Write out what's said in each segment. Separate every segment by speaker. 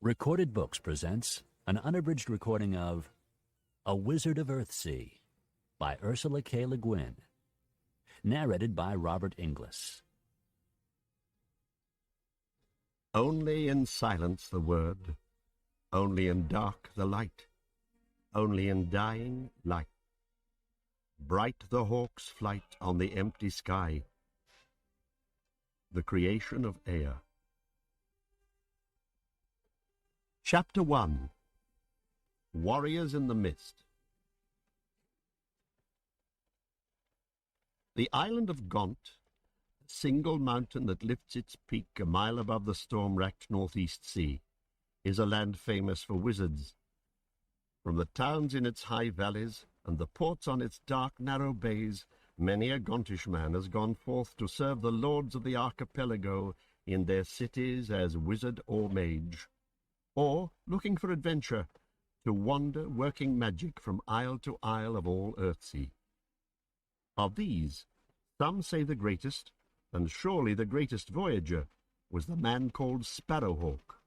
Speaker 1: Recorded Books presents an unabridged recording of A Wizard of Earthsea by Ursula K. Le Guin, narrated by Robert Inglis.
Speaker 2: Only in silence the word, only in dark the light, only in dying light. Bright the hawk's flight on the empty sky, the creation of air. Chapter 1. Warriors in the Mist. The island of Gaunt, a single mountain that lifts its peak a mile above the storm-racked northeast sea, is a land famous for wizards. From the towns in its high valleys and the ports on its dark, narrow bays, many a Gauntish man has gone forth to serve the lords of the archipelago in their cities as wizard or mage, or, looking for adventure, to wander working magic from isle to isle of all Earthsea. Of these, some say the greatest, and surely the greatest voyager, was the man called Sparrowhawk,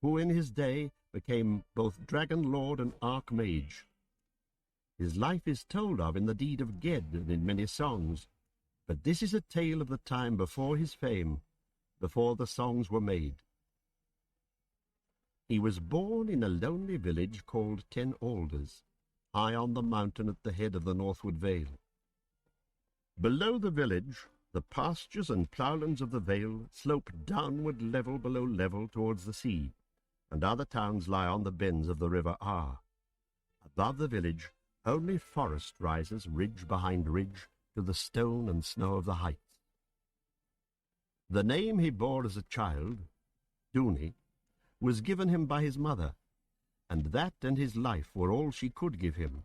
Speaker 2: who in his day became both Dragon Lord and Archmage. His life is told of in the deed of Ged and in many songs, but this is a tale of the time before his fame, before the songs were made. He was born in a lonely village called 10 Alders, high on the mountain at the head of the northward vale. Below the village, the pastures and ploughlands of the vale slope downward level below level towards the sea, and other towns lie on the bends of the river Ar. Above the village, only forest rises ridge behind ridge to the stone and snow of the heights. The name he bore as a child, Dooney, was given him by his mother, and that and his life were all she could give him,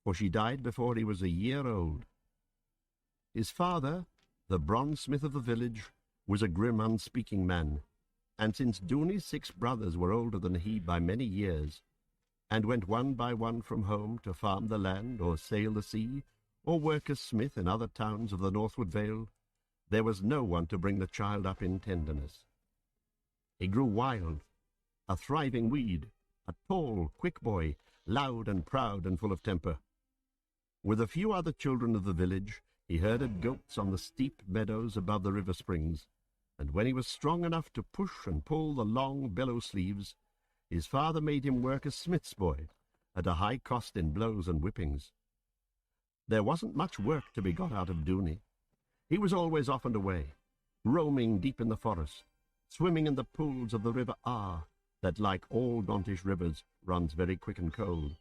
Speaker 2: for she died before he was a year old. His father, the bronze-smith of the village, was a grim, unspeaking man, and since Dooney's 6 brothers were older than he by many years, and went one by one from home to farm the land or sail the sea, or work as smith in other towns of the northward vale, there was no one to bring the child up in tenderness. He grew wild, a thriving weed, a tall, quick boy, loud and proud and full of temper. With a few other children of the village, he herded goats on the steep meadows above the river springs, and when he was strong enough to push and pull the long bellow sleeves, his father made him work as smith's boy, at a high cost in blows and whippings. There wasn't much work to be got out of Dooney. He was always off and away, roaming deep in the forest, swimming in the pools of the river Ar, that, like all Gauntish rivers, runs very quick and cold,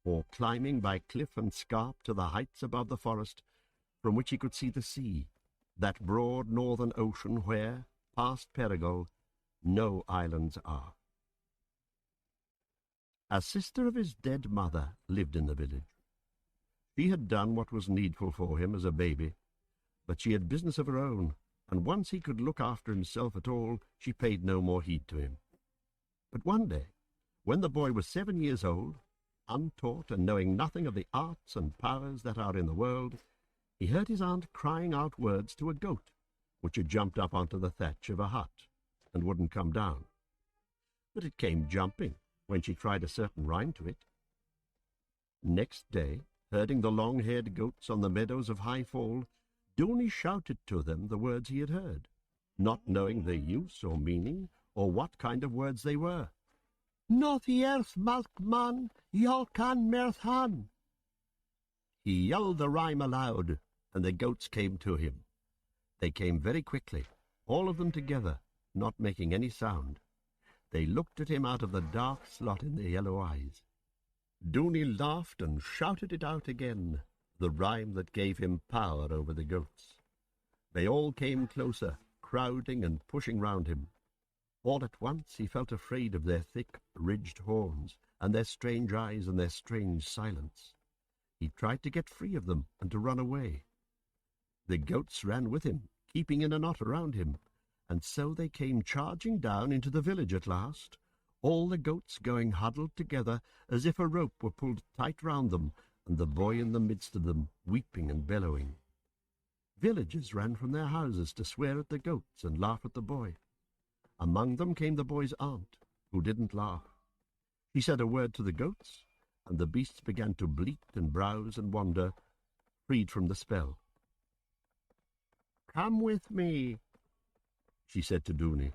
Speaker 2: or climbing by cliff and scarp to the heights above the forest, from which he could see the sea, that broad northern ocean where, past Perigol, no islands are. A sister of his dead mother lived in the village. She had done what was needful for him as a baby, but she had business of her own, and once he could look after himself at all, she paid no more heed to him. But one day, when the boy was 7 years old, untaught and knowing nothing of the arts and powers that are in the world, he heard his aunt crying out words to a goat, which had jumped up onto the thatch of a hut, and wouldn't come down. But it came jumping when she tried a certain rhyme to it. Next day, herding the long-haired goats on the meadows of High Fall, Dooney shouted to them the words he had heard, not knowing their use or meaning, or what kind of words they were. "Not the earth malk man, y'all can mirth han." He yelled the rhyme aloud, and the goats came to him. They came very quickly, all of them together, not making any sound. They looked at him out of the dark slot in their yellow eyes. Dooney laughed and shouted it out again, the rhyme that gave him power over the goats. They all came closer, crowding and pushing round him. All at once he felt afraid of their thick, ridged horns, and their strange eyes and their strange silence. He tried to get free of them and to run away. The goats ran with him, keeping in a knot around him, and so they came charging down into the village at last, all the goats going huddled together as if a rope were pulled tight round them, and the boy in the midst of them, weeping and bellowing. Villagers ran from their houses to swear at the goats and laugh at the boy. Among them came the boy's aunt, who didn't laugh. She said a word to the goats, and the beasts began to bleat and browse and wander, freed from the spell. "Come with me," she said to Dooney.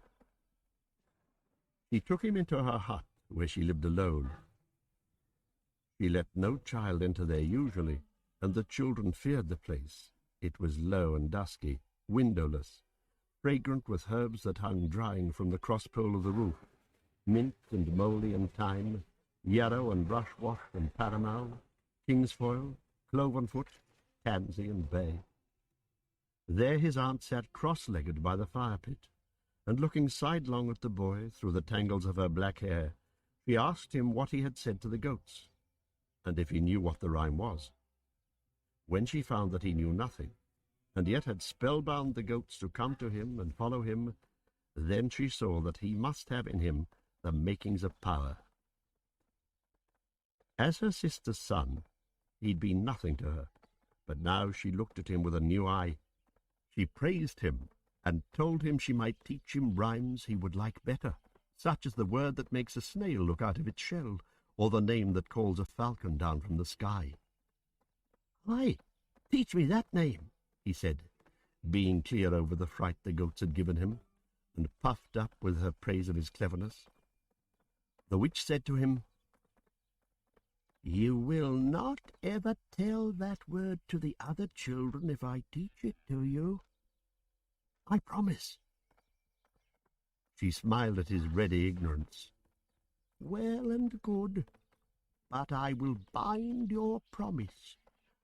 Speaker 2: She took him into her hut, where she lived alone. She let no child enter there usually, and the children feared the place. It was low and dusky, windowless, fragrant with herbs that hung drying from the cross-pole of the roof, mint and moly and thyme, yarrow and rushwash and paramour, kingsfoil, clovenfoot, tansy and bay. There his aunt sat cross-legged by the fire-pit, and looking sidelong at the boy through the tangles of her black hair, she asked him what he had said to the goats, and if he knew what the rhyme was. When she found that he knew nothing, and yet had spellbound the goats to come to him and follow him, then she saw that he must have in him the makings of power. As her sister's son, he'd been nothing to her, but now she looked at him with a new eye. She praised him, and told him she might teach him rhymes he would like better, such as the word that makes a snail look out of its shell, or the name that calls a falcon down from the sky. "Aye, teach me that name," he said, being clear over the fright the goats had given him, and puffed up with her praise of his cleverness. The witch said to him, "You will not ever tell that word to the other children if I teach it to you?" "I promise." She smiled at his ready ignorance. "Well and good, but I will bind your promise.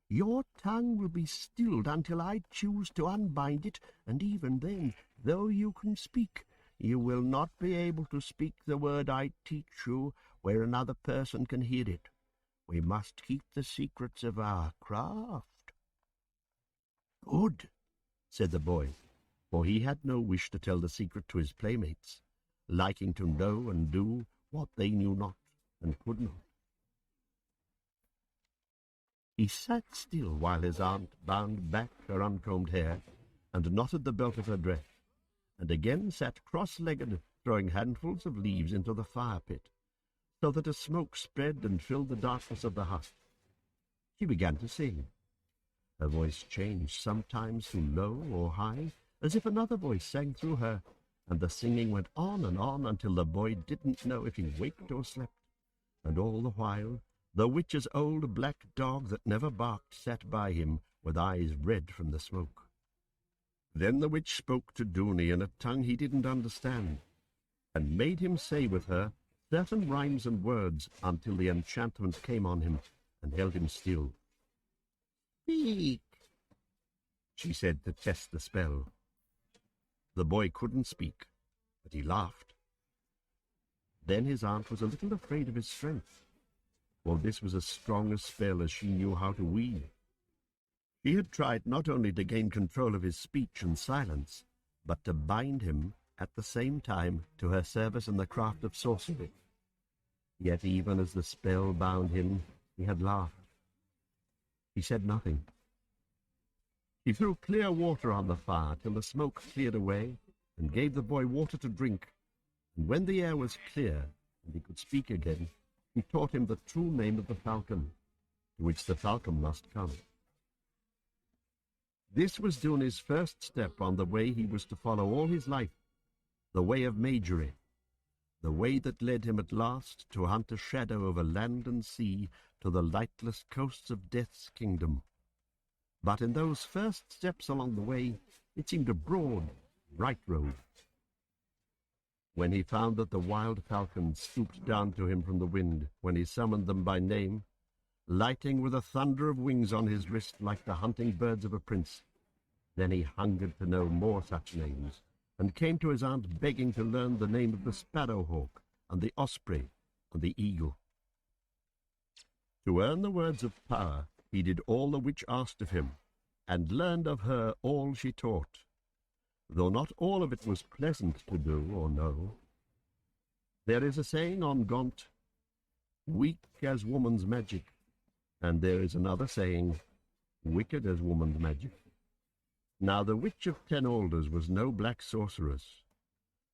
Speaker 2: Your tongue will be stilled until I choose to unbind it, and even then, though you can speak, you will not be able to speak the word I teach you where another person can hear it. We must keep the secrets of our craft." "Good," said the boy, for he had no wish to tell the secret to his playmates, liking to know and do what they knew not and could not. He sat still while his aunt bound back her uncombed hair and knotted the belt of her dress, and again sat cross-legged, throwing handfuls of leaves into the fire-pit, so that a smoke spread and filled the darkness of the hut. She began to sing. Her voice changed sometimes to low or high, as if another voice sang through her, and the singing went on until the boy didn't know if he waked or slept, and all the while the witch's old black dog that never barked sat by him with eyes red from the smoke. Then the witch spoke to Dooney in a tongue he didn't understand, and made him say with her certain rhymes and words until the enchantment came on him and held him still. "Speak," she said to test the spell. The boy couldn't speak, but he laughed. Then his aunt was a little afraid of his strength, for this was as strong a spell as she knew how to weave. She had tried not only to gain control of his speech and silence, but to bind him at the same time to her service in the craft of sorcery. Yet even as the spell bound him, he had laughed. He said nothing. He threw clear water on the fire till the smoke cleared away, and gave the boy water to drink, and when the air was clear and he could speak again, he taught him the true name of the falcon, to which the falcon must come. This was Dooney's first step on the way he was to follow all his life, the way of magery, the way that led him at last to hunt a shadow over land and sea to the lightless coasts of Death's kingdom. But in those first steps along the way, it seemed a broad, bright road. When he found that the wild falcons stooped down to him from the wind when he summoned them by name, lighting with a thunder of wings on his wrist like the hunting birds of a prince, then he hungered to know more such names, and came to his aunt begging to learn the name of the sparrowhawk and the osprey and the eagle. To earn the words of power, he did all the witch asked of him, and learned of her all she taught, though not all of it was pleasant to do or know. There is a saying on Gaunt, "Weak as woman's magic," and there is another saying, "Wicked as woman's magic." Now the Witch of 10 Alders was no black sorceress,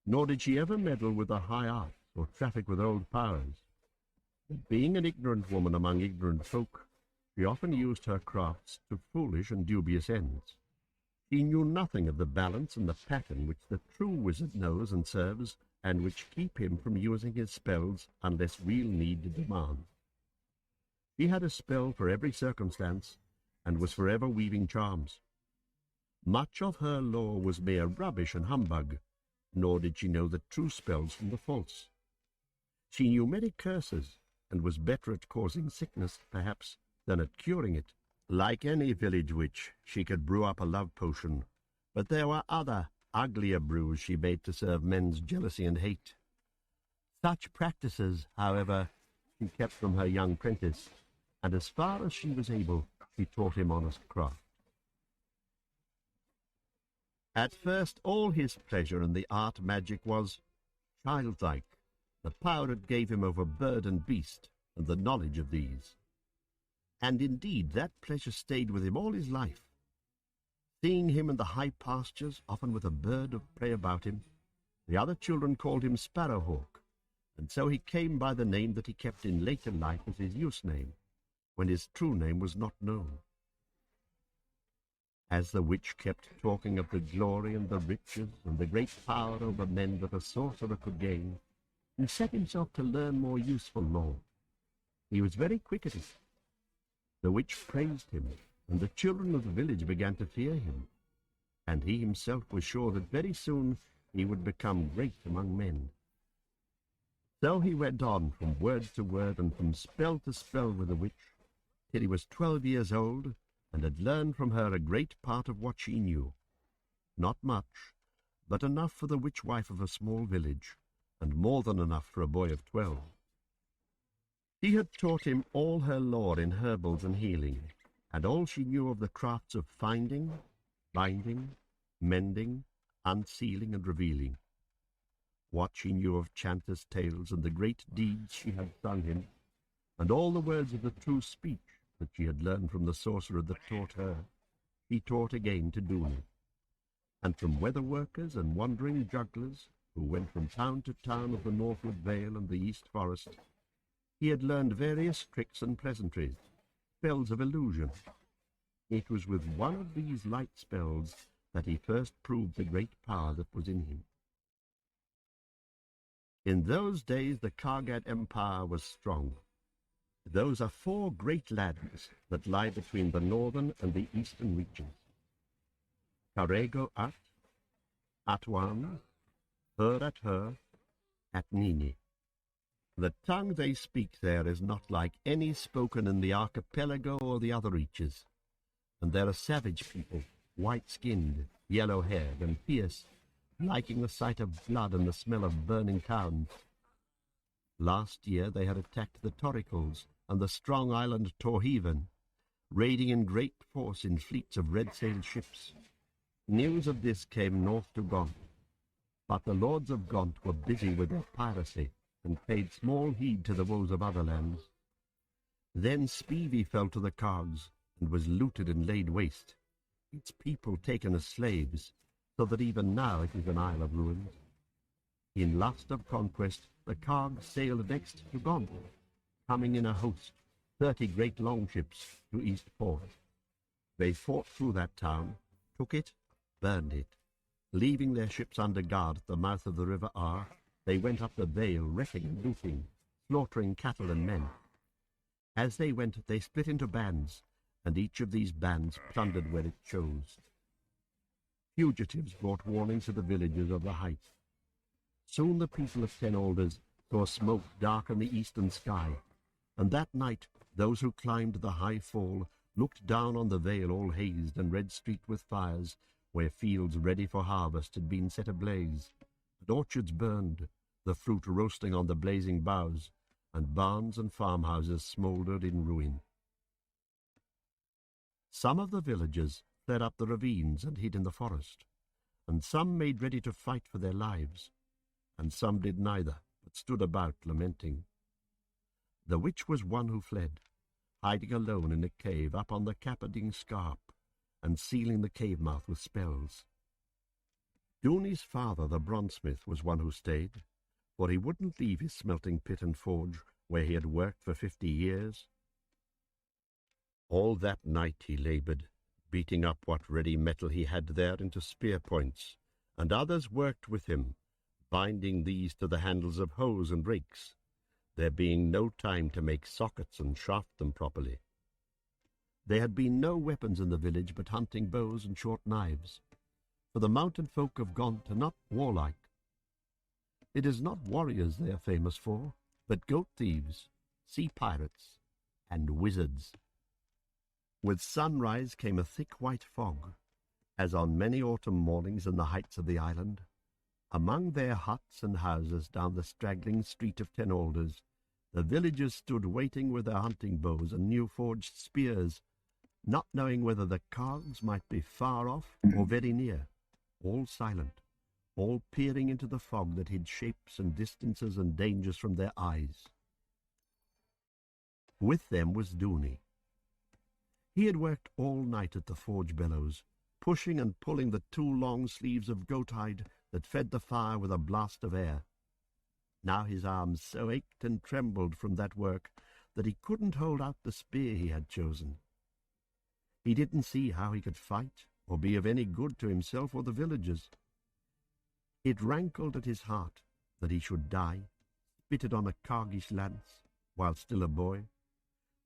Speaker 2: nor did she ever meddle with the high arts, or traffic with old powers. But being an ignorant woman among ignorant folk, she often used her crafts to foolish and dubious ends. She knew nothing of the balance and the pattern which the true wizard knows and serves, and which keep him from using his spells unless real need demands. She had a spell for every circumstance, and was forever weaving charms. Much of her lore was mere rubbish and humbug, nor did she know the true spells from the false. She knew many curses, and was better at causing sickness, perhaps, than at curing it. Like any village witch, she could brew up a love potion, but there were other, uglier brews she made to serve men's jealousy and hate. Such practices, however, she kept from her young prentice, and as far as she was able, she taught him honest craft. At first all his pleasure in the art magic was childlike, the power it gave him over bird and beast, and the knowledge of these. And indeed that pleasure stayed with him all his life. Seeing him in the high pastures, often with a bird of prey about him, the other children called him Sparrowhawk, and so he came by the name that he kept in later life as his use name, when his true name was not known. As the witch kept talking of the glory and the riches and the great power over men that a sorcerer could gain, he set himself to learn more useful lore. He was very quick at it. The witch praised him, and the children of the village began to fear him, and he himself was sure that very soon he would become great among men. So he went on from word to word and from spell to spell with the witch, till he was 12 years old, and had learned from her a great part of what she knew. Not much, but enough for the witch-wife of a small village, and more than enough for a boy of 12. She had taught him all her lore in herbals and healing, and all she knew of the crafts of finding, binding, mending, unsealing, and revealing. What she knew of chanters' tales and the great deeds she had sung him, and all the words of the true speech that she had learned from the sorcerer that taught her, he taught again to Dooney. And from weather-workers and wandering jugglers, who went from town to town of the Northwood Vale and the East Forest, he had learned various tricks and pleasantries, spells of illusion. It was with one of these light spells that he first proved the great power that was in him. In those days the Kargat Empire was strong. Those are 4 great lands that lie between the northern and the eastern reaches. Karego-At, Atwan, Hur-at-Hur, At-Nini. The tongue they speak there is not like any spoken in the archipelago or the other reaches, and they're a savage people, white-skinned, yellow-haired, and fierce, liking the sight of blood and the smell of burning towns. Last year they had attacked the Toricles and the strong island Torheven, raiding in great force in fleets of red-sailed ships. News of this came north to Gaunt, but the lords of Gaunt were busy with their piracy, and paid small heed to the woes of other lands. Then Spivey fell to the Cogs, and was looted and laid waste, its people taken as slaves, so that even now it is an isle of ruins. In lust of conquest, the Cogs sailed next to Gaunt, coming in a host, 30 great longships, to Eastport. They fought through that town, took it, burned it. Leaving their ships under guard at the mouth of the River Ar, they went up the Vale, wrecking and looting, slaughtering cattle and men. As they went, they split into bands, and each of these bands plundered where it chose. Fugitives brought warning to the villagers of the heights. Soon the people of Ten Alders saw smoke darken the eastern sky, and that night those who climbed the high fall looked down on the vale all hazed and red-streaked with fires, where fields ready for harvest had been set ablaze, and orchards burned, the fruit roasting on the blazing boughs, and barns and farmhouses smouldered in ruin. Some of the villagers fled up the ravines and hid in the forest, and some made ready to fight for their lives, and some did neither, but stood about lamenting. The witch was one who fled, hiding alone in a cave up on the Capading Scarp, and sealing the cave mouth with spells. Dooney's father, the bronzesmith, was one who stayed, for he wouldn't leave his smelting pit and forge where he had worked for 50 years. All that night he laboured, beating up what ready metal he had there into spear points, and others worked with him, binding these to the handles of hoes and rakes, there being no time to make sockets and shaft them properly. There had been no weapons in the village but hunting bows and short knives, for the mountain folk of Gaunt are not warlike. It is not warriors they are famous for, but goat thieves, sea pirates, and wizards. With sunrise came a thick white fog, as on many autumn mornings in the heights of the island. Among their huts and houses down the straggling street of 10 Alders, the villagers stood waiting with their hunting bows and new-forged spears, not knowing whether the cogs might be far off or very near, all silent, all peering into the fog that hid shapes and distances and dangers from their eyes. With them was Dooney. He had worked all night at the forge bellows, pushing and pulling the 2 long sleeves of goat hide that fed the fire with a blast of air. Now his arms so ached and trembled from that work that he couldn't hold out the spear he had chosen. He didn't see how he could fight or be of any good to himself or the villagers. It rankled at his heart that he should die, spitted on a cargish lance, while still a boy,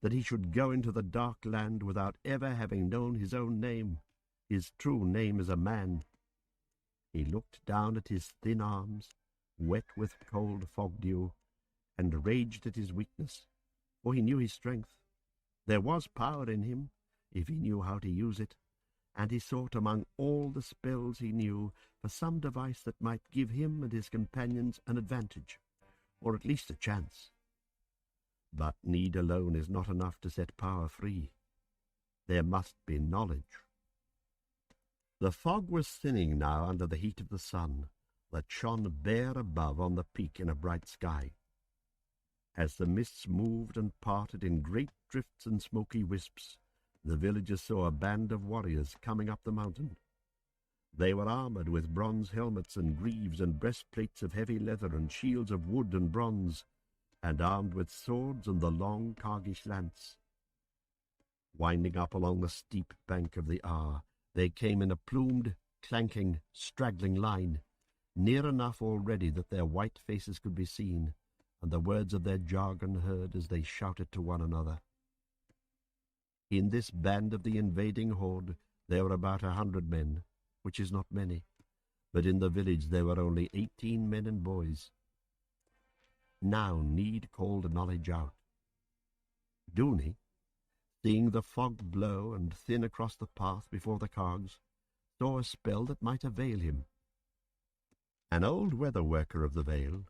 Speaker 2: that he should go into the dark land without ever having known his own name, his true name as a man. He looked down at his thin arms, wet with cold fog-dew, and raged at his weakness, for he knew his strength. There was power in him, if he knew how to use it, and he sought among all the spells he knew for some device that might give him and his companions an advantage, or at least a chance. But need alone is not enough to set power free. There must be knowledge. The fog was thinning now under the heat of the sun that shone bare above on the peak in a bright sky. As the mists moved and parted in great drifts and smoky wisps, the villagers saw a band of warriors coming up the mountain. They were armoured with bronze helmets and greaves and breastplates of heavy leather and shields of wood and bronze, and armed with swords and the long cargish lance. Winding up along the steep bank of the Aar, they came in a plumed, clanking, straggling line, near enough already that their white faces could be seen, and the words of their jargon heard as they shouted to one another. In this band of the invading horde there were about 100 men, which is not many, but in the village there were only 18 men and boys. Now need called knowledge out. Dooney, seeing the fog blow and thin across the path before the cogs, saw a spell that might avail him. An old weather worker of the Vale,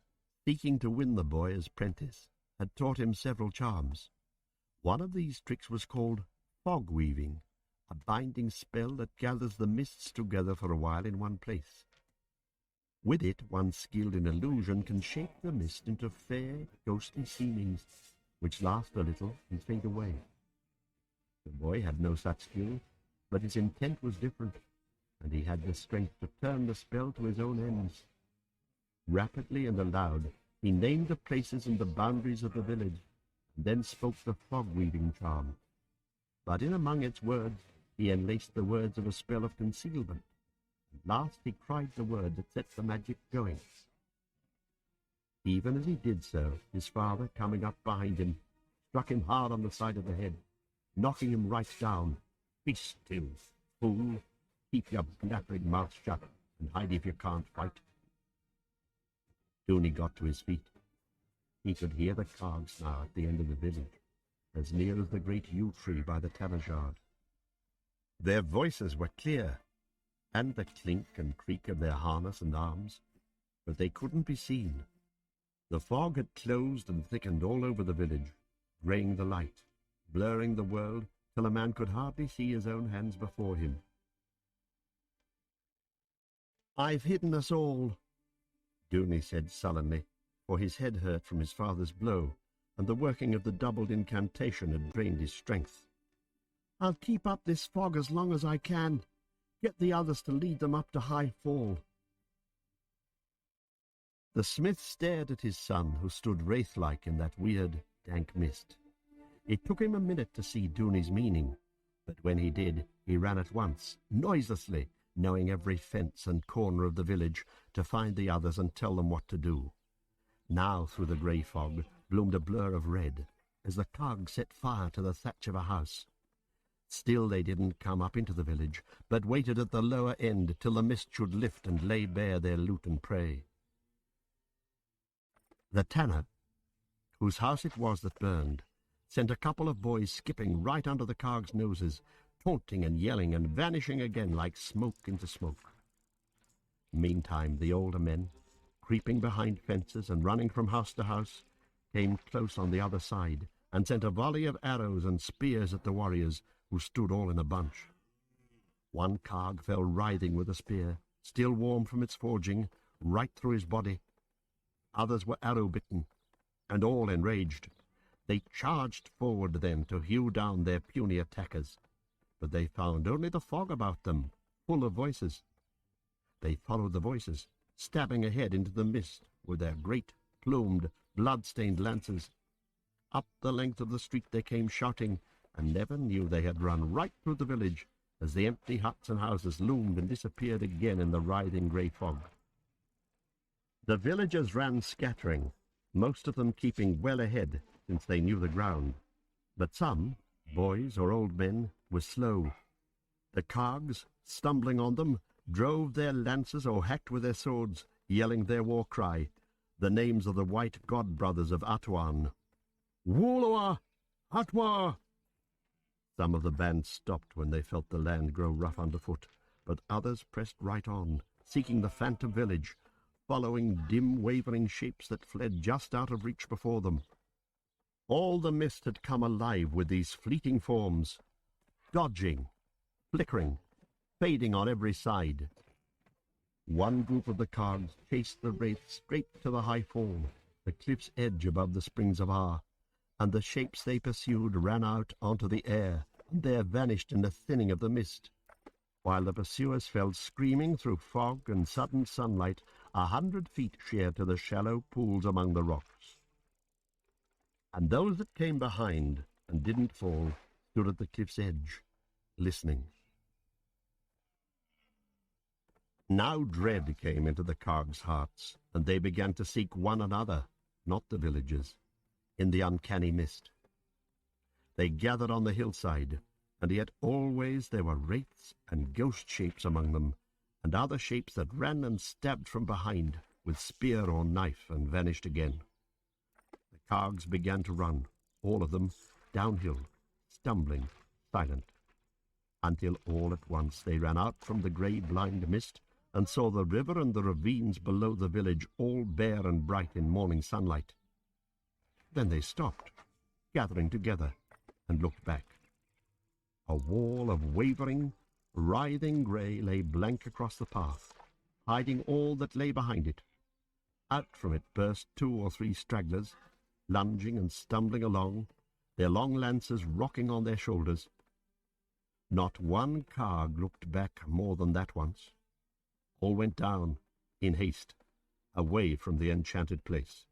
Speaker 2: seeking to win the boy as prentice, had taught him several charms. One of these tricks was called fog weaving, a binding spell that gathers the mists together for a while in one place. With it, one skilled in illusion can shape the mist into fair, ghostly seemings, which last a little and fade away. The boy had no such skill, but his intent was different, and he had the strength to turn the spell to his own ends. Rapidly and aloud, he named the places and the boundaries of the village, and then spoke the fog-weaving charm. But in among its words, he enlaced the words of a spell of concealment. At last he cried the word that set the magic going. Even as he did so, his father, coming up behind him, struck him hard on the side of the head, knocking him right down. "Be still, fool! Keep your blabbering mouth shut, and hide if you can't fight." Dooney got to his feet. He could hear the cogs now at the end of the village, as near as the great yew tree by the Tanajard. Their voices were clear, and the clink and creak of their harness and arms, but they couldn't be seen. The fog had closed and thickened all over the village, greying the light, blurring the world till a man could hardly see his own hands before him. "I've hidden us all," Dooney said sullenly, for his head hurt from his father's blow, and the working of the doubled incantation had drained his strength. "I'll keep up this fog as long as I can. Get the others to lead them up to High Fall." The smith stared at his son, who stood wraith-like in that weird, dank mist. It took him a minute to see Dooney's meaning, but when he did, he ran at once, noiselessly, knowing every fence and corner of the village, to find the others and tell them what to do. Now through the grey fog bloomed a blur of red, as the cog set fire to the thatch of a house. Still they didn't come up into the village, but waited at the lower end till the mist should lift and lay bare their loot and prey. The tanner, whose house it was that burned, sent a couple of boys skipping right under the cog's noses, taunting and yelling and vanishing again like smoke into smoke. Meantime the older men, creeping behind fences and running from house to house, came close on the other side and sent a volley of arrows and spears at the warriors, who stood all in a bunch. One cog fell writhing with a spear, still warm from its forging, right through his body. Others were arrow-bitten, and all enraged. They charged forward then to hew down their puny attackers, but they found only the fog about them, full of voices. They followed the voices, stabbing ahead into the mist with their great, plumed, blood-stained lances. Up the length of the street they came shouting, and never knew they had run right through the village as the empty huts and houses loomed and disappeared again in the writhing grey fog. The villagers ran scattering, most of them keeping well ahead since they knew the ground. But some, boys or old men, were slow. The cogs, stumbling on them, drove their lances or hacked with their swords, yelling their war cry, the names of the white god-brothers of Atuan. Wooloa! Atwa! Some of the band stopped when they felt the land grow rough underfoot, but others pressed right on, seeking the phantom village, following dim, wavering shapes that fled just out of reach before them. All the mist had come alive with these fleeting forms, dodging, flickering, fading on every side. One group of the cogs chased the wraith straight to the high fall, the cliff's edge above the springs of Ar, and the shapes they pursued ran out onto the air, and there vanished in the thinning of the mist, while the pursuers fell screaming through fog and sudden sunlight 100 feet sheer to the shallow pools among the rocks. And those that came behind and didn't fall stood at the cliff's edge, listening. Now dread came into the cogs' hearts, and they began to seek one another, not the villagers, in the uncanny mist. They gathered on the hillside, and yet always there were wraiths and ghost shapes among them, and other shapes that ran and stabbed from behind with spear or knife and vanished again. The cogs began to run, all of them, downhill, stumbling, silent, until all at once they ran out from the grey blind mist and saw the river and the ravines below the village all bare and bright in morning sunlight. Then they stopped, gathering together, and looked back. A wall of wavering, writhing grey lay blank across the path, hiding all that lay behind it. Out from it burst 2 or 3 stragglers, lunging and stumbling along, their long lances rocking on their shoulders. Not one cog looked back more than that once. All went down, in haste, away from the enchanted place.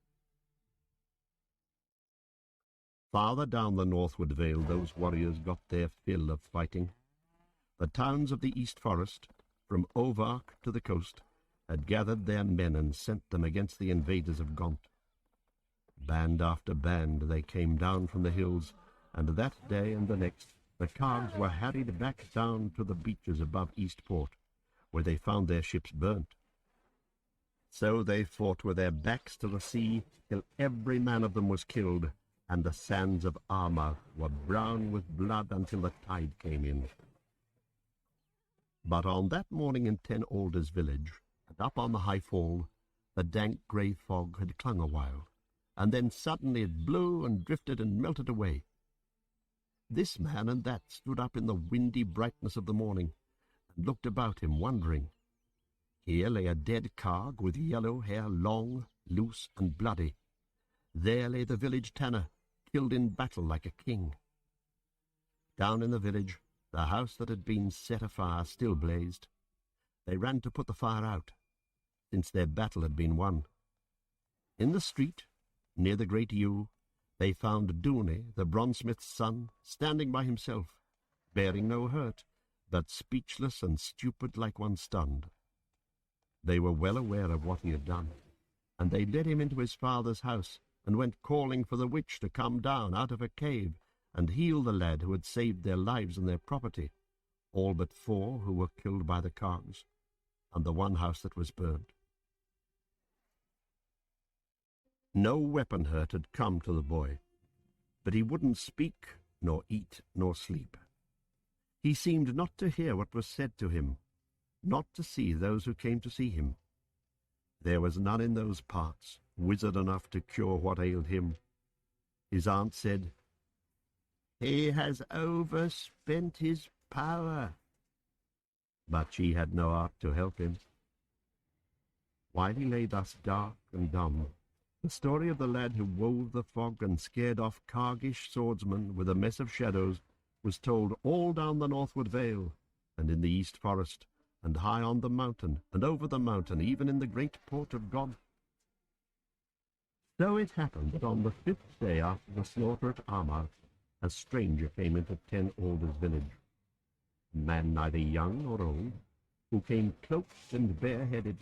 Speaker 2: Farther down the northward vale those warriors got their fill of fighting. The towns of the East Forest, from Ovark to the coast, had gathered their men and sent them against the invaders of Gaunt. Band after band they came down from the hills, and that day and the next the cogs were harried back down to the beaches above Eastport, where they found their ships burnt. So they fought with their backs to the sea till every man of them was killed, and the sands of Armagh were brown with blood until the tide came in. But on that morning in Ten Alders village, and up on the high fall, the dank grey fog had clung a while, and then suddenly it blew and drifted and melted away. This man and that stood up in the windy brightness of the morning, and looked about him, wondering. Here lay a dead cog with yellow hair, long, loose, and bloody. There lay the village tanner, killed in battle like a king. Down in the village, the house that had been set afire still blazed. They ran to put the fire out, since their battle had been won. In the street, near the great yew, they found Dooney, the bronzesmith's son, standing by himself, bearing no hurt, but speechless and stupid like one stunned. They were well aware of what he had done, and they led him into his father's house, and went calling for the witch to come down out of a cave and heal the lad who had saved their lives and their property, all but 4 who were killed by the cogs, and the one house that was burned. No weapon hurt had come to the boy, but he wouldn't speak, nor eat, nor sleep. He seemed not to hear what was said to him, not to see those who came to see him. There was none in those parts wizard enough to cure what ailed him. His aunt said, "He has overspent his power." But she had no art to help him. While he lay thus dark and dumb, the story of the lad who wove the fog and scared off Cargish swordsmen with a mess of shadows was told all down the northward vale, and in the east forest, and high on the mountain, and over the mountain, even in the great port of God. So it happened that on the 5th day after the slaughter at Armagh, a stranger came into 10 Alders village, a man neither young nor old, who came cloaked and bareheaded,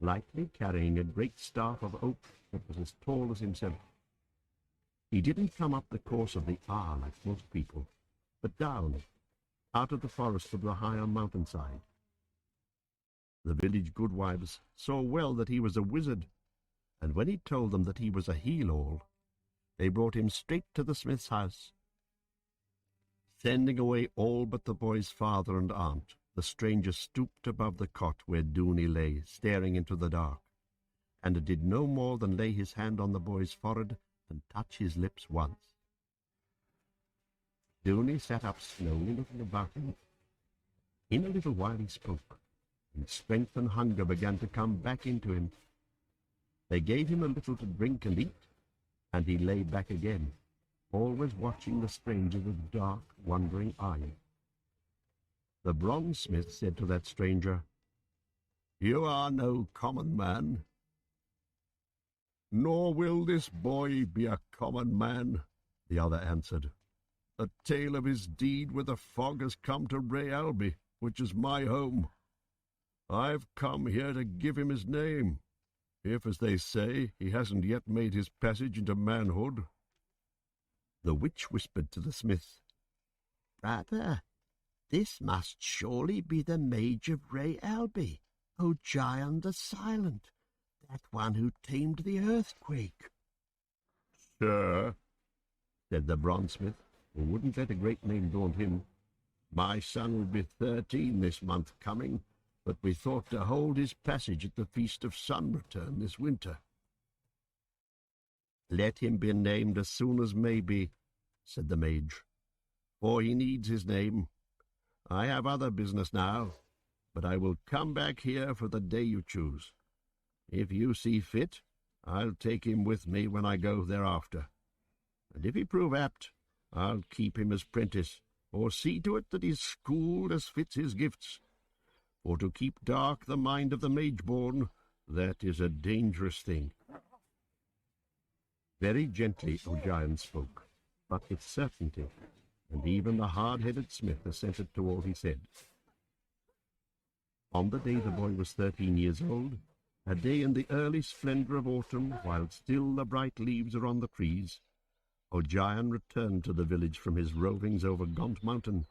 Speaker 2: lightly carrying a great staff of oak that was as tall as himself. He didn't come up the course of the Ar like most people, but down, out of the forest of the higher mountainside. The village goodwives saw well that he was a wizard, and when he told them that he was a heal-all, they brought him straight to the smith's house. Sending away all but the boy's father and aunt, the stranger stooped above the cot where Dooney lay, staring into the dark, and did no more than lay his hand on the boy's forehead and touch his lips once. Dooney sat up slowly, looking about him. In a little while he spoke, and strength and hunger began to come back into him. They gave him a little to drink and eat, and he lay back again, always watching the stranger with dark, wondering eyes. The bronzesmith said to that stranger, "You are no common man." "Nor will this boy be a common man," the other answered. "A tale of his deed with the fog has come to Ray Alby, which is my home. I've come here to give him his name, if, as they say, he hasn't yet made his passage into manhood." The witch whispered to the smith, "Brother, this must surely be the mage of Ray Alby, O'Gion the Silent, that one who tamed the earthquake." "Sir," said the bronzesmith, who wouldn't let a great name daunt him, "my son will be 13 this month coming, but we thought to hold his passage at the Feast of Sun Return this winter." "Let him be named as soon as may be," said the mage, "for he needs his name. I have other business now, but I will come back here for the day you choose. If you see fit, I'll take him with me when I go thereafter, and if he prove apt, I'll keep him as prentice, or see to it that he's schooled as fits his gifts. For to keep dark the mind of the mage-born, that is a dangerous thing." Very gently O'Gion spoke, but with certainty, and even the hard-headed smith assented to all he said. On the day the boy was 13 years old, a day in the early splendor of autumn, while still the bright leaves are on the trees, O'Gion returned to the village from his rovings over Gaunt Mountain,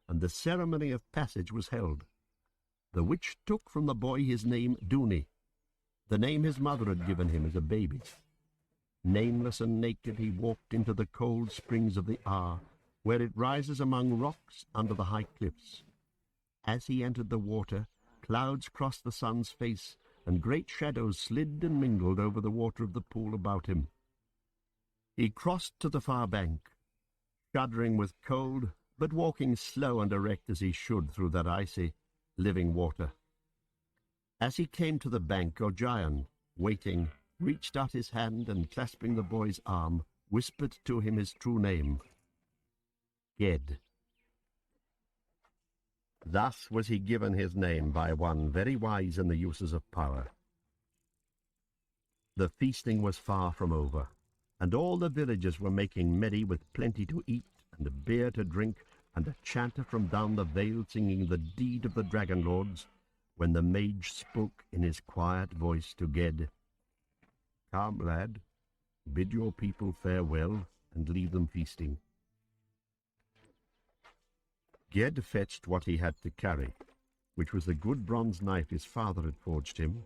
Speaker 2: and the ceremony of passage was held. The witch took from the boy his name Dooney, the name his mother had given him as a baby. Nameless and naked he walked into the cold springs of the Ar, where it rises among rocks under the high cliffs. As he entered the water, clouds crossed the sun's face, and great shadows slid and mingled over the water of the pool about him. He crossed to the far bank, shuddering with cold, but walking slow and erect as he should through that icy, living water. As he came to the bank, O'Gion, waiting, reached out his hand and, clasping the boy's arm, whispered to him his true name, Ged. Thus was he given his name by one very wise in the uses of power. The feasting was far from over, and all the villagers were making merry with plenty to eat and a beer to drink, and a chanter from down the vale singing the deed of the dragon lords, when the mage spoke in his quiet voice to Ged. "Come, lad, bid your people farewell, and leave them feasting." Ged fetched what he had to carry, which was the good bronze knife his father had forged him,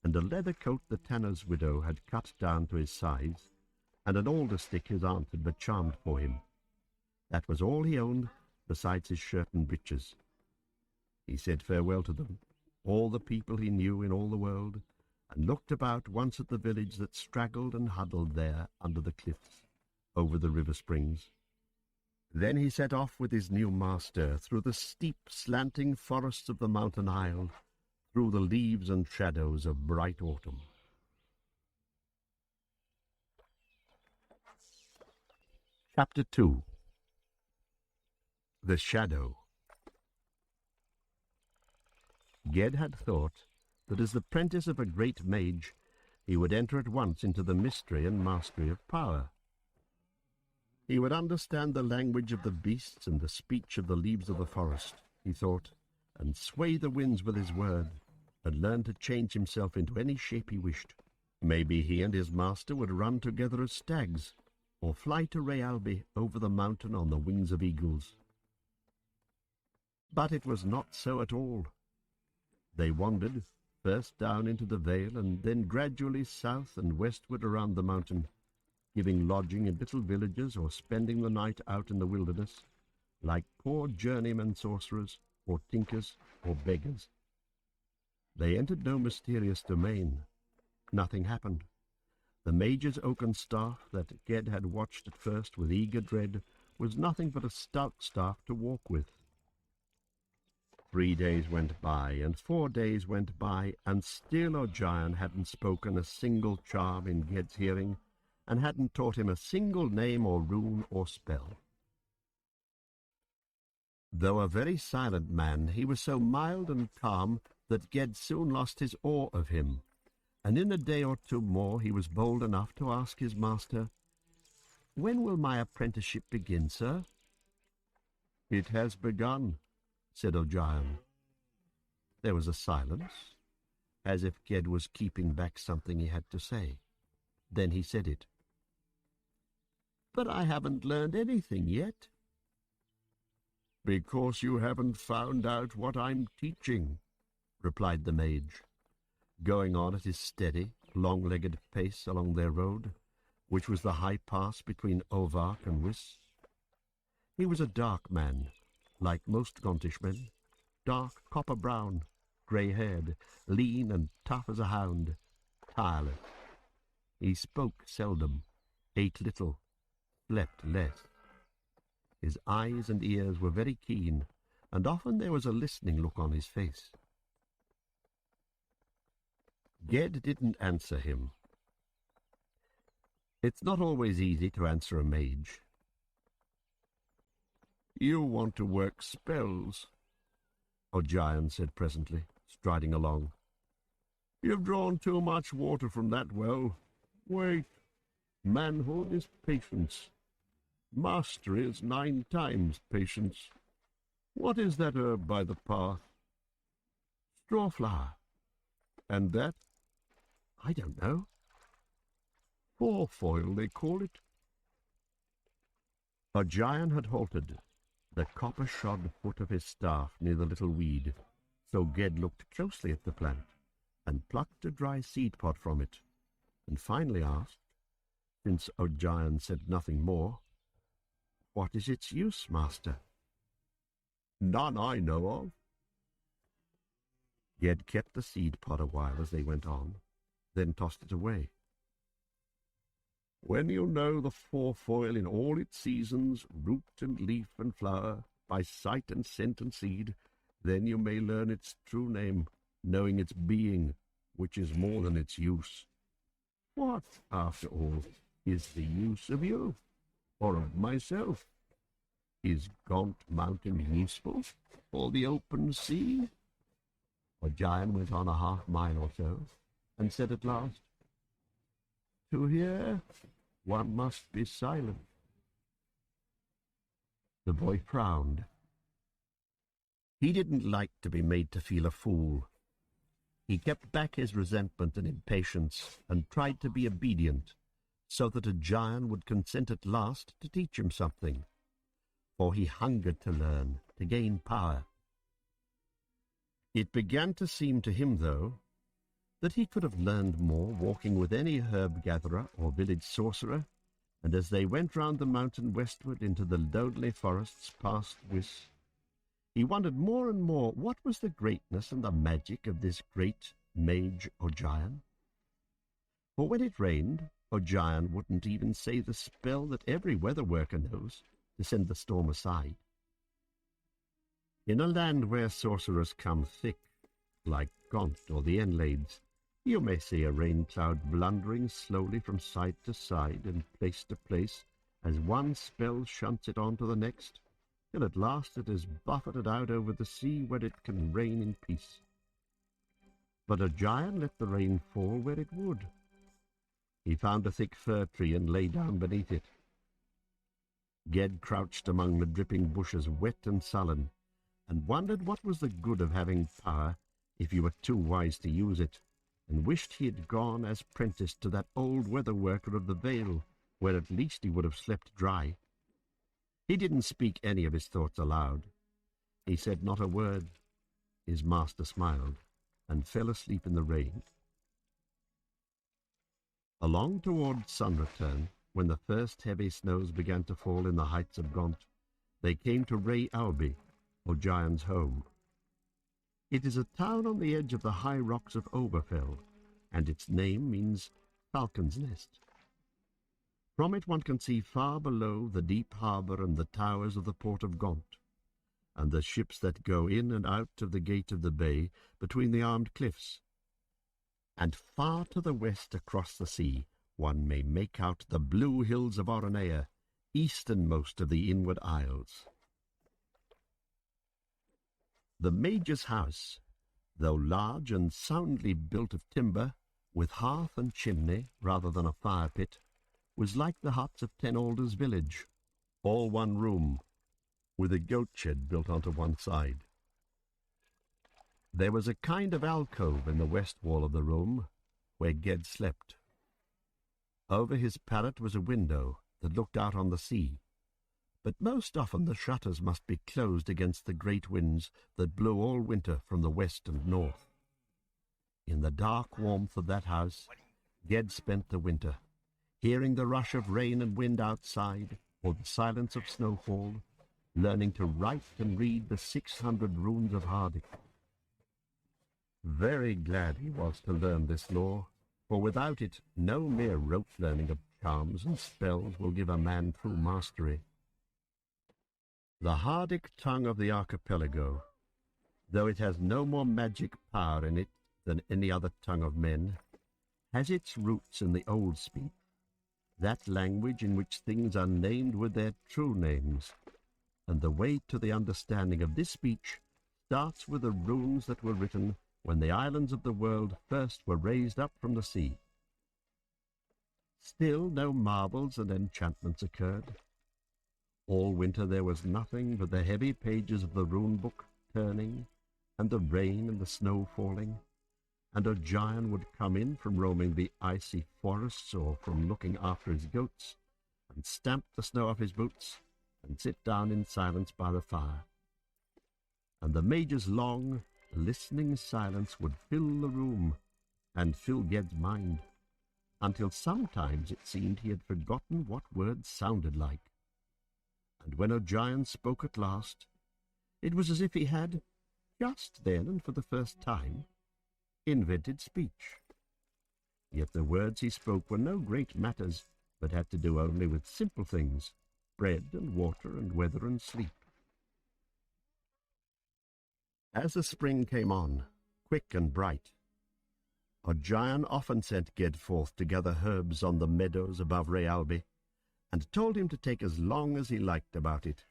Speaker 2: and a leather coat the tanner's widow had cut down to his size, and an alder stick his aunt had but charmed for him. That was all he owned, besides his shirt and breeches. He said farewell to them, all the people he knew in all the world, and looked about once at the village that straggled and huddled there under the cliffs, over the river springs. Then he set off with his new master through the steep, slanting forests of the mountain isle, through the leaves and shadows of bright autumn. Chapter 2. The Shadow. Ged had thought that as the apprentice of a great mage, he would enter at once into the mystery and mastery of power. He would understand the language of the beasts and the speech of the leaves of the forest, he thought, and sway the winds with his word, and learn to change himself into any shape he wished. Maybe he and his master would run together as stags, or fly to Realby over the mountain on the wings of eagles. But it was not so at all. They wandered, first down into the vale, and then gradually south and westward around the mountain, giving lodging in little villages or spending the night out in the wilderness, like poor journeymen sorcerers, or tinkers, or beggars. They entered no mysterious domain. Nothing happened. The mage's oaken staff that Ged had watched at first with eager dread was nothing but a stout staff to walk with. 3 days went by, and 4 days went by, and still O'Gion hadn't spoken a single charm in Ged's hearing, and hadn't taught him a single name or rune or spell. Though a very silent man, he was so mild and calm that Ged soon lost his awe of him, and in a day or two more he was bold enough to ask his master, "When will my apprenticeship begin, sir?" "It has begun," said O'Gion. There was a silence, as if Ged was keeping back something he had to say. Then he said it. "But I haven't learned anything yet." "Because you haven't found out what I'm teaching," replied the mage, going on at his steady, long-legged pace along their road, which was the high pass between Ovark and Wyss. He was a dark man, like most Gontish men, dark copper-brown, grey-haired, lean and tough as a hound, tireless. He spoke seldom, ate little, slept less. His eyes and ears were very keen, and often there was a listening look on his face. Ged didn't answer him. It's not always easy to answer a mage. "You want to work spells," O'Gion said presently, striding along. "You've drawn too much water from that well. Wait. Manhood is patience. Mastery is 9 times patience. What is that herb by the path?" "Strawflower." "And that?" "I don't know." "Fourfoil, they call it." O'Gion had halted, the copper-shod foot of his staff near the little weed, so Ged looked closely at the plant, and plucked a dry seed-pod from it, and finally asked, since O'Gion said nothing more, "What is its use, master?" "None I know of." Ged kept the seed-pod a while as they went on, then tossed it away. "When you know the fourfoil in all its seasons, root and leaf and flower, by sight and scent and seed, then you may learn its true name, knowing its being, which is more than its use. What, after all, is the use of you, or of myself? Is Gaunt Mountain useful, or the open sea?" O'Gion went on a half-mile or so, and said at last, to hear, one must be silent." The boy frowned. He didn't like to be made to feel a fool. He kept back his resentment and impatience and tried to be obedient, so that a giant would consent at last to teach him something, for he hungered to learn, to gain power. It began to seem to him, though, that he could have learned more walking with any herb-gatherer or village sorcerer, and as they went round the mountain westward into the lonely forests past Wis, he wondered more and more what was the greatness and the magic of this great mage or giant. For when it rained, O'Gion wouldn't even say the spell that every weather worker knows to send the storm aside. In a land where sorcerers come thick, like Gaunt or the Enlades, you may see a rain cloud blundering slowly from side to side and place to place as one spell shunts it on to the next, till at last it is buffeted out over the sea where it can rain in peace. But O'Gion let the rain fall where it would. He found a thick fir tree and lay down beneath it. Ged crouched among the dripping bushes, wet and sullen, and wondered what was the good of having power if you were too wise to use it, and wished he had gone as prentice to that old weather worker of the Vale, where at least he would have slept dry. He didn't speak any of his thoughts aloud. He said not a word. His master smiled, and fell asleep in the rain. Along toward sun-return, when the first heavy snows began to fall in the heights of Gaunt, they came to Ray Albi, O'Gion's home. It is a town on the edge of the high rocks of Oberfell, and its name means Falcon's Nest. From it one can see far below the deep harbour and the towers of the port of Gaunt, and the ships that go in and out of the gate of the bay between the armed cliffs. And far to the west across the sea one may make out the blue hills of Oronea, easternmost of the Inward Isles. The Mage's house, though large and soundly built of timber, with hearth and chimney rather than a fire pit, was like the huts of Ten Alders village, all one room, with a goat shed built onto one side. There was a kind of alcove in the west wall of the room, where Ged slept. Over his pallet was a window that looked out on the sea, but most often the shutters must be closed against the great winds that blew all winter from the west and north. In the dark warmth of that house, Ged spent the winter, hearing the rush of rain and wind outside, or the silence of snowfall, learning to write and read the 600 runes of Hardic. Very glad he was to learn this lore, for without it no mere rote learning of charms and spells will give a man true mastery. The Hardic tongue of the archipelago, though it has no more magic power in it than any other tongue of men, has its roots in the old speech, that language in which things are named with their true names, and the way to the understanding of this speech starts with the runes that were written when the islands of the world first were raised up from the sea. Still no marvels and enchantments occurred. All winter there was nothing but the heavy pages of the rune book turning, and the rain and the snow falling, and O'Gion would come in from roaming the icy forests or from looking after his goats, and stamp the snow off his boots, and sit down in silence by the fire. And the Mage's long, listening silence would fill the room, and fill Ged's mind, until sometimes it seemed he had forgotten what words sounded like. And when O'Gion spoke at last, it was as if he had, just then and for the first time, invented speech. Yet the words he spoke were no great matters, but had to do only with simple things, bread and water and weather and sleep. As the spring came on, quick and bright, O'Gion often sent Ged forth to gather herbs on the meadows above Ray Albi, and told him to take as long as he liked about it,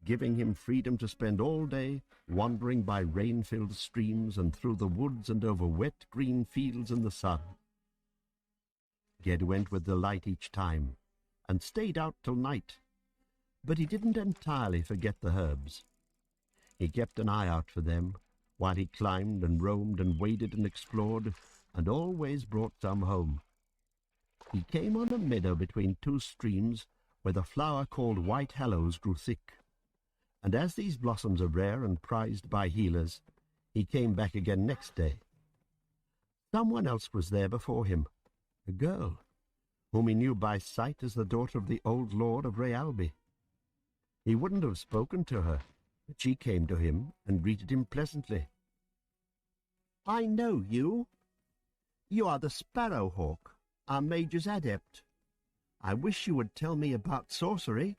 Speaker 2: giving him freedom to spend all day wandering by rain-filled streams and through the woods and over wet green fields in the sun. Ged went with the light each time, and stayed out till night, but he didn't entirely forget the herbs. He kept an eye out for them, while he climbed and roamed and waded and explored, and always brought some home. He came on a meadow between two streams, where the flower called white hallows grew thick, and as these blossoms are rare and prized by healers, he came back again next day. Someone else was there before him, a girl, whom he knew by sight as the daughter of the old lord of Albion. He wouldn't have spoken to her, but she came to him and greeted him pleasantly. "I know you. You are the Sparrowhawk, our mage's adept. I wish you would tell me about sorcery."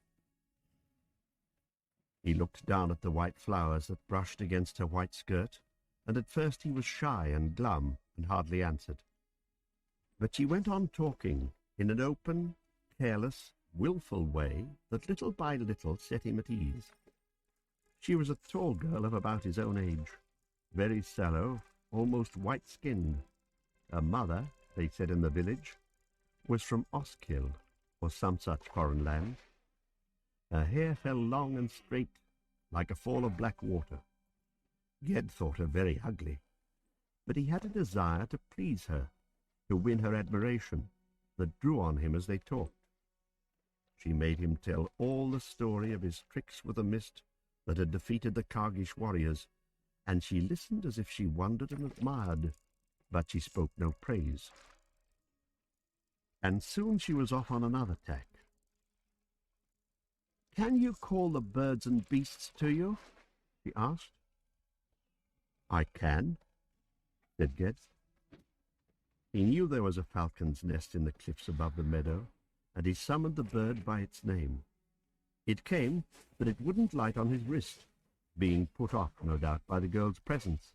Speaker 2: He looked down at the white flowers that brushed against her white skirt, and at first he was shy and glum and hardly answered. But she went on talking in an open, careless, wilful way that little by little set him at ease. She was a tall girl of about his own age, very sallow, almost white-skinned. Her mother, they said in the village, was from Oskill, or some such foreign land. Her hair fell long and straight, like a fall of black water. Ged thought her very ugly, but he had a desire to please her, to win her admiration, that drew on him as they talked. She made him tell all the story of his tricks with the mist that had defeated the Kargish warriors, and she listened as if she wondered and admired, but she spoke no praise. And soon she was off on another tack. "Can you call the birds and beasts to you?" she asked. "I can," said Ged. He knew there was a falcon's nest in the cliffs above the meadow, and he summoned the bird by its name. It came, but it wouldn't light on his wrist, being put off, no doubt, by the girl's presence.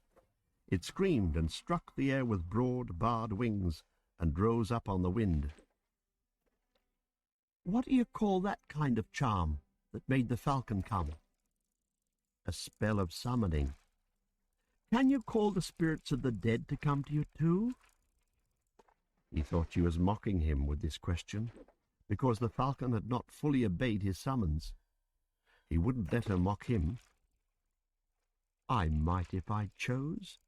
Speaker 2: It screamed and struck the air with broad, barred wings, and rose up on the wind. "What do you call that kind of charm that made the falcon come?" "A spell of summoning." "Can you call the spirits of the dead to come to you too?" He thought she was mocking him with this question, because the falcon had not fully obeyed his summons. He wouldn't let her mock him. "I might if I chose,"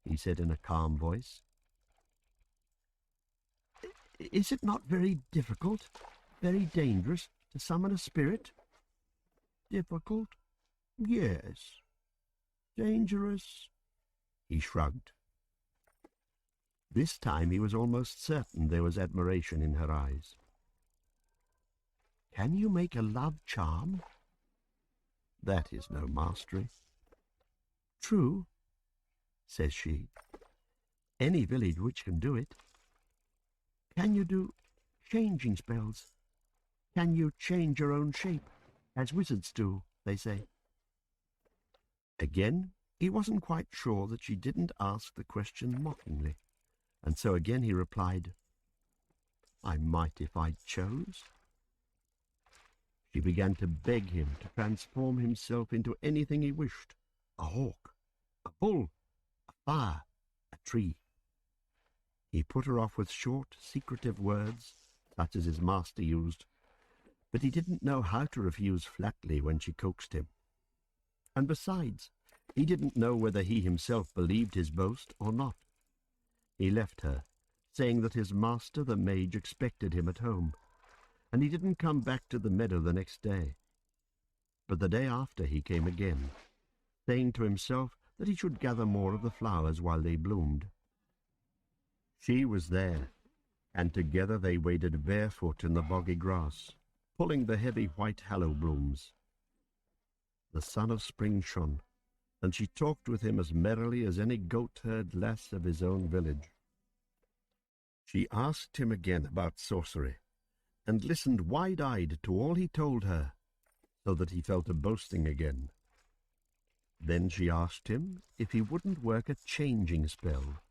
Speaker 2: he said in a calm voice. "Is it not very difficult, very dangerous, to summon a spirit?" "Difficult? Yes. Dangerous?" He shrugged. This time he was almost certain there was admiration in her eyes. "Can you make a love charm?" "That is no mastery." "True," says she. "Any village witch can do it." "Can you do changing spells? Can you change your own shape, as wizards do, they say?" Again, he wasn't quite sure that she didn't ask the question mockingly, and so again he replied, "I might if I chose." She began to beg him to transform himself into anything he wished, a hawk, a bull, a fire, a tree. He put her off with short, secretive words, such as his master used, but he didn't know how to refuse flatly when she coaxed him. And besides, he didn't know whether he himself believed his boast or not. He left her, saying that his master the mage expected him at home, and he didn't come back to the meadow the next day. But the day after he came again, saying to himself that he should gather more of the flowers while they bloomed. She was there, and together they waded barefoot in the boggy grass, pulling the heavy white hallow blooms. The sun of spring shone, and she talked with him as merrily as any goat-herd lass of his own village. She asked him again about sorcery, and listened wide-eyed to all he told her, so that he fell to boasting again. Then she asked him if he wouldn't work a changing spell,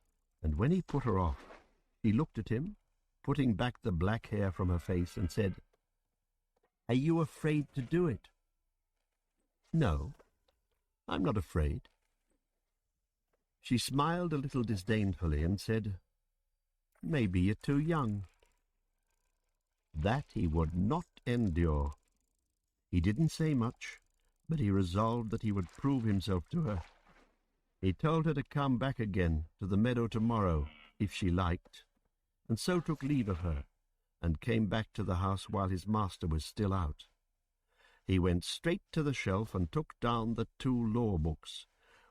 Speaker 2: and when he put her off, he looked at him, putting back the black hair from her face, and said, "Are you afraid to do it?" "No, I'm not afraid." She smiled a little disdainfully and said, "Maybe you're too young." That he would not endure. He didn't say much, but he resolved that he would prove himself to her. He told her to come back again to the meadow tomorrow, if she liked, and so took leave of her, and came back to the house while his master was still out. He went straight to the shelf and took down the 2 law books,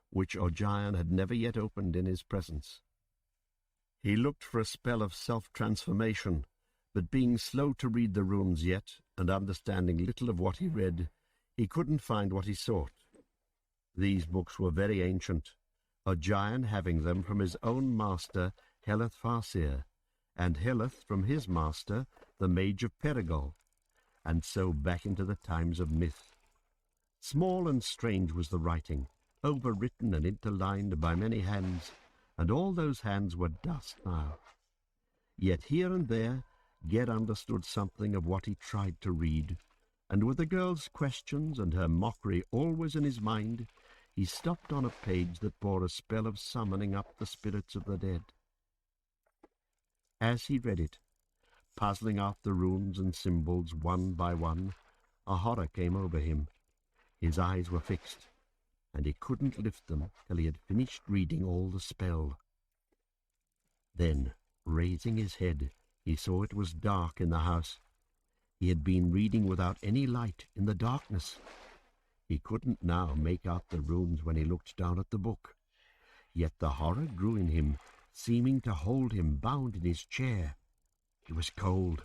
Speaker 2: which O'Gion had never yet opened in his presence. He looked for a spell of self-transformation, but being slow to read the runes yet, and understanding little of what he read, he couldn't find what he sought. These books were very ancient, O'Gion having them from his own master, Heleth Farseer, and Heleth from his master, the Mage of Perigol, and so back into the times of myth. Small and strange was the writing, overwritten and interlined by many hands, and all those hands were dust now. Yet here and there Ged understood something of what he tried to read, and with the girl's questions and her mockery always in his mind, he stopped on a page that bore a spell of summoning up the spirits of the dead. As he read it, puzzling out the runes and symbols one by one, a horror came over him. His eyes were fixed, and he couldn't lift them till he had finished reading all the spell. Then, raising his head, he saw it was dark in the house. He had been reading without any light in the darkness. He couldn't now make out the runes when he looked down at the book. Yet the horror grew in him, seeming to hold him bound in his chair. He was cold.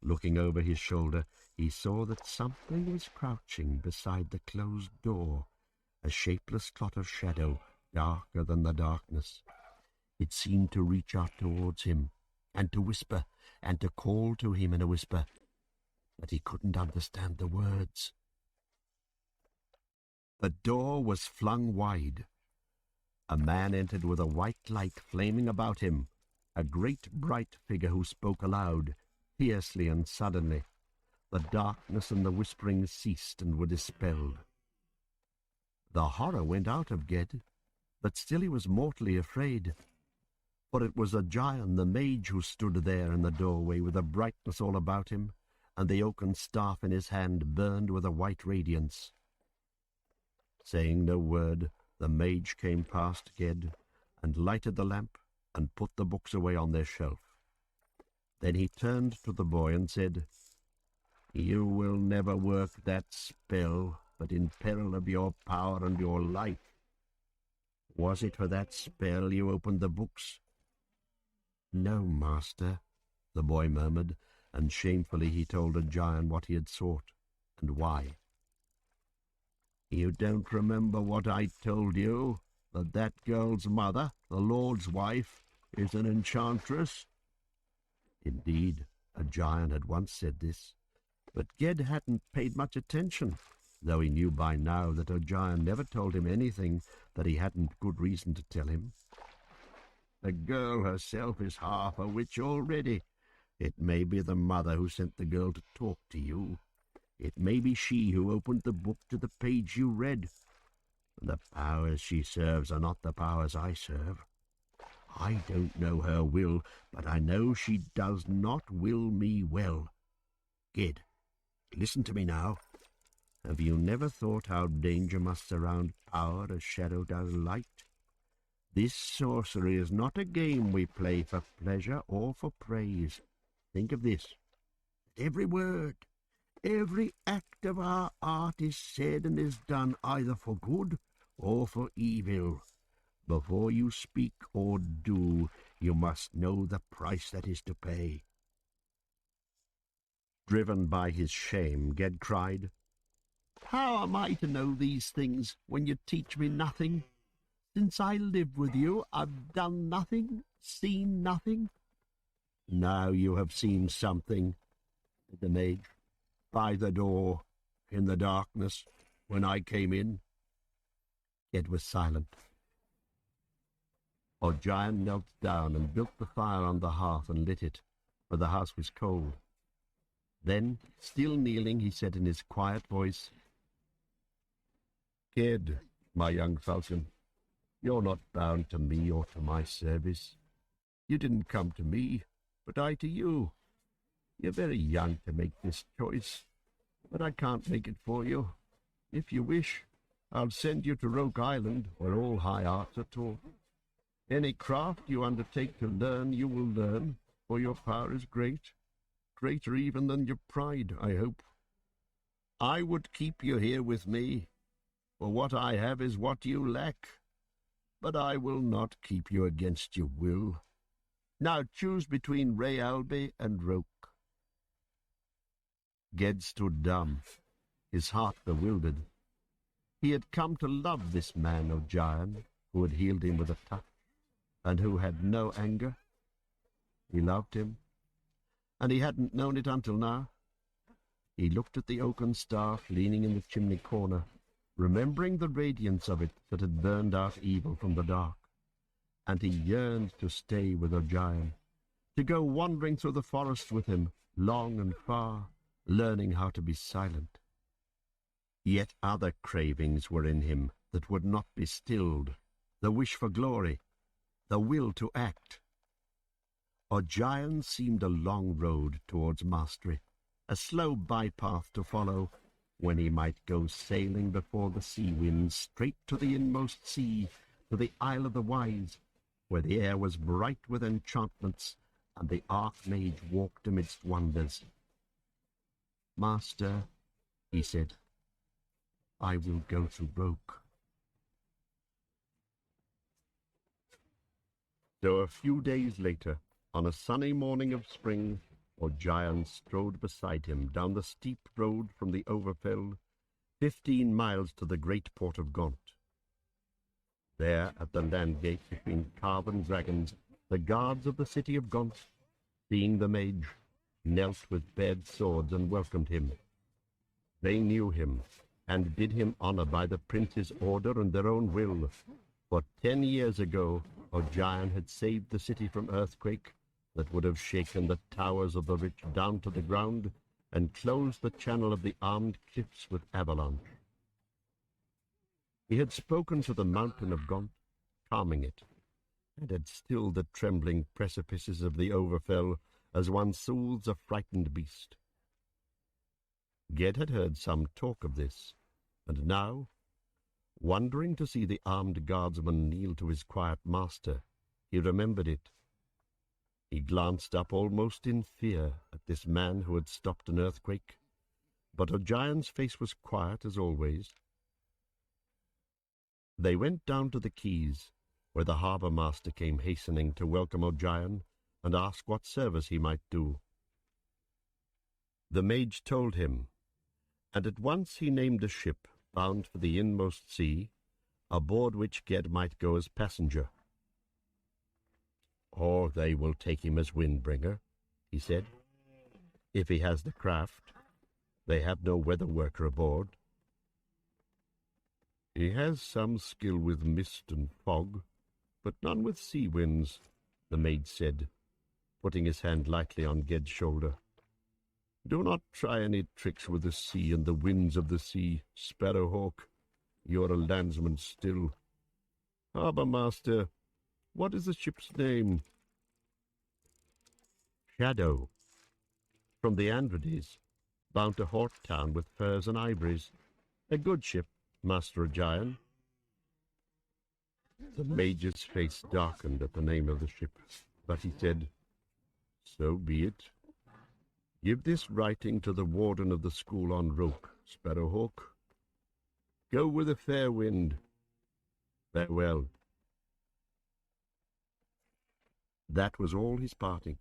Speaker 2: Looking over his shoulder, he saw that something was crouching beside the closed door, a shapeless clot of shadow, darker than the darkness. It seemed to reach out towards him, and to whisper, and to call to him in a whisper, but he couldn't understand the words. The door was flung wide. A man entered with a white light flaming about him, a great bright figure who spoke aloud, fiercely and suddenly. The darkness and the whispering ceased and were dispelled. The horror went out of Ged, but still he was mortally afraid. For it was O'Gion the mage who stood there in the doorway with a brightness all about him, and the oaken staff in his hand burned with a white radiance. Saying no word, the mage came past Ged, and lighted the lamp, and put the books away on their shelf. Then he turned to the boy and said, "You will never work that spell, but in peril of your power and your life. Was it for that spell you opened the books?" "No, master," the boy murmured, and shamefully he told O'Gion what he had sought, and why. "You don't remember what I told you, that girl's mother, the Lord's wife, is an enchantress?" Indeed, O'Gion had once said this, but Ged hadn't paid much attention, though he knew by now that O'Gion never told him anything that he hadn't good reason to tell him. "The girl herself is half a witch already. It may be the mother who sent the girl to talk to you. It may be she who opened the book to the page you read. The powers she serves are not the powers I serve. I don't know her will, but I know she does not will me well. Ged, listen to me now. Have you never thought how danger must surround power as shadow does light? This sorcery is not a game we play for pleasure or for praise. Think of this. Every word, every act of our art is said and is done either for good or for evil. Before you speak or do, you must know the price that is to pay." Driven by his shame, Ged cried, "How am I to know these things when you teach me nothing? Since I live with you, I've done nothing, seen nothing." "Now you have seen something," said the mage, "by the door, in the darkness, when I came in." Ged was silent. O'Gion knelt down and built the fire on the hearth and lit it, for the house was cold. Then, still kneeling, he said in his quiet voice, "Ged, my young falcon, you're not bound to me or to my service. You didn't come to me, but I to you. You're very young to make this choice, but I can't make it for you. If you wish, I'll send you to Roke Island, where all high arts are taught. Any craft you undertake to learn, you will learn, for your power is great, greater even than your pride, I hope. I would keep you here with me, for what I have is what you lack, but I will not keep you against your will. Now choose between Ray Alby and Roke. Ged stood dumb, his heart bewildered. He had come to love this man of Giant, who had healed him with a touch, and who had no anger. He loved him, and he hadn't known it until now. He looked at the oaken staff leaning in the chimney corner, remembering the radiance of it that had burned out evil from the dark, and he yearned to stay with O'Gion, to go wandering through the forest with him, long and far, learning how to be silent. Yet other cravings were in him that would not be stilled, the wish for glory, the will to act. O'Gion seemed a long road towards mastery, a slow bypath to follow, when he might go sailing before the sea winds straight to the inmost sea, to the Isle of the Wise, where the air was bright with enchantments, and the Archmage walked amidst wonders. "Master," he said, "I will go to Roke." So a few days later, on a sunny morning of spring, O'Gion strode beside him down the steep road from the Overfell, 15 miles to the great port of Gaunt. There, at the land gate between carven dragons, the guards of the city of Gaunt, seeing the mage, knelt with bared swords and welcomed him. They knew him, and did him honor by the prince's order and their own will, for 10 years ago O'Gion had saved the city from earthquake that would have shaken the towers of the rich down to the ground and closed the channel of the armed cliffs with avalanche. He had spoken to the mountain of Gaunt, calming it, and had stilled the trembling precipices of the Overfell as one soothes a frightened beast. Ged had heard some talk of this, and now, wondering to see the armed guardsman kneel to his quiet master, he remembered it. He glanced up almost in fear at this man who had stopped an earthquake, but O'Gion's face was quiet as always. They went down to the quays, where the harbour master came hastening to welcome O'Gion and ask what service he might do. The mage told him, and at once he named a ship bound for the inmost sea, aboard which Ged might go as passenger. "Or they will take him as windbringer," he said, "if he has the craft. They have no weather worker aboard." "He has some skill with mist and fog, but none with sea winds," the maid said, putting his hand lightly on Ged's shoulder. "Do not try any tricks with the sea and the winds of the sea, Sparrowhawk. You are a landsman still. Harbour master, what is the ship's name?" "Shadow, from the Andrades, bound to Hort Town with furs and ivories. A good ship, Master O'Gion." The mage's face darkened at the name of the ship, but he said, "So be it. Give this writing to the warden of the school on Roke, Sparrowhawk. Go with a fair wind. Farewell." That was all his parting.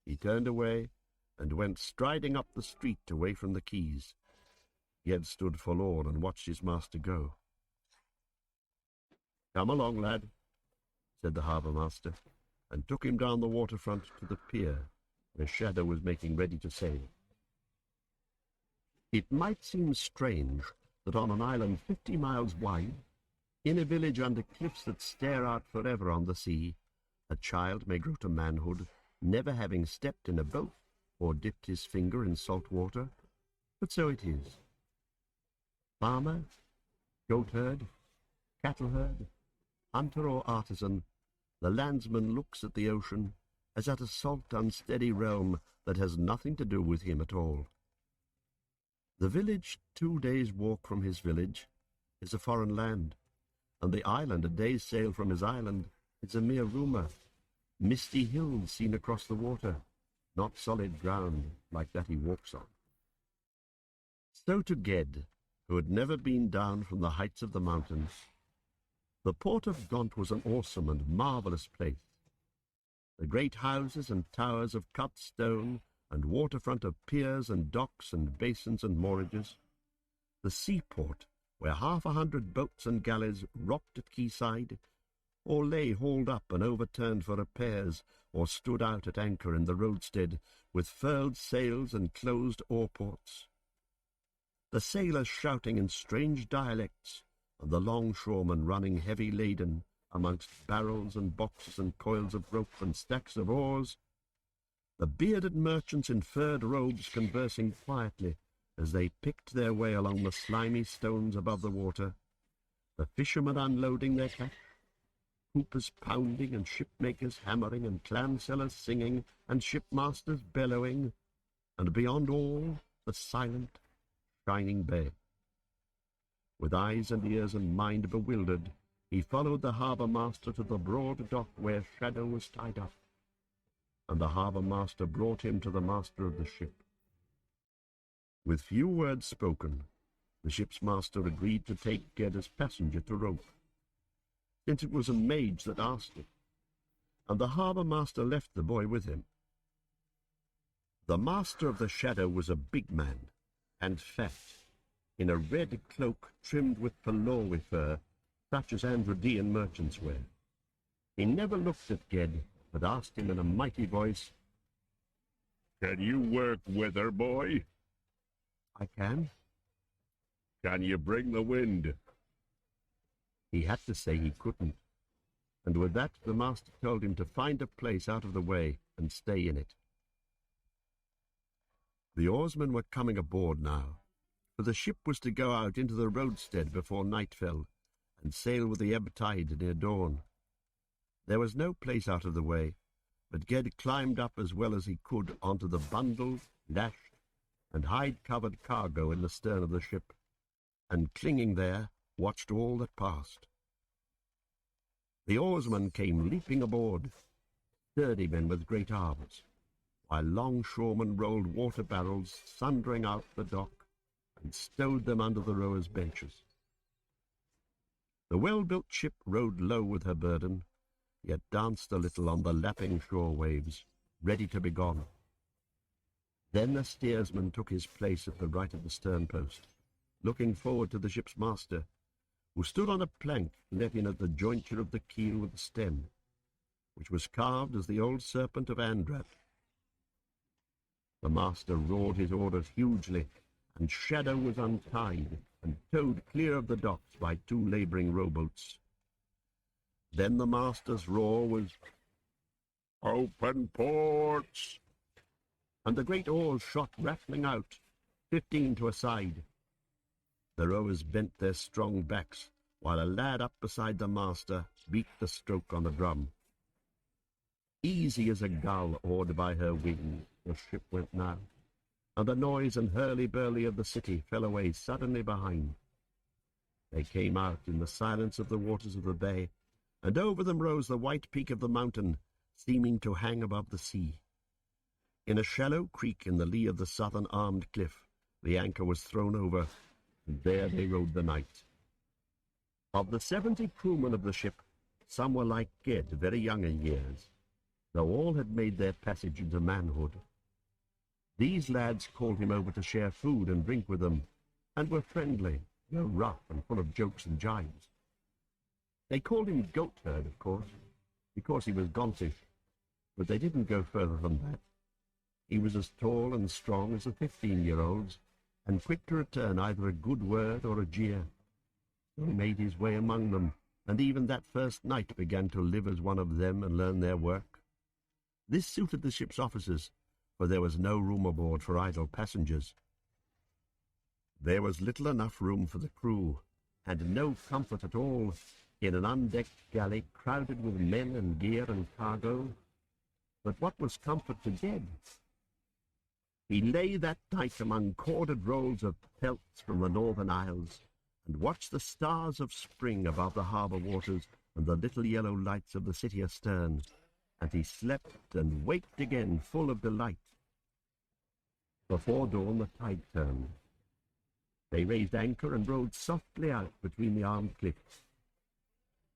Speaker 2: He turned away and went striding up the street away from the quays. Ged stood forlorn and watched his master go. "Come along, lad," said the harbour master, and took him down the waterfront to the pier, where Shadow was making ready to sail. It might seem strange that on an island 50 miles wide, in a village under cliffs that stare out forever on the sea, a child may grow to manhood, never having stepped in a boat or dipped his finger in salt water, but so it is. Farmer, goatherd, cattleherd, hunter or artisan, the landsman looks at the ocean as at a salt, unsteady realm that has nothing to do with him at all. The village 2 days' walk from his village is a foreign land, and the island a day's sail from his island is a mere rumour, misty hills seen across the water, not solid ground like that he walks on. So to Ged, who had never been down from the heights of the mountains, the port of Gaunt was an awesome and marvellous place. The great houses and towers of cut stone and waterfront of piers and docks and basins and moorages, the seaport where 100 boats and galleys rocked at quayside, or lay hauled up and overturned for repairs, or stood out at anchor in the roadstead with furled sails and closed oar-ports. The sailors shouting in strange dialects, and the longshoremen running heavy laden amongst barrels and boxes and coils of rope and stacks of oars, the bearded merchants in furred robes conversing quietly as they picked their way along the slimy stones above the water, the fishermen unloading their catch, hoopers pounding and shipmakers hammering and clam sellers singing and shipmasters bellowing, and beyond all the silent, shining bay. With eyes and ears and mind bewildered, he followed the harbour-master to the broad dock where Shadow was tied up, and the harbour-master brought him to the master of the ship. With few words spoken, the ship's master agreed to take Ged as passenger to rope, since it was a mage that asked it, and the harbour-master left the boy with him. The master of the Shadow was a big man, and fat, in a red cloak trimmed with Palowi fur, such as Androdean merchants wear. He never looked at Ged, but asked him in a mighty voice, "Can you work weather, boy?" "I can." "Can you bring the wind?" He had to say he couldn't, and with that the master told him to find a place out of the way and stay in it. The oarsmen were coming aboard now, for the ship was to go out into the roadstead before night fell, and sail with the ebb tide near dawn. There was no place out of the way, but Ged climbed up as well as he could onto the bundled, lashed, and hide-covered cargo in the stern of the ship, and clinging there, watched all that passed. The oarsmen came leaping aboard, sturdy men with great arms, while longshoremen rolled water barrels sundering out the dock and stowed them under the rowers' benches. The well-built ship rode low with her burden, yet danced a little on the lapping shore waves, ready to be gone. Then the steersman took his place at the right of the stern post, looking forward to the ship's master, who stood on a plank let in at the jointure of the keel with the stem, which was carved as the old serpent of Andrat. The master roared his orders hugely, and Shadow was untied and towed clear of the docks by 2 labouring rowboats. Then the master's roar was, "Open ports!" and the great oars shot rattling out, 15 to a side. The rowers bent their strong backs, while a lad up beside the master beat the stroke on the drum. Easy as a gull oared by her wings, the ship went now, and the noise and hurly-burly of the city fell away suddenly behind. They came out in the silence of the waters of the bay, and over them rose the white peak of the mountain, seeming to hang above the sea. In a shallow creek in the lee of the southern armed cliff, the anchor was thrown over, and there they rode the night. Of the 70 crewmen of the ship, some were like Ged, very young in years, though all had made their passage into manhood. These lads called him over to share food and drink with them, and were friendly, though rough and full of jokes and jibes. They called him Goatherd, of course, because he was gontish, but they didn't go further than that. He was as tall and strong as the 15-year-olds, and quick to return either a good word or a jeer. So he made his way among them, and even that first night began to live as one of them and learn their work. This suited the ship's officers, for there was no room aboard for idle passengers. There was little enough room for the crew, and no comfort at all in an undecked galley crowded with men and gear and cargo. But what was comfort to Ged? He lay that night among corded rolls of pelts from the northern isles, and watched the stars of spring above the harbour waters and the little yellow lights of the city astern, and he slept and waked again full of delight. Before dawn the tide turned. They raised anchor and rowed softly out between the armed cliffs.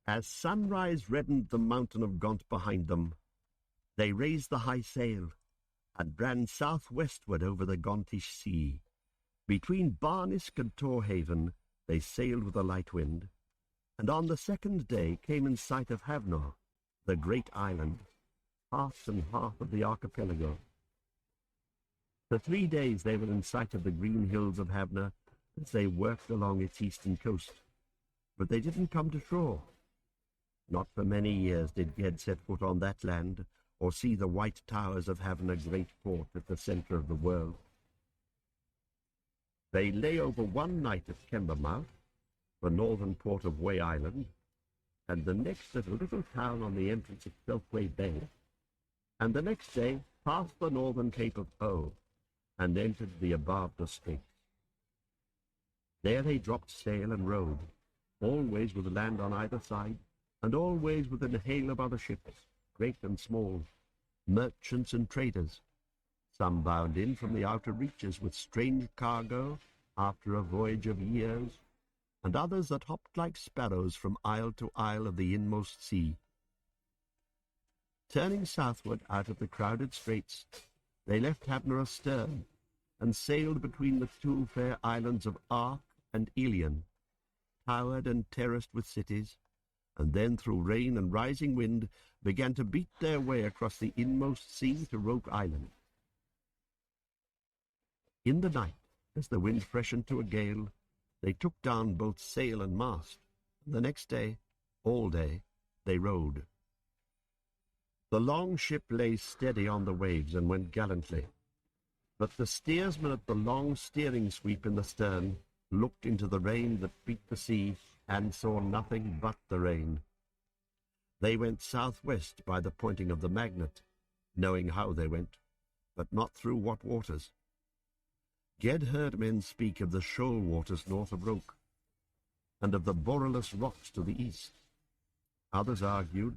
Speaker 2: As sunrise reddened the mountain of Gaunt behind them, they raised the high sail and ran southwestward over the Gauntish sea. Between Barnisk and Torhaven they sailed with a light wind, and on the second day came in sight of Havnor, the great island, half and half of the archipelago. For 3 days they were in sight of the green hills of Havnor as they worked along its eastern coast, but they didn't come to shore. Not for many years did Ged set foot on that land, or see the white towers of Havnor great port at the centre of the world. They lay over one night at Kembermouth, the northern port of Way Island, and the next at a little town on the entrance of Selfway Bay, and the next day passed the northern cape of O, and entered the Abavda Straits. There they dropped sail and rowed, always with land on either side, and always within hail of other ships, great and small, merchants and traders, some bound in from the outer reaches with strange cargo after a voyage of years, and others that hopped like sparrows from isle to isle of the inmost sea. Turning southward out of the crowded straits, they left Havnor astern, and sailed between the two fair islands of Ark and Elion, towered and terraced with cities, and then through rain and rising wind began to beat their way across the inmost sea to Roke Island. In the night, as the wind freshened to a gale, they took down both sail and mast, and the next day, all day, they rowed. The long ship lay steady on the waves and went gallantly, but the steersman at the long steering sweep in the stern looked into the rain that beat the sea and saw nothing but the rain. They went southwest by the pointing of the magnet, knowing how they went, but not through what waters. Ged heard men speak of the shoal waters north of Roke, and of the Borrelus rocks to the east. Others argued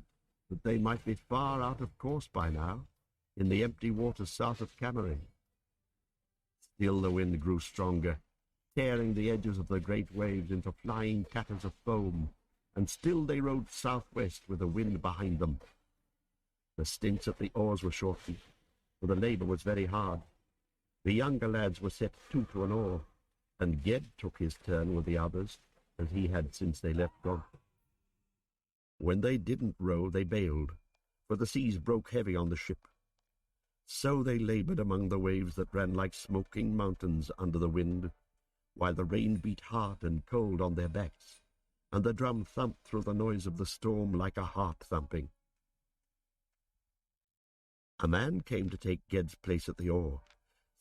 Speaker 2: that they might be far out of course by now, in the empty waters south of Cameron. Still the wind grew stronger, tearing the edges of the great waves into flying tatters of foam, and still they rowed southwest with the wind behind them. The stints at the oars were shortened, for the labour was very hard. The younger lads were set 2 to an oar, and Ged took his turn with the others, as he had since they left Gaunt. When they didn't row, they bailed, for the seas broke heavy on the ship. So they laboured among the waves that ran like smoking mountains under the wind, while the rain beat hard and cold on their backs, and the drum thumped through the noise of the storm like a heart thumping. A man came to take Ged's place at the oar,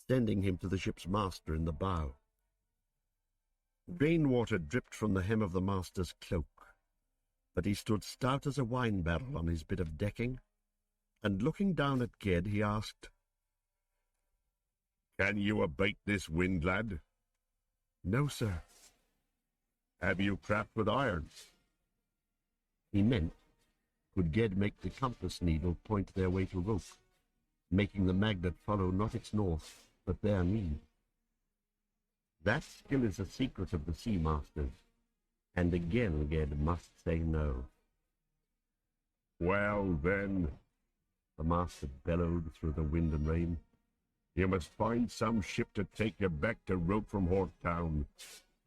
Speaker 2: sending him to the ship's master in the bow. Rainwater dripped from the hem of the master's cloak, but he stood stout as a wine barrel on his bit of decking, and looking down at Ged, he asked, "Can you abate this wind, lad?" "No, sir." "Have you craft with irons?" He meant, could Ged make the compass needle point their way to Roke, making the magnet follow not its north, but their need? That skill is a secret of the sea masters, and again Ged must say no. "Well, then," the master bellowed through the wind and rain, "you must find some ship to take you back to Roke from Hortown.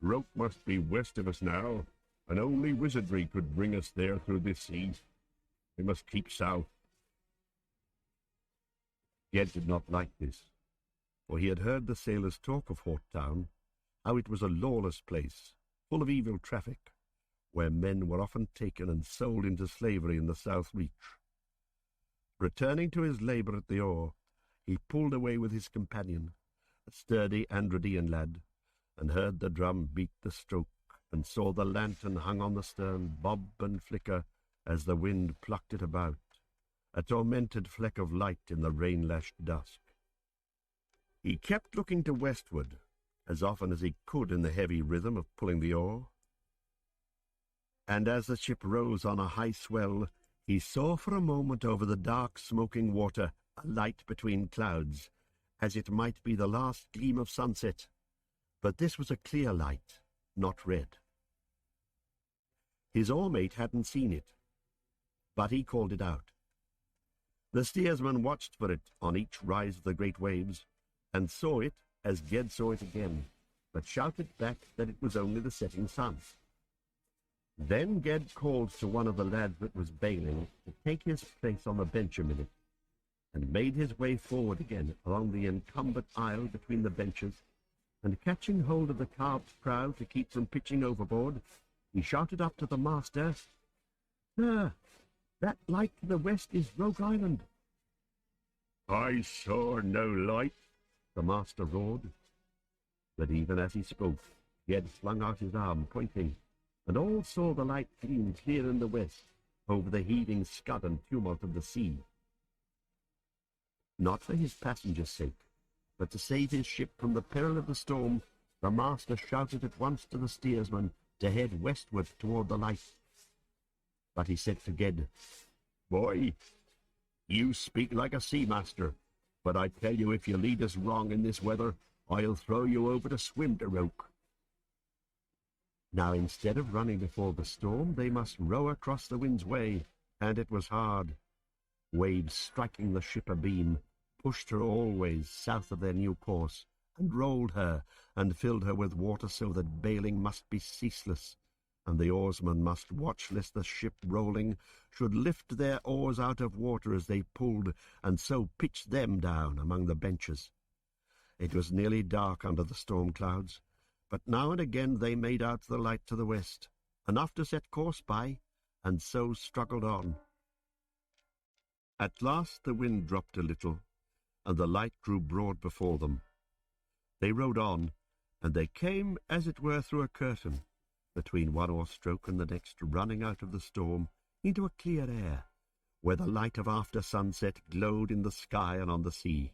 Speaker 2: Roke must be west of us now, and only wizardry could bring us there through this sea. We must keep south." Ged did not like this, for he had heard the sailors talk of Hortown, how it was a lawless place, full of evil traffic, where men were often taken and sold into slavery in the South Reach. Returning to his labour at the oar, he pulled away with his companion, a sturdy Androdian lad, and heard the drum beat the stroke, and saw the lantern hung on the stern bob and flicker as the wind plucked it about, a tormented fleck of light in the rain-lashed dusk. He kept looking to westward, as often as he could in the heavy rhythm of pulling the oar. And as the ship rose on a high swell, he saw for a moment over the dark, smoking water a light between clouds, as it might be the last gleam of sunset. But this was a clear light, not red. His oar-mate hadn't seen it, but he called it out. The steersman watched for it on each rise of the great waves, and saw it as Ged saw it again, but shouted back that it was only the setting sun. Then Ged called to one of the lads that was bailing to take his place on the bench a minute, and made his way forward again along the encumbered aisle between the benches, and catching hold of the carved prow to keep from pitching overboard, he shouted up to the master, "Sir, that light to the west is Rogue Island." "I saw no light," the master roared. But even as he spoke, Ged flung out his arm, pointing, and all saw the light gleam clear in the west, over the heaving scud and tumult of the sea. Not for his passengers' sake, but to save his ship from the peril of the storm, the master shouted at once to the steersman to head westward toward the light. But he said to Ged, "Boy, you speak like a seamaster, but I tell you, if you lead us wrong in this weather, I'll throw you over to swim to Roke." Now, instead of running before the storm, they must row across the wind's way, and it was hard. Waves striking the ship abeam pushed her always south of their new course, and rolled her, and filled her with water so that bailing must be ceaseless, and the oarsmen must watch lest the ship rolling should lift their oars out of water as they pulled, and so pitch them down among the benches. It was nearly dark under the storm clouds, but now and again they made out the light to the west, enough to set course by, and so struggled on. At last the wind dropped a little, and the light grew broad before them. They rowed on, and they came, as it were, through a curtain, between one oar stroke and the next, running out of the storm into a clear air, where the light of after sunset glowed in the sky and on the sea.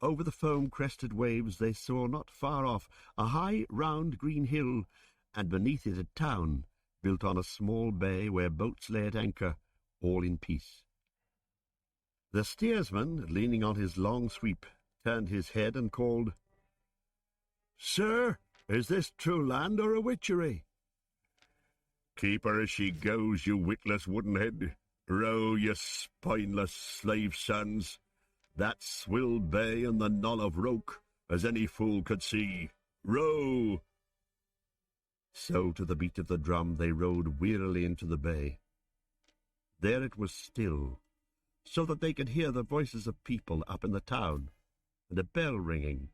Speaker 2: Over the foam-crested waves they saw not far off a high, round green hill, and beneath it a town built on a small bay where boats lay at anchor, all in peace. The steersman, leaning on his long sweep, turned his head and called, "Sir, is this true land or a witchery?" "Keep her as she goes, you witless woodenhead. Row, you spineless slave sons. That's Swill Bay and the Knoll of Roke, as any fool could see. Row!" So to the beat of the drum they rowed wearily into the bay. There it was still, so that they could hear the voices of people up in the town, and a bell ringing,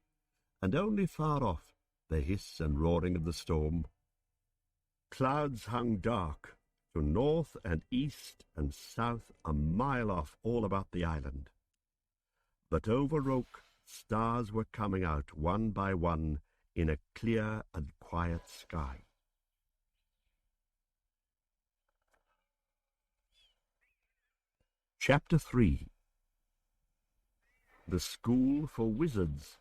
Speaker 2: and only far off the hiss and roaring of the storm. Clouds hung dark to north and east and south, a mile off all about the island. But over Roke stars were coming out one by one in a clear and quiet sky. Chapter 3. The School for Wizards.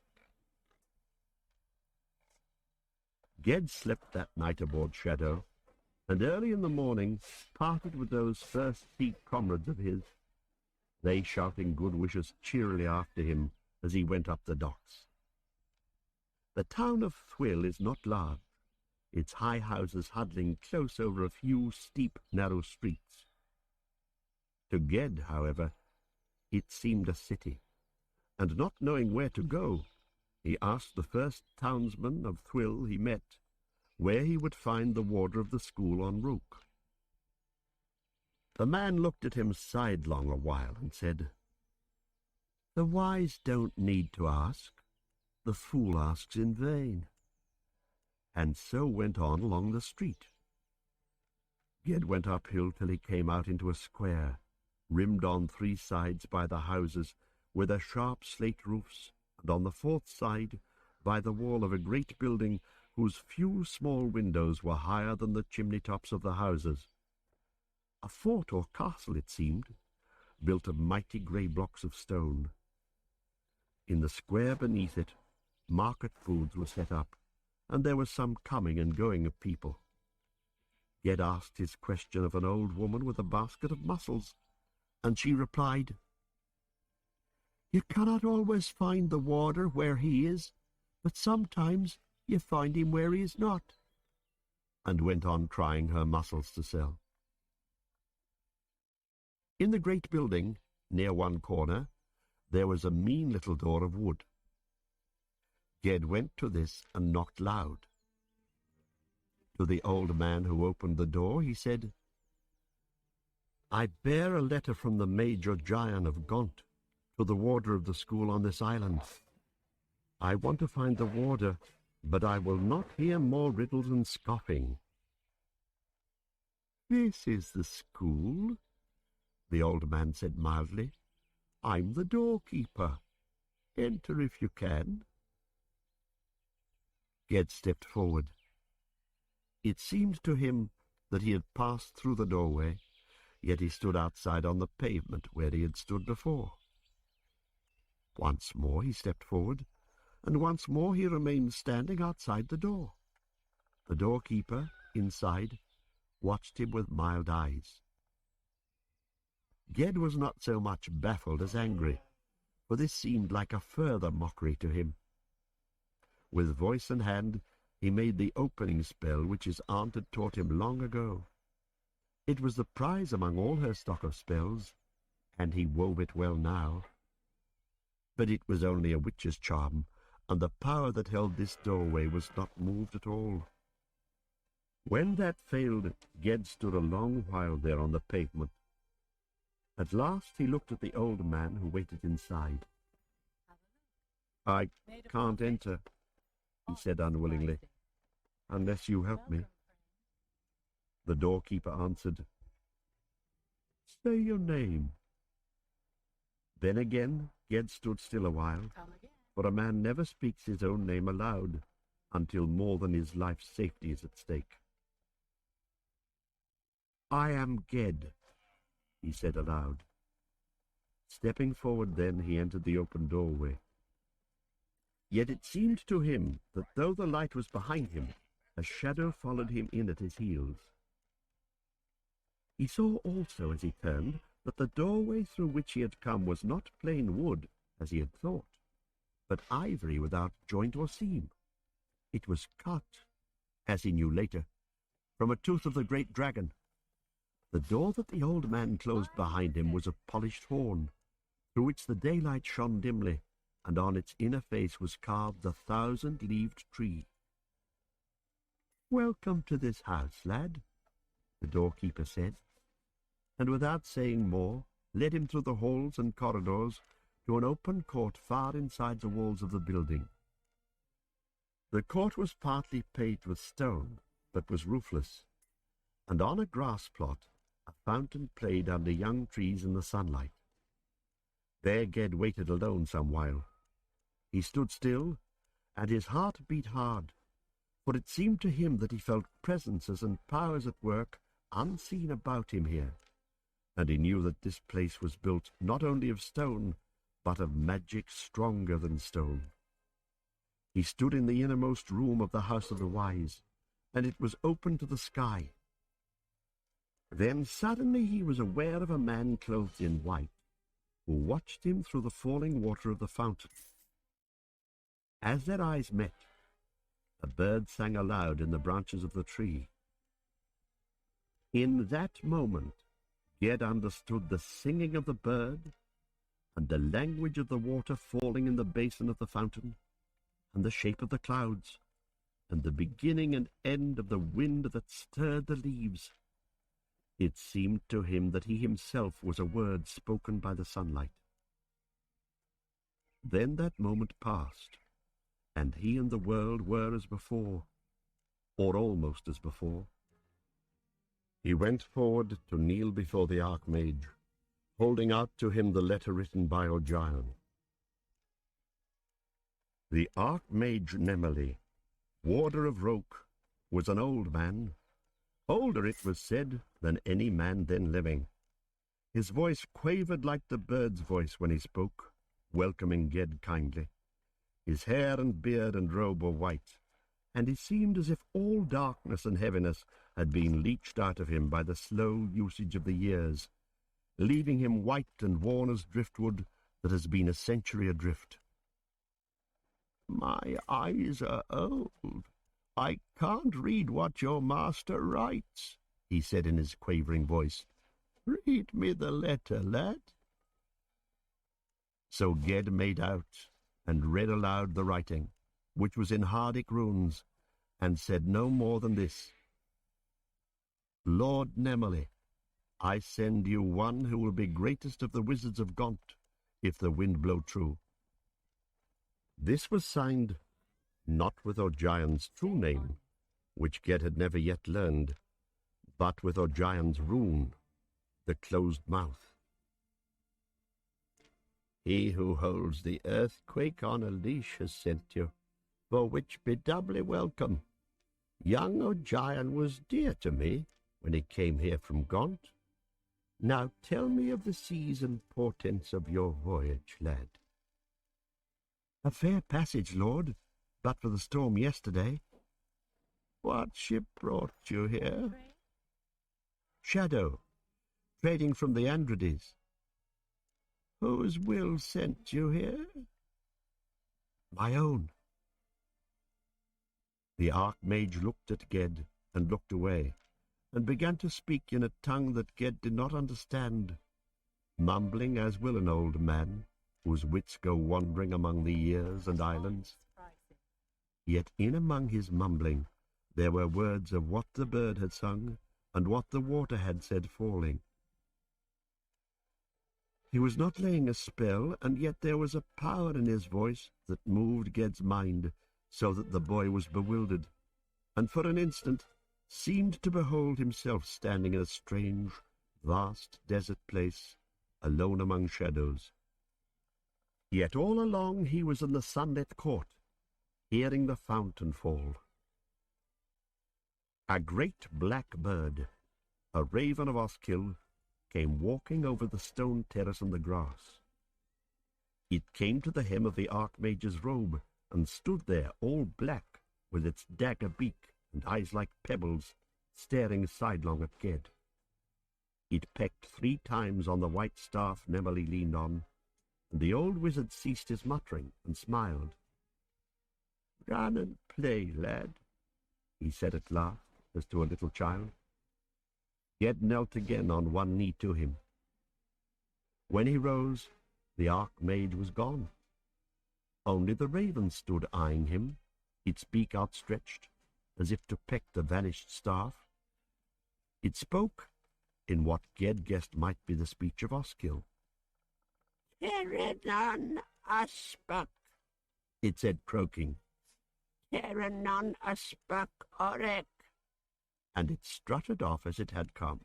Speaker 2: Ged slept that night aboard Shadow, and early in the morning parted with those first sea comrades of his, they shouting good wishes cheerily after him as he went up the docks. The town of Thwill is not large, its high houses huddling close over a few steep, narrow streets. To Ged, however, it seemed a city, and not knowing where to go, he asked the first townsman of Thwill he met where he would find the warder of the school on Roke. The man looked at him sidelong a while and said, "The wise don't need to ask, the fool asks in vain," and so went on along the street. Ged went uphill till he came out into a square, rimmed on three sides by the houses with their sharp slate roofs, and on the fourth side by the wall of a great building whose few small windows were higher than the chimney-tops of the houses. A fort or castle it seemed, built of mighty grey blocks of stone. In the square beneath it, market booths were set up, and there was some coming and going of people. Ged asked his question of an old woman with a basket of mussels, and she replied, "You cannot always find the warder where he is, but sometimes you find him where he is not," and went on trying her mussels to sell. In the great building, near one corner, there was a mean little door of wood. Ged went to this and knocked loud. To the old man who opened the door, he said, "I bear a letter from the Major Giant of Gaunt to the warder of the school on this island. I want to find the warder, but I will not hear more riddles and scoffing." "This is the school," the old man said mildly. "I'm the doorkeeper. Enter if you can." Ged stepped forward. It seemed to him that he had passed through the doorway, yet he stood outside on the pavement where he had stood before. Once more he stepped forward, and once more he remained standing outside the door. The doorkeeper, inside, watched him with mild eyes. Ged was not so much baffled as angry, for this seemed like a further mockery to him. With voice and hand, he made the opening spell which his aunt had taught him long ago. It was the prize among all her stock of spells, and he wove it well now. But it was only a witch's charm, and the power that held this doorway was not moved at all. When that failed, Ged stood a long while there on the pavement. At last he looked at the old man who waited inside. "I can't enter," he said unwillingly, "unless you help me." The doorkeeper answered, "Say your name." Then again Ged stood still a while, for a man never speaks his own name aloud until more than his life's safety is at stake. "I am Ged," he said aloud. Stepping forward then, he entered the open doorway. Yet it seemed to him that though the light was behind him, a shadow followed him in at his heels. He saw also, as he turned, that the doorway through which he had come was not plain wood, as he had thought, but ivory without joint or seam. It was cut, as he knew later, from a tooth of the great dragon. The door that the old man closed behind him was of polished horn, through which the daylight shone dimly, and on its inner face was carved the 1,000-leaved tree. "Welcome to this house, lad," the doorkeeper said, and without saying more, led him through the halls and corridors to an open court far inside the walls of the building. The court was partly paved with stone, but was roofless, and on a grass plot a fountain played under young trees in the sunlight. There Ged waited alone some while. He stood still, and his heart beat hard, for it seemed to him that he felt presences and powers at work unseen about him here, and he knew that this place was built not only of stone, but of magic stronger than stone. He stood in the innermost room of the House of the Wise, and it was open to the sky. Then suddenly he was aware of a man clothed in white, who watched him through the falling water of the fountain. As their eyes met, a bird sang aloud in the branches of the tree. In that moment, Ged understood the singing of the bird, and the language of the water falling in the basin of the fountain, and the shape of the clouds, and the beginning and end of the wind that stirred the leaves. It seemed to him that he himself was a word spoken by the sunlight. Then that moment passed, and he and the world were as before, or almost as before. He went forward to kneel before the Archmage, holding out to him the letter written by O'Gion. The Archmage Nemely, warder of Roke, was an old man, older, it was said, than any man then living. His voice quavered like the bird's voice when he spoke, welcoming Ged kindly. His hair and beard and robe were white, and it seemed as if all darkness and heaviness had been leached out of him by the slow usage of the years, leaving him white and worn as driftwood that has been a century adrift. "My eyes are old. I can't read what your master writes," he said in his quavering voice. "Read me the letter, lad." So Ged made out and read aloud the writing, which was in Hardic runes, and said no more than this: "Lord Nemely, I send you one who will be greatest of the wizards of Gaunt, if the wind blow true." This was signed not with O'Gian's true name, which Ged had never yet learned, but with O'Gian's rune, the closed mouth. "He who holds the earthquake on a leash has sent you, for which be doubly welcome. Young O'Gian was dear to me when he came here from Gaunt. Now tell me of the seas and portents of your voyage, lad." "A fair passage, lord, but for the storm yesterday." "What ship brought you here?" "Shadow, trading from the Andrades." "Whose will sent you here?" "My own." The Archmage looked at Ged and looked away, and began to speak in a tongue that Ged did not understand, mumbling as will an old man, whose wits go wandering among the years and islands. Yet in among his mumbling there were words of what the bird had sung and what the water had said falling. He was not laying a spell, and yet there was a power in his voice that moved Ged's mind, so that the boy was bewildered, and for an instant seemed to behold himself standing in a strange, vast desert place, alone among shadows. Yet all along he was in the sunlit court, hearing the fountain fall. A great black bird, a raven of Oskill, came walking over the stone terrace and the grass. It came to the hem of the Archmage's robe, and stood there all black, with its dagger beak and eyes like pebbles, staring sidelong at Ged. It pecked 3 times on the white staff Nemely leaned on, and the old wizard ceased his muttering and smiled. "Run and play, lad," he said at last, as to a little child. Ged knelt again on one knee to him. When he rose, the Archmage was gone. Only the raven stood eyeing him, its beak outstretched, as if to peck the vanished staff. It spoke in what Ged guessed might be the speech of Oskill. "Terranon aspuk," it said, croaking. "Terranon aspuk orek," and it strutted off as it had come.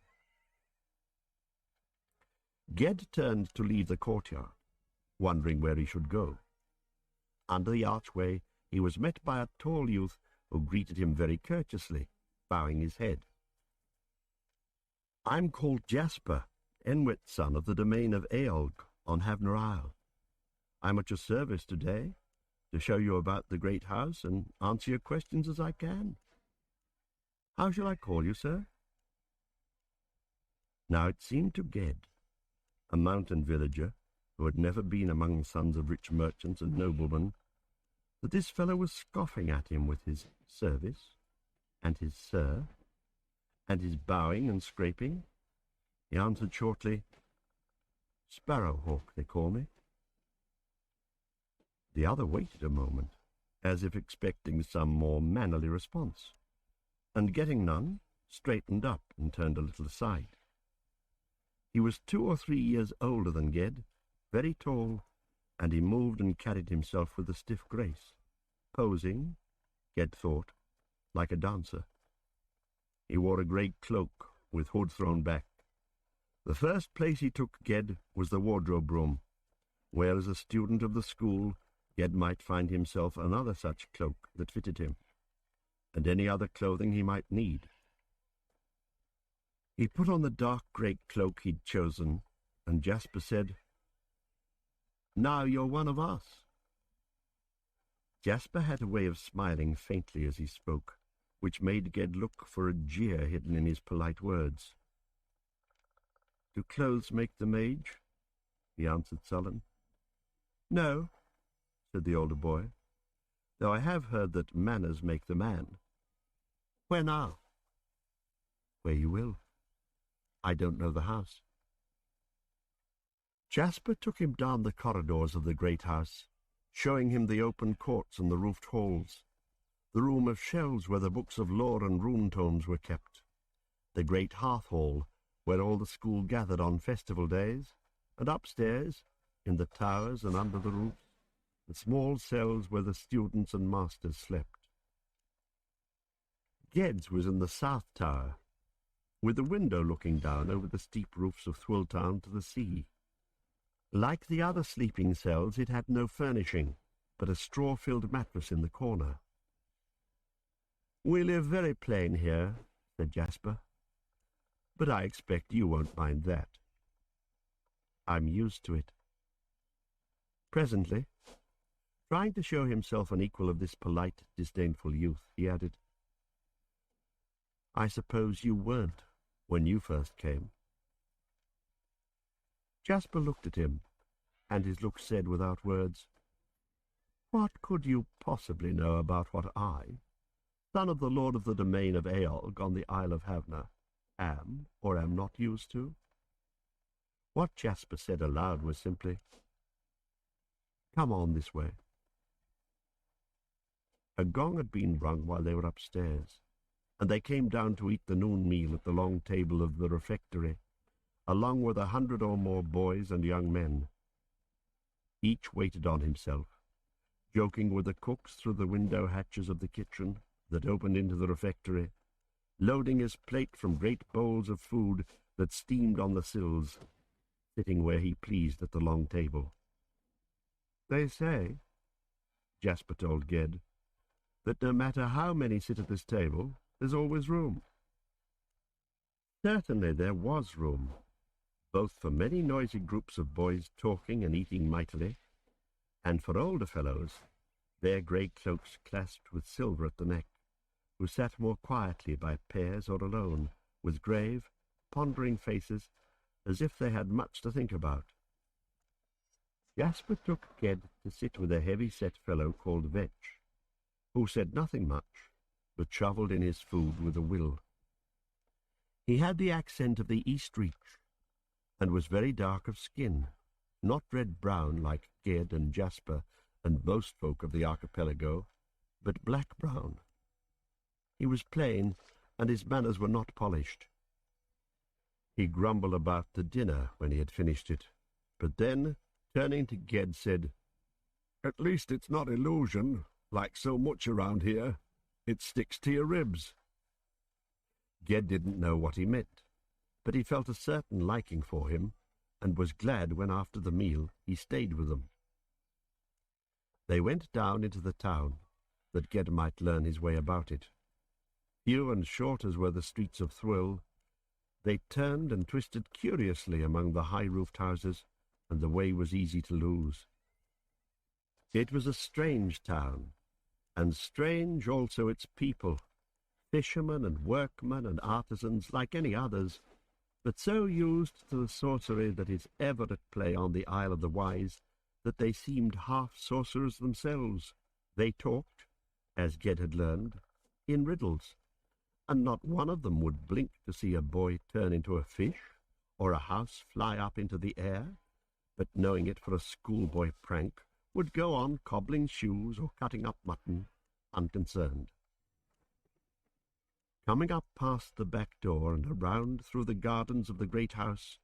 Speaker 2: Ged turned to leave the courtyard, wondering where he should go. Under the archway he was met by a tall youth who greeted him very courteously, bowing his head. "I'm called Jasper, Enwit's son of the domain of Eolg on Havner Isle. I'm at your service today, to show you about the great house and answer your questions as I can. How shall I call you, sir?" Now it seemed to Ged, a mountain villager who had never been among the sons of rich merchants and noblemen, that this fellow was scoffing at him with his service, and his sir, and his bowing and scraping. He answered shortly, "Sparrowhawk, they call me." The other waited a moment, as if expecting some more mannerly response, and getting none, straightened up and turned a little aside. He was 2 or 3 years older than Ged, very tall, and he moved and carried himself with a stiff grace, posing, Ged thought, like a dancer. He wore a great cloak with hood thrown back. The first place he took Ged was the wardrobe room, where as a student of the school Ged might find himself another such cloak that fitted him, and any other clothing he might need. He put on the dark grey cloak he'd chosen, and Jasper said, Now you're one of us." Jasper had a way of smiling faintly as he spoke, which made Ged look for a jeer hidden in his polite words. "Do clothes make them age?" he answered sullen. "No," said the older boy, "though I have heard that manners make the man." "Where now?" "Where you will. I don't know the house." Jasper took him down the corridors of the great house, showing him the open courts and the roofed halls, the room of shelves where the books of lore and rune tomes were kept, the great hearth hall where all the school gathered on festival days, and upstairs, in the towers and under the roofs, the small cells where the students and masters slept. Ged's was in the south tower, with a window looking down over the steep roofs of Thwiltown to the sea. Like the other sleeping cells, it had no furnishing, but a straw-filled mattress in the corner. "We live very plain here," said Jasper, "but I expect you won't mind that." "I'm used to it." Presently, trying to show himself an equal of this polite, disdainful youth, he added, "I suppose you weren't when you first came." Jasper looked at him, and his look said without words, "What could you possibly know about what I, son of the Lord of the domain of Eolg on the Isle of Havna, am or am not used to?" What Jasper said aloud was simply, "Come on this way." A gong had been rung while they were upstairs, and they came down to eat the noon meal at the long table of the refectory, along with 100 or more boys and young men. Each waited on himself, joking with the cooks through the window hatches of the kitchen that opened into the refectory, loading his plate from great bowls of food that steamed on the sills, sitting where he pleased at the long table. "They say," Jasper told Ged, "that no matter how many sit at this table, there's always room." Certainly there was room, both for many noisy groups of boys talking and eating mightily, and for older fellows, their grey cloaks clasped with silver at the neck, who sat more quietly by pairs or alone, with grave, pondering faces, as if they had much to think about. Jasper took Ged to sit with a heavy-set fellow called Vetch, who said nothing much, but shovelled in his food with a will. He had the accent of the East Reach, and was very dark of skin, not red-brown like Ged and Jasper and most folk of the archipelago, but black-brown. He was plain, and his manners were not polished. He grumbled about the dinner when he had finished it, but then, turning to Ged, said, "At least it's not illusion, like so much around here. It sticks to your ribs." Ged didn't know what he meant, but he felt a certain liking for him, and was glad when after the meal he stayed with them. They went down into the town, that Ged might learn his way about it. Few and short as were the streets of Thwill, they turned and twisted curiously among the high-roofed houses, and the way was easy to lose. It was a strange town, and strange also its people, fishermen and workmen and artisans like any others, but so used to the sorcery that is ever at play on the Isle of the Wise that they seemed half sorcerers themselves. They talked, as Ged had learned, in riddles, and not one of them would blink to see a boy turn into a fish or a house fly up into the air, but knowing it for a schoolboy prank, would go on cobbling shoes or cutting up mutton, unconcerned. Coming up past the back door and around through the gardens of the great house,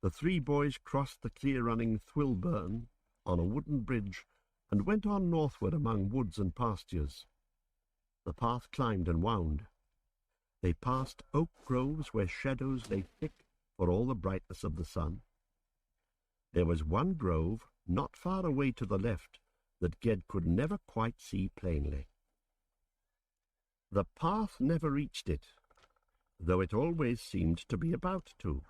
Speaker 2: the three boys crossed the clear-running Thwilburn on a wooden bridge and went on northward among woods and pastures. The path climbed and wound. They passed oak groves where shadows lay thick for all the brightness of the sun. There was one grove not far away to the left that Ged could never quite see plainly. The path never reached it, though it always seemed to be about to.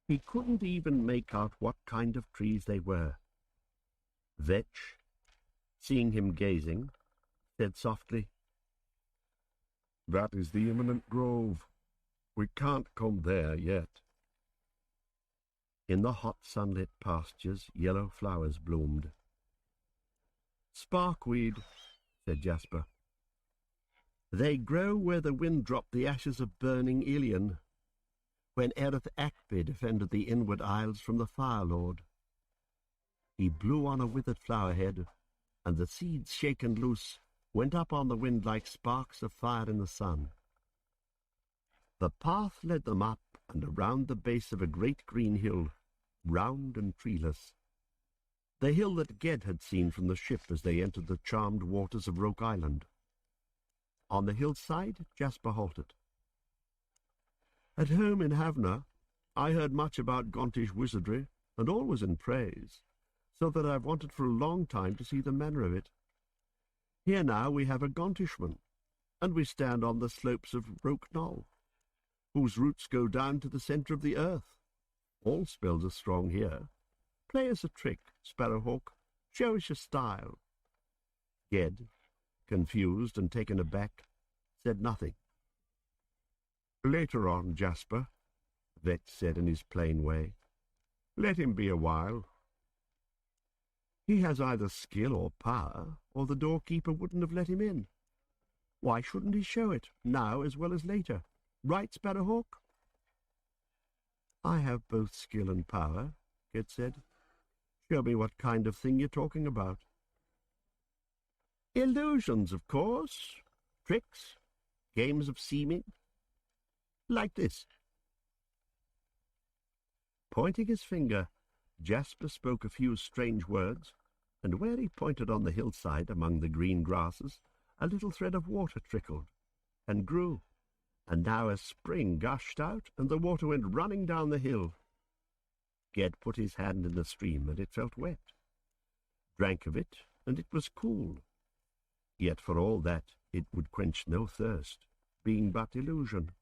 Speaker 2: He couldn't even make out what kind of trees they were, Vetch, seeing him gazing, said softly, "That is the imminent grove. We can't come there yet." In the hot sunlit pastures, yellow flowers bloomed. "Sparkweed," said Jasper. "They grow where the wind dropped the ashes of burning Ilion, when Erith Akbe defended the inward isles from the Fire Lord. He blew on a withered flower head, and the seeds, shaken loose, went up on the wind like sparks of fire in the sun. The path led them up and around the base of a great green hill, round and treeless. The hill that Ged had seen from the ship as they entered the charmed waters of Roke Island. On the hillside, Jasper halted. "At home in Havna, I heard much about Gontish wizardry, and all was in praise, so that I've wanted for a long time to see the manner of it. Here now we have a Gontishman, and we stand on the slopes of Roke Knoll, whose roots go down to the centre of the earth. All spells are strong here. Play us a trick, Sparrowhawk. Show us your style." Ged, confused and taken aback, said nothing. "Later on, Jasper," Vetch said in his plain way. "Let him be a while. He has either skill or power, or the doorkeeper wouldn't have let him in. Why shouldn't he show it, now as well as later? Right, Sparrowhawk?" "I have both skill and power," Ged said. "Show me what kind of thing you're talking about." "Illusions, of course. Tricks, games of seeming. Like this." Pointing his finger, Jasper spoke a few strange words, and where he pointed on the hillside among the green grasses, a little thread of water trickled and grew, and now a spring gushed out, and the water went running down the hill. Ged put his hand in the stream, and it felt wet. Drank of it, and it was cool. Yet for all that it would quench no thirst, being but illusion.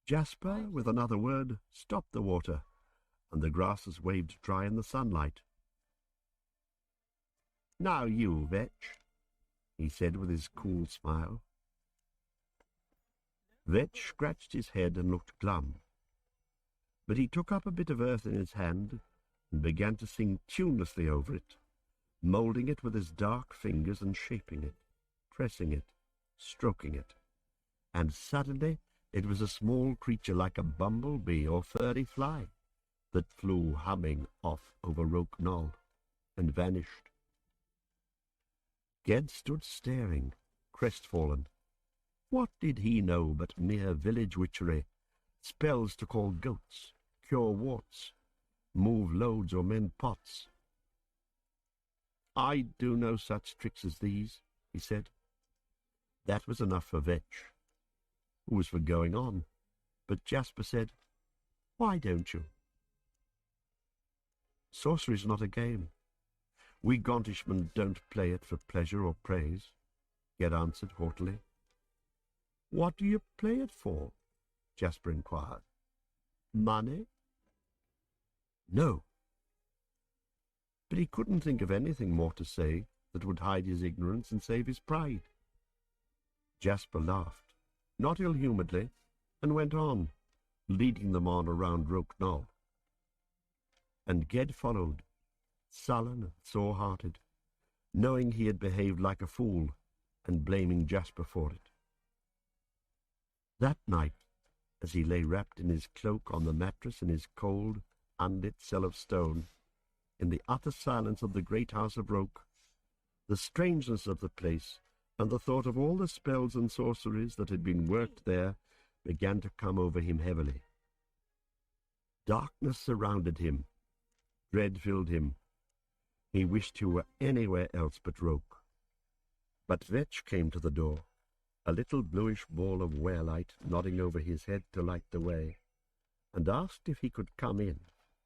Speaker 2: Jasper, with another word, stopped the water, and the grasses waved dry in the sunlight. "Now you, Vetch," he said with his cool smile. Vetch scratched his head and looked glum. But he took up a bit of earth in his hand and began to sing tunelessly over it, moulding it with his dark fingers and shaping it, pressing it, stroking it. And suddenly it was a small creature like a bumblebee or furry fly that flew humming off over Roke Knoll and vanished. Ged stood staring, crestfallen. What did he know but mere village witchery, spells to call goats, cure warts, move loads or mend pots? "I do no such tricks as these," he said. That was enough for Vetch, who was for going on, but Jasper said, "Why don't you?" "Sorcery's not a game. We Gontishmen don't play it for pleasure or praise," Ged answered haughtily. "What do you play it for?" Jasper inquired. "Money?" "No." But he couldn't think of anything more to say that would hide his ignorance and save his pride. Jasper laughed, not ill-humouredly, and went on, leading them on around Roke Knoll. And Ged followed, sullen and sore-hearted, knowing he had behaved like a fool and blaming Jasper for it. That night, as he lay wrapped in his cloak on the mattress in his cold, unlit cell of stone, in the utter silence of the great house of Roke, the strangeness of the place and the thought of all the spells and sorceries that had been worked there began to come over him heavily. Darkness surrounded him. Dread filled him. He wished he were anywhere else but Roke. But Vetch came to the door, a little bluish ball of wear-light nodding over his head to light the way, and asked if he could come in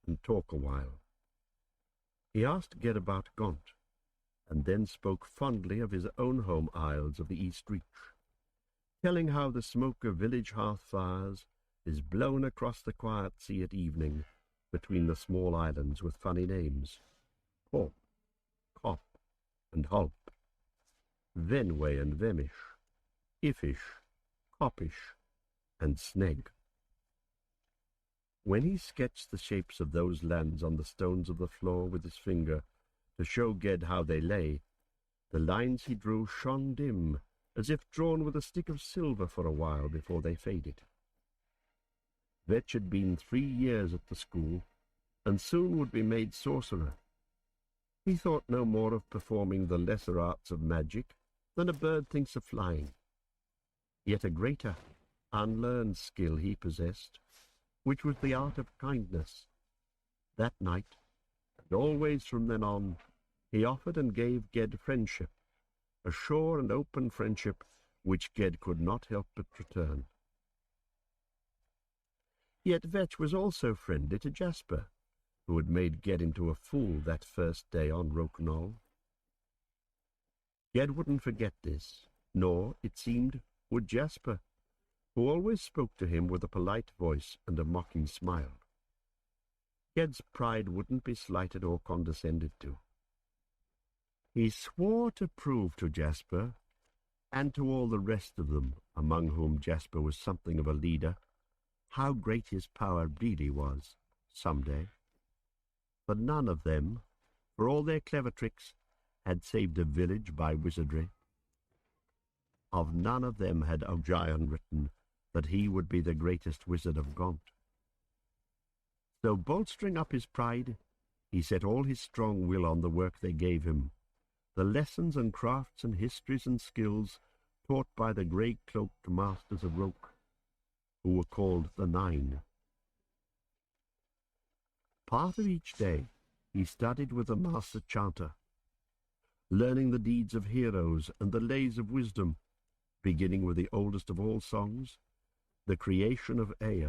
Speaker 2: and talk a while. He asked Ged about Gont, and then spoke fondly of his own home isles of the East Reach, telling how the smoke of village hearth-fires is blown across the quiet sea at evening between the small islands with funny names, Port and Holp, Venway and Vemish, Iffish, Coppish, and Sneg. When he sketched the shapes of those lands on the stones of the floor with his finger to show Ged how they lay, the lines he drew shone dim, as if drawn with a stick of silver for a while before they faded. Vetch had been 3 years at the school, and soon would be made sorcerer. He thought no more of performing the lesser arts of magic than a bird thinks of flying. Yet a greater, unlearned skill he possessed, which was the art of kindness. That night, and always from then on, he offered and gave Ged friendship, a sure and open friendship which Ged could not help but return. Yet Vetch was also friendly to Jasper, who had made Ged into a fool that first day on Roke Knoll. Ged wouldn't forget this, nor, it seemed, would Jasper, who always spoke to him with a polite voice and a mocking smile. Ged's pride wouldn't be slighted or condescended to. He swore to prove to Jasper, and to all the rest of them, among whom Jasper was something of a leader, how great his power really was, some day. But none of them, for all their clever tricks, had saved a village by wizardry. Of none of them had O'Gion written that he would be the greatest wizard of Gaunt. So, bolstering up his pride, he set all his strong will on the work they gave him, the lessons and crafts and histories and skills taught by the grey-cloaked masters of Roke, who were called the Nine. Part of each day he studied with the master chanter, learning the deeds of heroes and the lays of wisdom, beginning with the oldest of all songs, the creation of Ea.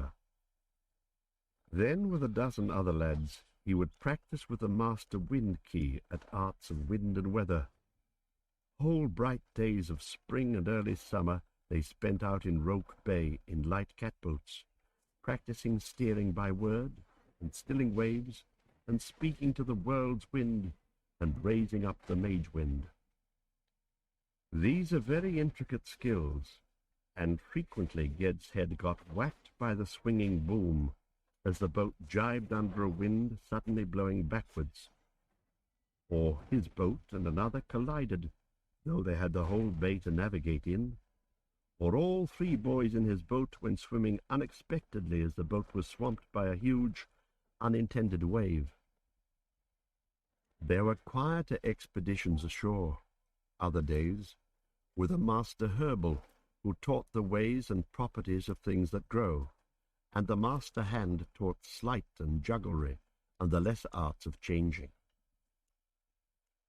Speaker 2: Then, with a dozen other lads, he would practice with the master wind key at arts of wind and weather. Whole bright days of spring and early summer they spent out in Roke Bay in light catboats, practicing steering by word and stilling waves and speaking to the world's wind and raising up the mage wind. These are very intricate skills, and frequently Ged's head got whacked by the swinging boom as the boat jibed under a wind suddenly blowing backwards. Or his boat and another collided, though they had the whole bay to navigate in. Or all 3 boys in his boat went swimming unexpectedly as the boat was swamped by a huge, unintended wave. There were quieter expeditions ashore, other days, with a master herbal who taught the ways and properties of things that grow, and the master hand taught sleight and jugglery and the lesser arts of changing.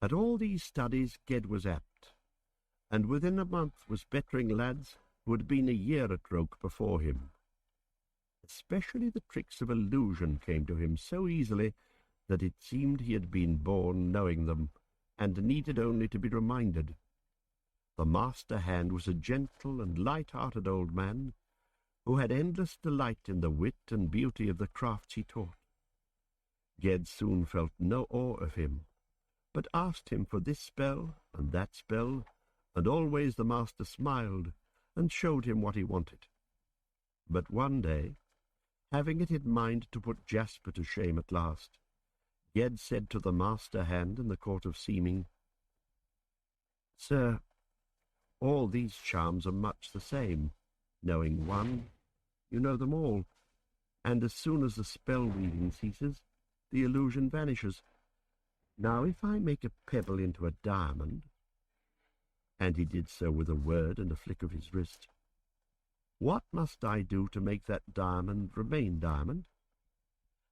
Speaker 2: At all these studies Ged was apt, and within a month was bettering lads who had been a year at Roke before him. Especially the tricks of illusion came to him so easily that it seemed he had been born knowing them, and needed only to be reminded. The master hand was a gentle and light-hearted old man, who had endless delight in the wit and beauty of the crafts he taught. Ged soon felt no awe of him, but asked him for this spell and that spell, and always the master smiled and showed him what he wanted. But one day, having it in mind to put Jasper to shame at last, Ged said to the master hand in the court of seeming, "Sir, all these charms are much the same. Knowing one, you know them all, and as soon as the spell-weaving ceases, the illusion vanishes. Now, if I make a pebble into a diamond," and he did so with a word and a flick of his wrist, "what must I do to make that diamond remain diamond?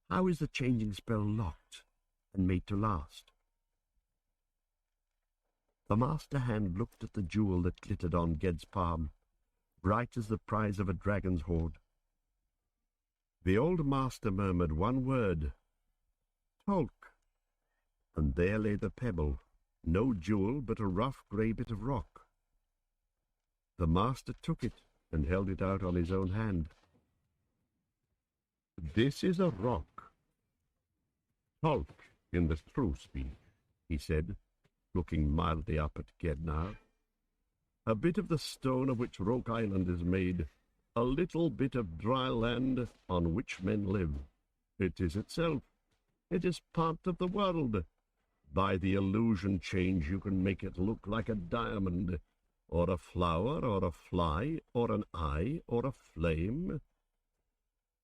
Speaker 2: How is the changing spell locked and made to last?" The master hand looked at the jewel that glittered on Ged's palm, bright as the prize of a dragon's hoard. The old master murmured one word, "Tolk," and there lay the pebble, no jewel but a rough grey bit of rock. The master took it and held it out on his own hand. "This is a rock. Tolk in the true speech," he said, looking mildly up at Ged now. "A bit of the stone of which Roke Island is made, a little bit of dry land on which men live. It is itself. It is part of the world. By the illusion change you can make it look like a diamond, or a flower, or a fly, or an eye, or a flame."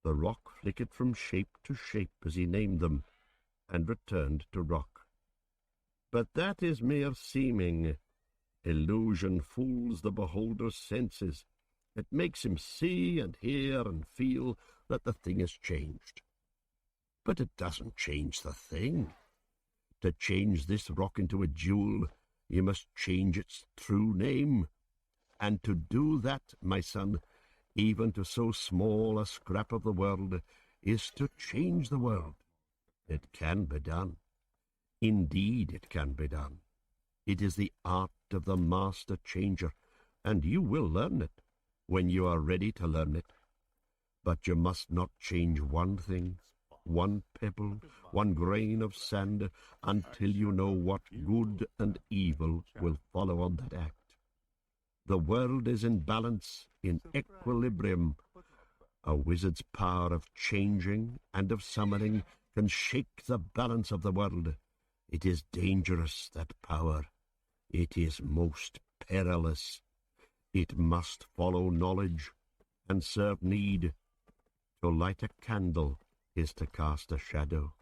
Speaker 2: The rock flickered from shape to shape as he named them, and returned to rock. "But that is mere seeming. Illusion fools the beholder's senses. It makes him see and hear and feel that the thing has changed. But it doesn't change the thing. To change this rock into a jewel, you must change its true name. And to do that, my son, even to so small a scrap of the world, is to change the world. It can be done. Indeed, it can be done. It is the art of the master changer, and you will learn it when you are ready to learn it. But you must not change one thing, one pebble, one grain of sand, until you know what good and evil will follow on that act. The world is in balance, in equilibrium. A wizard's power of changing and of summoning can shake the balance of the world. It is dangerous, that power. It is most perilous. It must follow knowledge and serve need. To light a candle is to cast a shadow.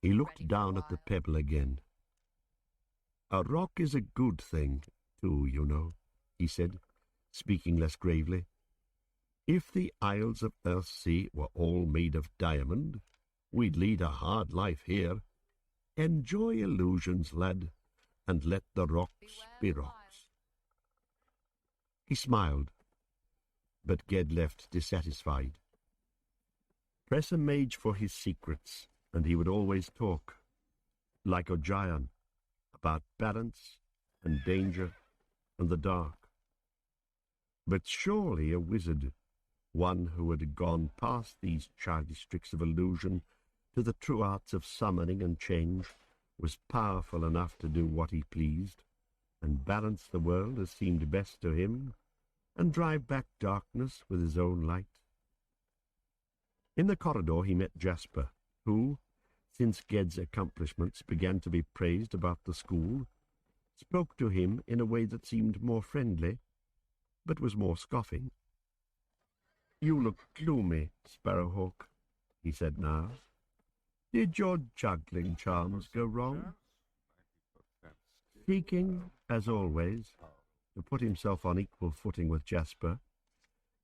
Speaker 2: He looked down at the pebble again. "A rock is a good thing, too, you know," he said, speaking less gravely. "If the Isles of Earthsea were all made of diamond, we'd lead a hard life here. Enjoy illusions, lad, and let the rocks be rocks." He smiled, but Ged left dissatisfied. Press a mage for his secrets, and he would always talk, like Ogion, about balance and danger and the dark. But surely a wizard, one who had gone past these childish tricks of illusion to the true arts of summoning and change, was powerful enough to do what he pleased, and balance the world as seemed best to him, and drive back darkness with his own light. In the corridor he met Jasper, who, since Ged's accomplishments began to be praised about the school, spoke to him in a way that seemed more friendly, but was more scoffing. "You look gloomy, Sparrowhawk," he said now. "Did your juggling charms go wrong?" Seeking, as always, to put himself on equal footing with Jasper,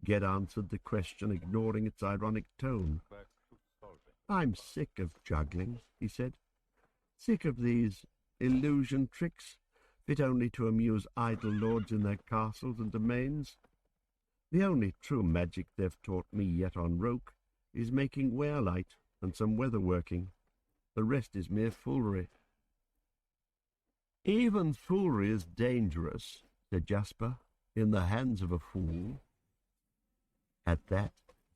Speaker 2: Ged answered the question, ignoring its ironic tone. "I'm sick of juggling," he said. "Sick of these illusion tricks, fit only to amuse idle lords in their castles and domains. The only true magic they've taught me yet on Roke is making wearlight and some weatherworking. The rest is mere foolery." "Even foolery is dangerous," said Jasper, "in the hands of a fool." At that,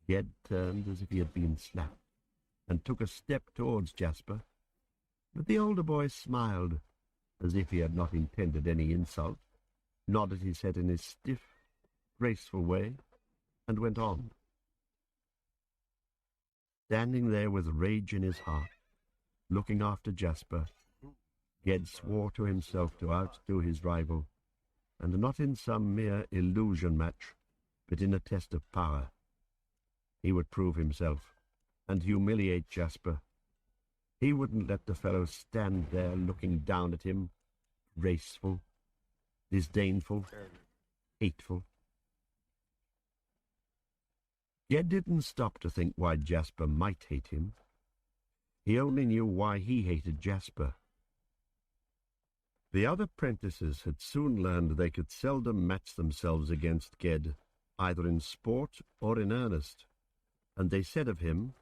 Speaker 2: Ged turned as if he had been slapped, and took a step towards Jasper, but the older boy smiled, as if he had not intended any insult, nodded his head in his stiff, graceful way, and went on. Standing there with rage in his heart, looking after Jasper, Ged swore to himself to outdo his rival, and not in some mere illusion match, but in a test of power. He would prove himself, and humiliate Jasper. He wouldn't let the fellow stand there looking down at him, graceful, disdainful, hateful. Ged didn't stop to think why Jasper might hate him. He only knew why he hated Jasper. The other apprentices had soon learned they could seldom match themselves against Ged, either in sport or in earnest, and they said of him,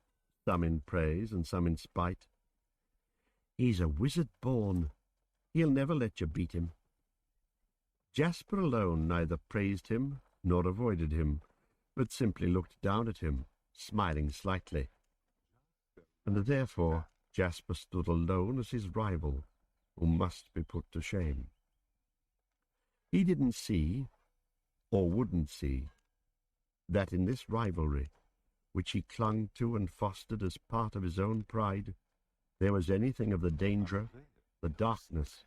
Speaker 2: some in praise and some in spite, "He's a wizard born. He'll never let you beat him." Jasper alone neither praised him nor avoided him, but simply looked down at him, smiling slightly. And therefore, Jasper stood alone as his rival, who must be put to shame. He didn't see, or wouldn't see, that in this rivalry, which he clung to and fostered as part of his own pride, there was anything of the danger, the darkness,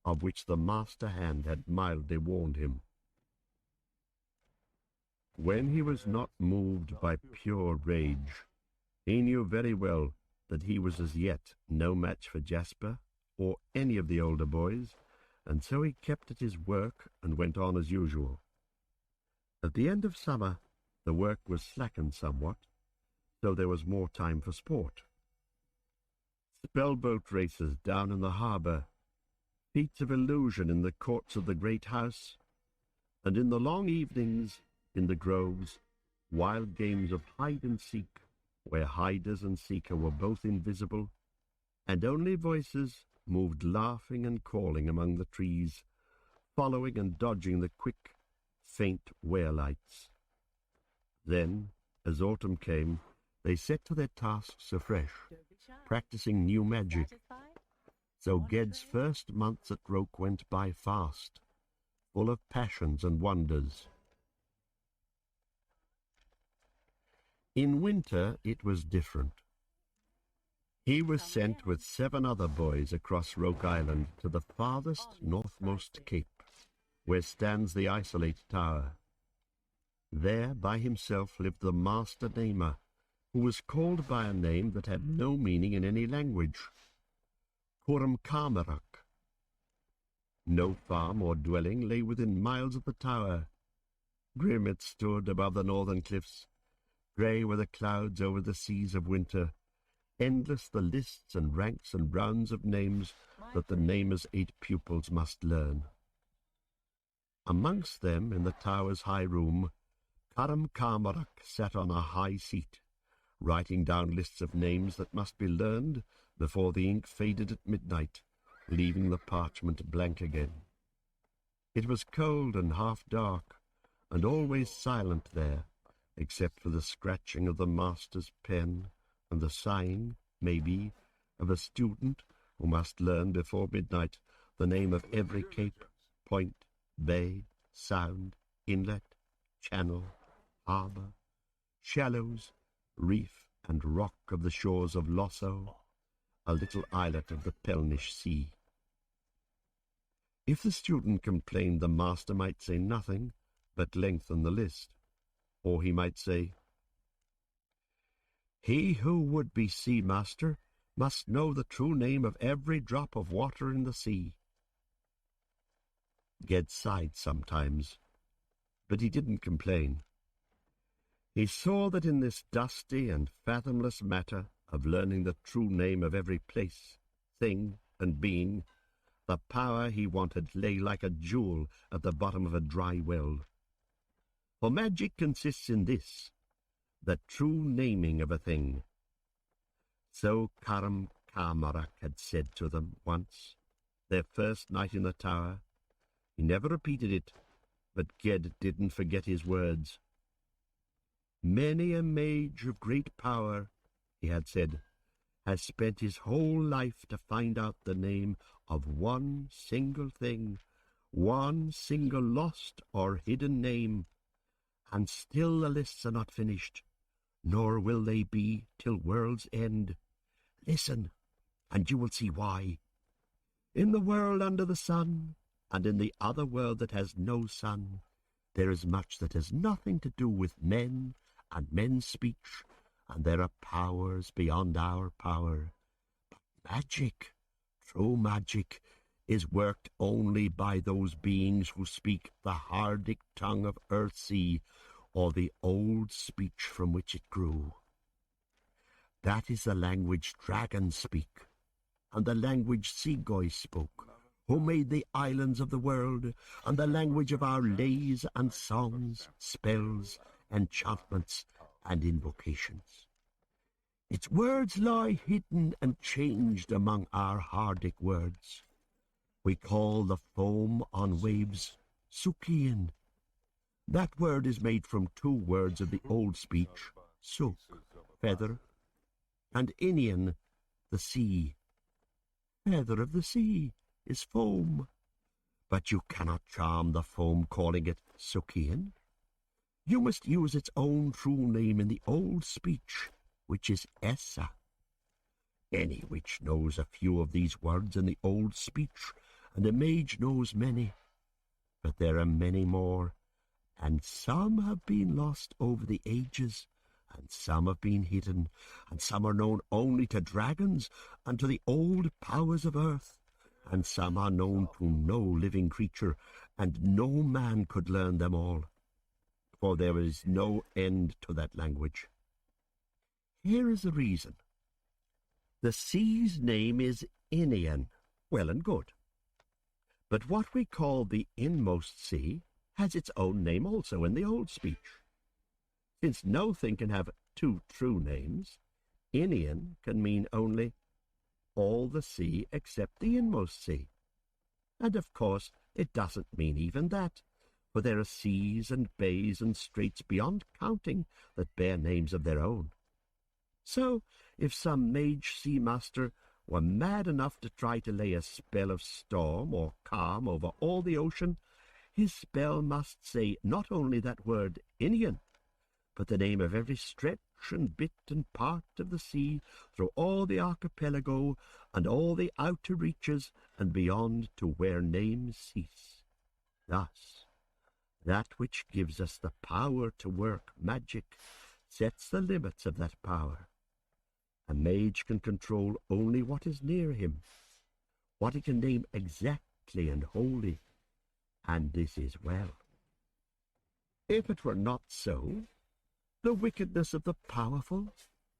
Speaker 2: of which the master hand had mildly warned him. When he was not moved by pure rage, he knew very well that he was as yet no match for Jasper or any of the older boys, and so he kept at his work and went on as usual. At the end of summer, the work was slackened somewhat, so there was more time for sport. Spellboat races down in the harbour, feats of illusion in the courts of the great house, and in the long evenings in the groves, wild games of hide and seek, where hiders and seeker were both invisible, and only voices moved laughing and calling among the trees, following and dodging the quick, faint were-lights. Then, as autumn came, they set to their tasks afresh, practicing new magic. So Ged's first months at Roke went by fast, full of passions and wonders. In winter it was different. He was sent with 7 other boys across Roke Island to the farthest northmost cape, where stands the Isolate Tower. There by himself lived the Master Namer, who was called by a name that had no meaning in any language, Coram Carmarak. No farm or dwelling lay within miles of the tower. Grim it stood above the northern cliffs. Grey were the clouds over the seas of winter, endless the lists and ranks and rounds of names that the Namer's 8 pupils must learn. Amongst them, in the tower's high room, Coram Carmarak sat on a high seat, writing down lists of names that must be learned before the ink faded at midnight, leaving the parchment blank again. It was cold and half dark, and always silent there, except for the scratching of the master's pen and the sighing, maybe, of a student who must learn before midnight the name of every cape, point, bay, sound, inlet, channel, harbour, shallows, reef and rock of the shores of Losso, a little islet of the Pelnish Sea. If the student complained, the master might say nothing, but lengthen the list. Or he might say, "He who would be sea master must know the true name of every drop of water in the sea." Ged sighed sometimes, but he didn't complain. He saw that in this dusty and fathomless matter of learning the true name of every place, thing, and being, the power he wanted lay like a jewel at the bottom of a dry well. For magic consists in this, the true naming of a thing. So Coram Carmarak had said to them once, their first night in the tower. He never repeated it, but Ged didn't forget his words. Many a mage of great power, he had said, has spent his whole life to find out the name of one single thing, one single lost or hidden name, and still the lists are not finished, nor will they be till world's end. Listen, and you will see why. In the world under the sun, and in the other world that has no sun, there is much that has nothing to do with men and men's speech, and there are powers beyond our power. But magic, true magic, is worked only by those beings who speak the Hardic tongue of Earthsea, or the old speech from which it grew. That is the language dragons speak, and the language Seagoy spoke, who made the islands of the world, and the language of our lays and songs, spells, enchantments, and invocations. Its words lie hidden and changed among our Hardic words. We call the foam on waves Sukian. That word is made from 2 words of the old speech, suk, feather, and Inian, the sea. Feather of the sea is foam, but you cannot charm the foam calling it Sukian. You must use its own true name in the old speech, which is Essa. Any witch knows a few of these words in the old speech, and a mage knows many. But there are many more, and some have been lost over the ages, and some have been hidden, and some are known only to dragons and to the old powers of earth, and some are known to no living creature, and no man could learn them all, for there is no end to that language. Here is the reason. The sea's name is Inian, well and good. But what we call the inmost sea has its own name also in the old speech. Since no thing can have two true names, Inian can mean only all the sea except the inmost sea. And of course it doesn't mean even that, for there are seas and bays and straits beyond counting that bear names of their own. So, if some mage sea master were mad enough to try to lay a spell of storm or calm over all the ocean, his spell must say not only that word Inian, but the name of every stretch and bit and part of the sea through all the archipelago and all the outer reaches and beyond to where names cease. Thus, that which gives us the power to work magic sets the limits of that power. A mage can control only what is near him, what he can name exactly and wholly, and this is well. If it were not so, the wickedness of the powerful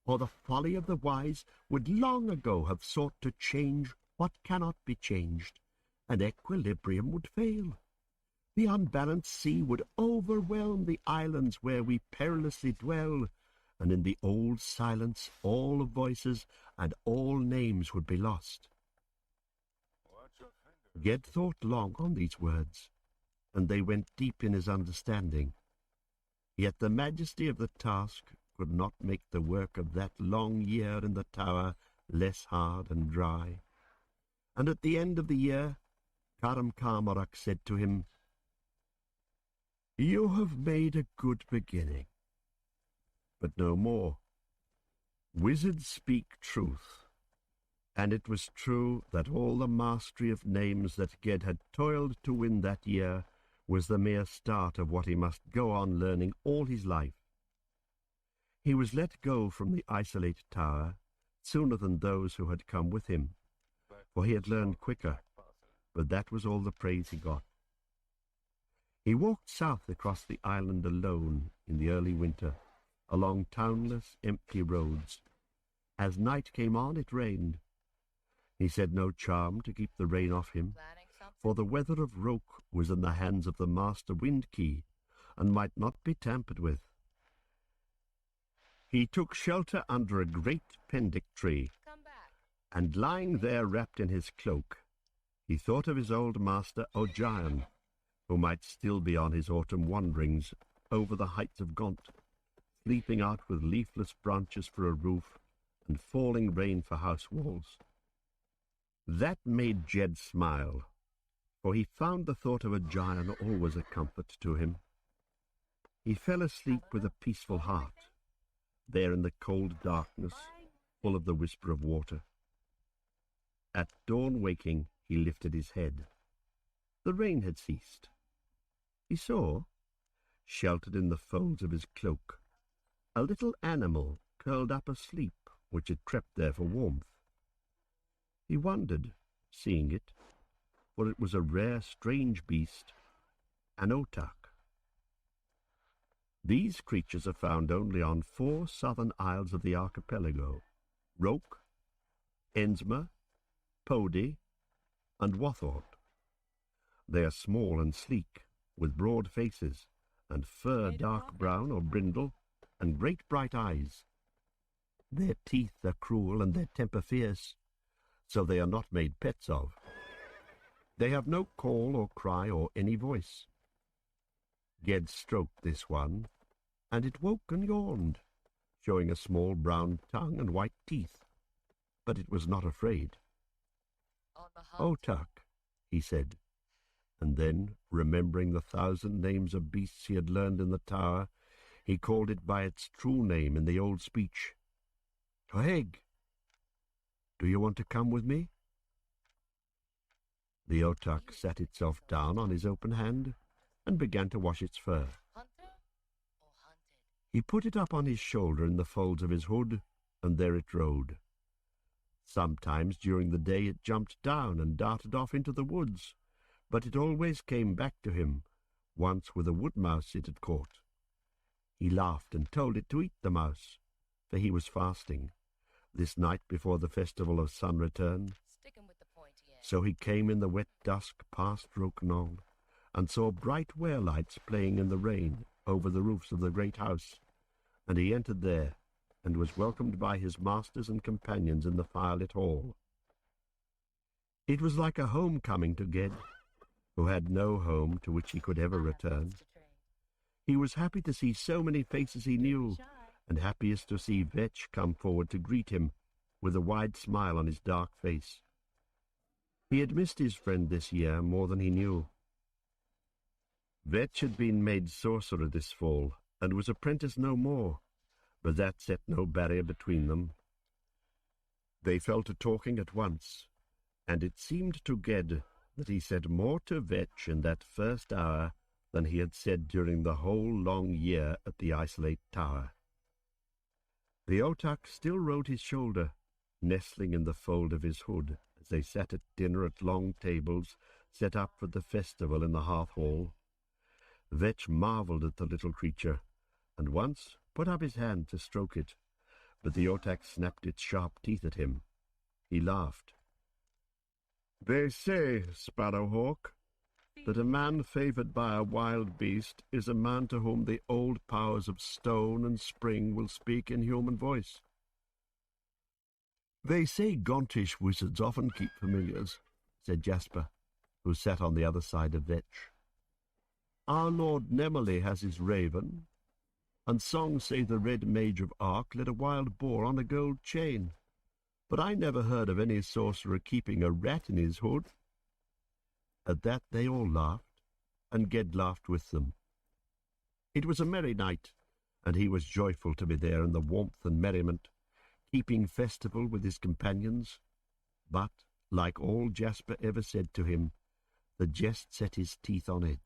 Speaker 2: or the folly of the wise would long ago have sought to change what cannot be changed, and equilibrium would fail. The unbalanced sea would overwhelm the islands where we perilously dwell, and in the old silence all voices and all names would be lost. Ged thought long on these words, and they went deep in his understanding. Yet the majesty of the task could not make the work of that long year in the tower less hard and dry. And at the end of the year, Karam Karmarak said to him, "You have made a good beginning, but no more. Wizards speak truth, and it was true that all the mastery of names that Ged had toiled to win that year was the mere start of what he must go on learning all his life. He was let go from the isolated tower sooner than those who had come with him, for he had learned quicker, but that was all the praise he got. He walked south across the island alone in the early winter, along townless, empty roads. As night came on, it rained. He said no charm to keep the rain off him, for the weather of Roke was in the hands of the master wind key, and might not be tampered with. He took shelter under a great pendic tree, and lying there wrapped in his cloak, he thought of his old master Ogion, who might still be on his autumn wanderings over the heights of Gaunt, sleeping out with leafless branches for a roof and falling rain for house walls. That made Ged smile, for he found the thought of Ogion always a comfort to him. He fell asleep with a peaceful heart, there in the cold darkness, full of the whisper of water. At dawn waking, he lifted his head. The rain had ceased. He saw, sheltered in the folds of his cloak, a little animal curled up asleep, which had crept there for warmth. He wondered, seeing it, for it was a rare, strange beast, an otak. These creatures are found only on 4 southern isles of the archipelago, Roke, Ensmer, Pody, and Wathort. They are small and sleek, with broad faces, and fur dark brown or brindle, and great bright eyes. Their teeth are cruel and their temper fierce, so they are not made pets of. They have no call or cry or any voice. Ged stroked this one, and it woke and yawned, showing a small brown tongue and white teeth. but it was not afraid. "Otak," he said, and then, remembering the 1,000 names of beasts he had learned in the tower, he called it by its true name in the old speech. "Toheg, do you want to come with me?" The otak sat itself down on his open hand and began to wash its fur. He put it up on his shoulder in the folds of his hood, and there it rode. Sometimes during the day it jumped down and darted off into the woods, but it always came back to him, once with a wood mouse it had caught. He laughed and told it to eat the mouse, for he was fasting, this night before the festival of sun return. So he came in the wet dusk past Rokenol, and saw bright ware-lights playing in the rain over the roofs of the great house, and he entered there, and was welcomed by his masters and companions in the firelit hall. It was like a homecoming to Ged, who had no home to which he could ever return. He was happy to see so many faces he knew, and happiest to see Vetch come forward to greet him, with a wide smile on his dark face. He had missed his friend this year more than he knew. Vetch had been made sorcerer this fall, and was apprentice no more, but that set no barrier between them. They fell to talking at once, and it seemed to Ged that he said more to Vetch in that first hour than he had said during the whole long year at the isolate tower. The otak still rode his shoulder, nestling in the fold of his hood, as they sat at dinner at long tables set up for the festival in the hearth-hall. Vetch marvelled at the little creature, and once put up his hand to stroke it, but the otak snapped its sharp teeth at him. He laughed. "They say, Sparrowhawk, that a man favoured by a wild beast is a man to whom the old powers of stone and spring will speak in human voice. They say gauntish wizards often keep familiars," said Jasper, who sat on the other side of Vetch. "Our Lord Nemely has his raven, and songs say the Red Mage of Ark led a wild boar on a gold chain, but I never heard of any sorcerer keeping a rat in his hood." At that they all laughed, and Ged laughed with them. It was a merry night, and he was joyful to be there in the warmth and merriment, keeping festival with his companions. But, like all Jasper ever said to him, the jest set his teeth on edge.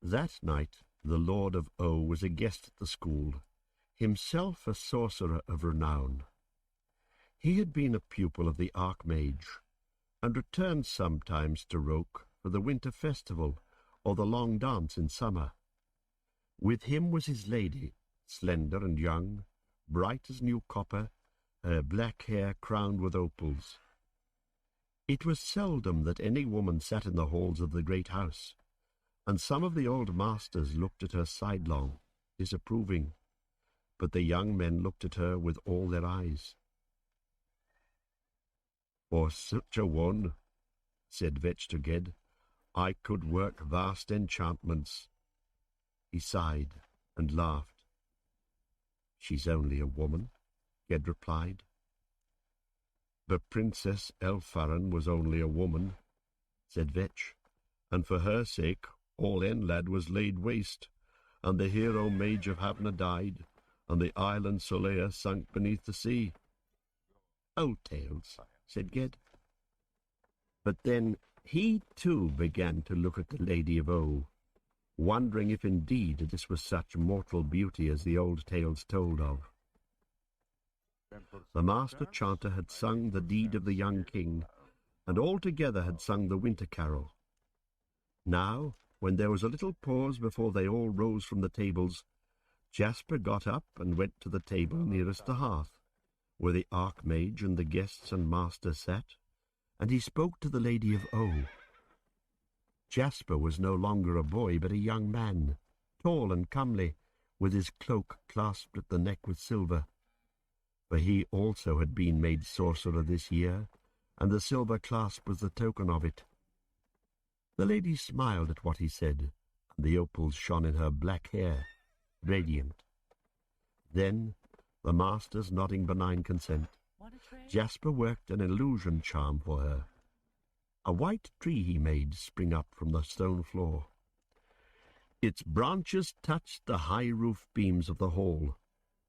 Speaker 2: That night the Lord of O was a guest at the school, himself a sorcerer of renown. He had been a pupil of the Archmage, and returned sometimes to Roke for the winter festival or the long dance in summer. With him was his lady, slender and young, bright as new copper, her black hair crowned with opals. It was seldom that any woman sat in the halls of the great house, and some of the old masters looked at her sidelong, disapproving, but the young men looked at her with all their eyes. "For such a one," said Vetch to Ged, "I could work vast enchantments." He sighed and laughed. "She's only a woman," Ged replied. "The Princess Elfarin was only a woman," said Vetch, "and for her sake all Enlad was laid waste, and the hero Mage of Havna died, and the island Solea sunk beneath the sea." "Old tales," said Ged. But then he too began to look at the Lady of O, wondering if indeed this was such mortal beauty as the old tales told of. The master chanter had sung the deed of the young king, and all together had sung the winter carol. Now, when there was a little pause before they all rose from the tables, Jasper got up and went to the table nearest the hearth, where the Archmage and the guests and master sat, and he spoke to the Lady of O. Jasper was no longer a boy, but a young man, tall and comely, with his cloak clasped at the neck with silver. For he also had been made sorcerer this year, and the silver clasp was the token of it. The lady smiled at what he said, and the opals shone in her black hair, radiant. Then, the masters nodding benign consent, Jasper worked an illusion charm for her. A white tree he made spring up from the stone floor. Its branches touched the high roof beams of the hall,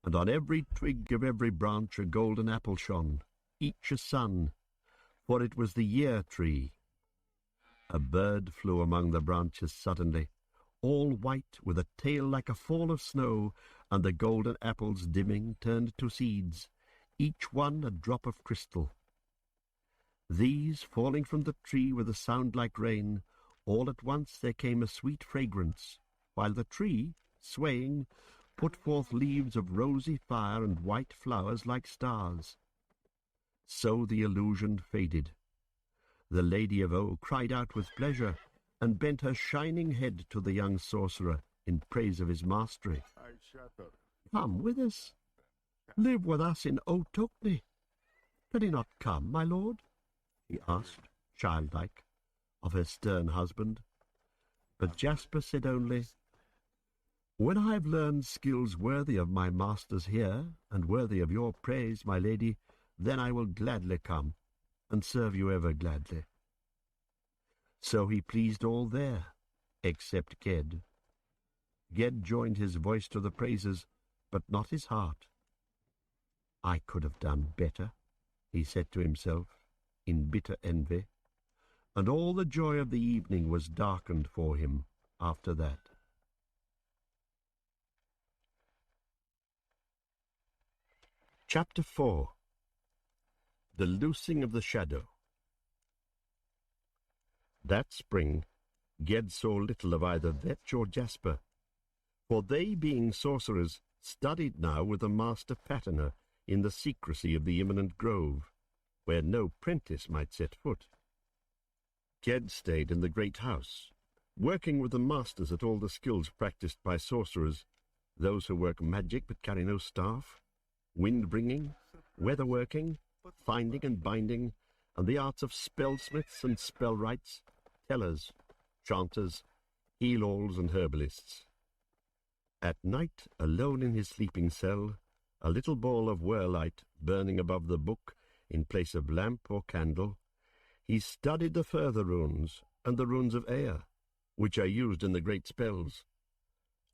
Speaker 2: and on every twig of every branch a golden apple shone, each a sun, for it was the year tree. A bird flew among the branches suddenly, all white, with a tail like a fall of snow, and the golden apples dimming turned to seeds, each one a drop of crystal. These, falling from the tree with a sound like rain, all at once there came a sweet fragrance, while the tree, swaying, put forth leaves of rosy fire and white flowers like stars. So the illusion faded. The Lady of O cried out with pleasure, and bent her shining head to the young sorcerer in praise of his mastery. "Come with us. Live with us in Otokni. Can he not come, my lord?" he asked, childlike, of her stern husband. But Jasper said only, "When I have learned skills worthy of my masters here, and worthy of your praise, my lady, then I will gladly come, and serve you ever gladly." So he pleased all there, except Ged. Ged joined his voice to the praises, but not his heart. "I could have done better," he said to himself, in bitter envy, and all the joy of the evening was darkened for him after that. Chapter 4. The Loosing of the Shadow. That spring, Ged saw little of either Vetch or Jasper, for they, being sorcerers, studied now with the master patterner in the secrecy of the imminent grove, where no prentice might set foot. Ged stayed in the great house, working with the masters at all the skills practised by sorcerers, those who work magic but carry no staff, wind-bringing, weather-working, finding and binding, and the arts of spell-smiths and spell-wrights, tellers, chanters, heal-alls and herbalists. At night, alone in his sleeping cell, a little ball of whirlight burning above the book in place of lamp or candle, he studied the further runes and the runes of air, which are used in the great spells.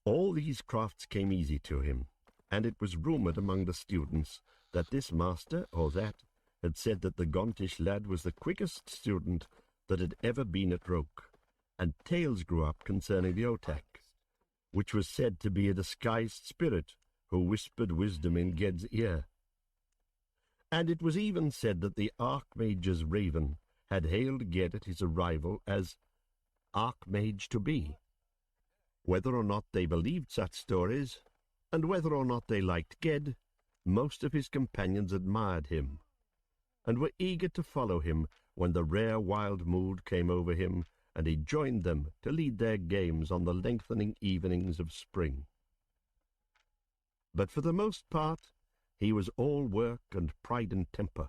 Speaker 2: All these crafts came easy to him, and it was rumoured among the students that this master or that had said that the Gontish lad was the quickest student that had ever been at Roke, and tales grew up concerning the Otak, which was said to be a disguised spirit who whispered wisdom in Ged's ear. And it was even said that the Archmage's raven had hailed Ged at his arrival as Archmage to be. Whether or not they believed such stories, and whether or not they liked Ged, most of his companions admired him, and were eager to follow him when the rare wild mood came over him, and he joined them to lead their games on the lengthening evenings of spring. But for the most part, he was all work and pride and temper,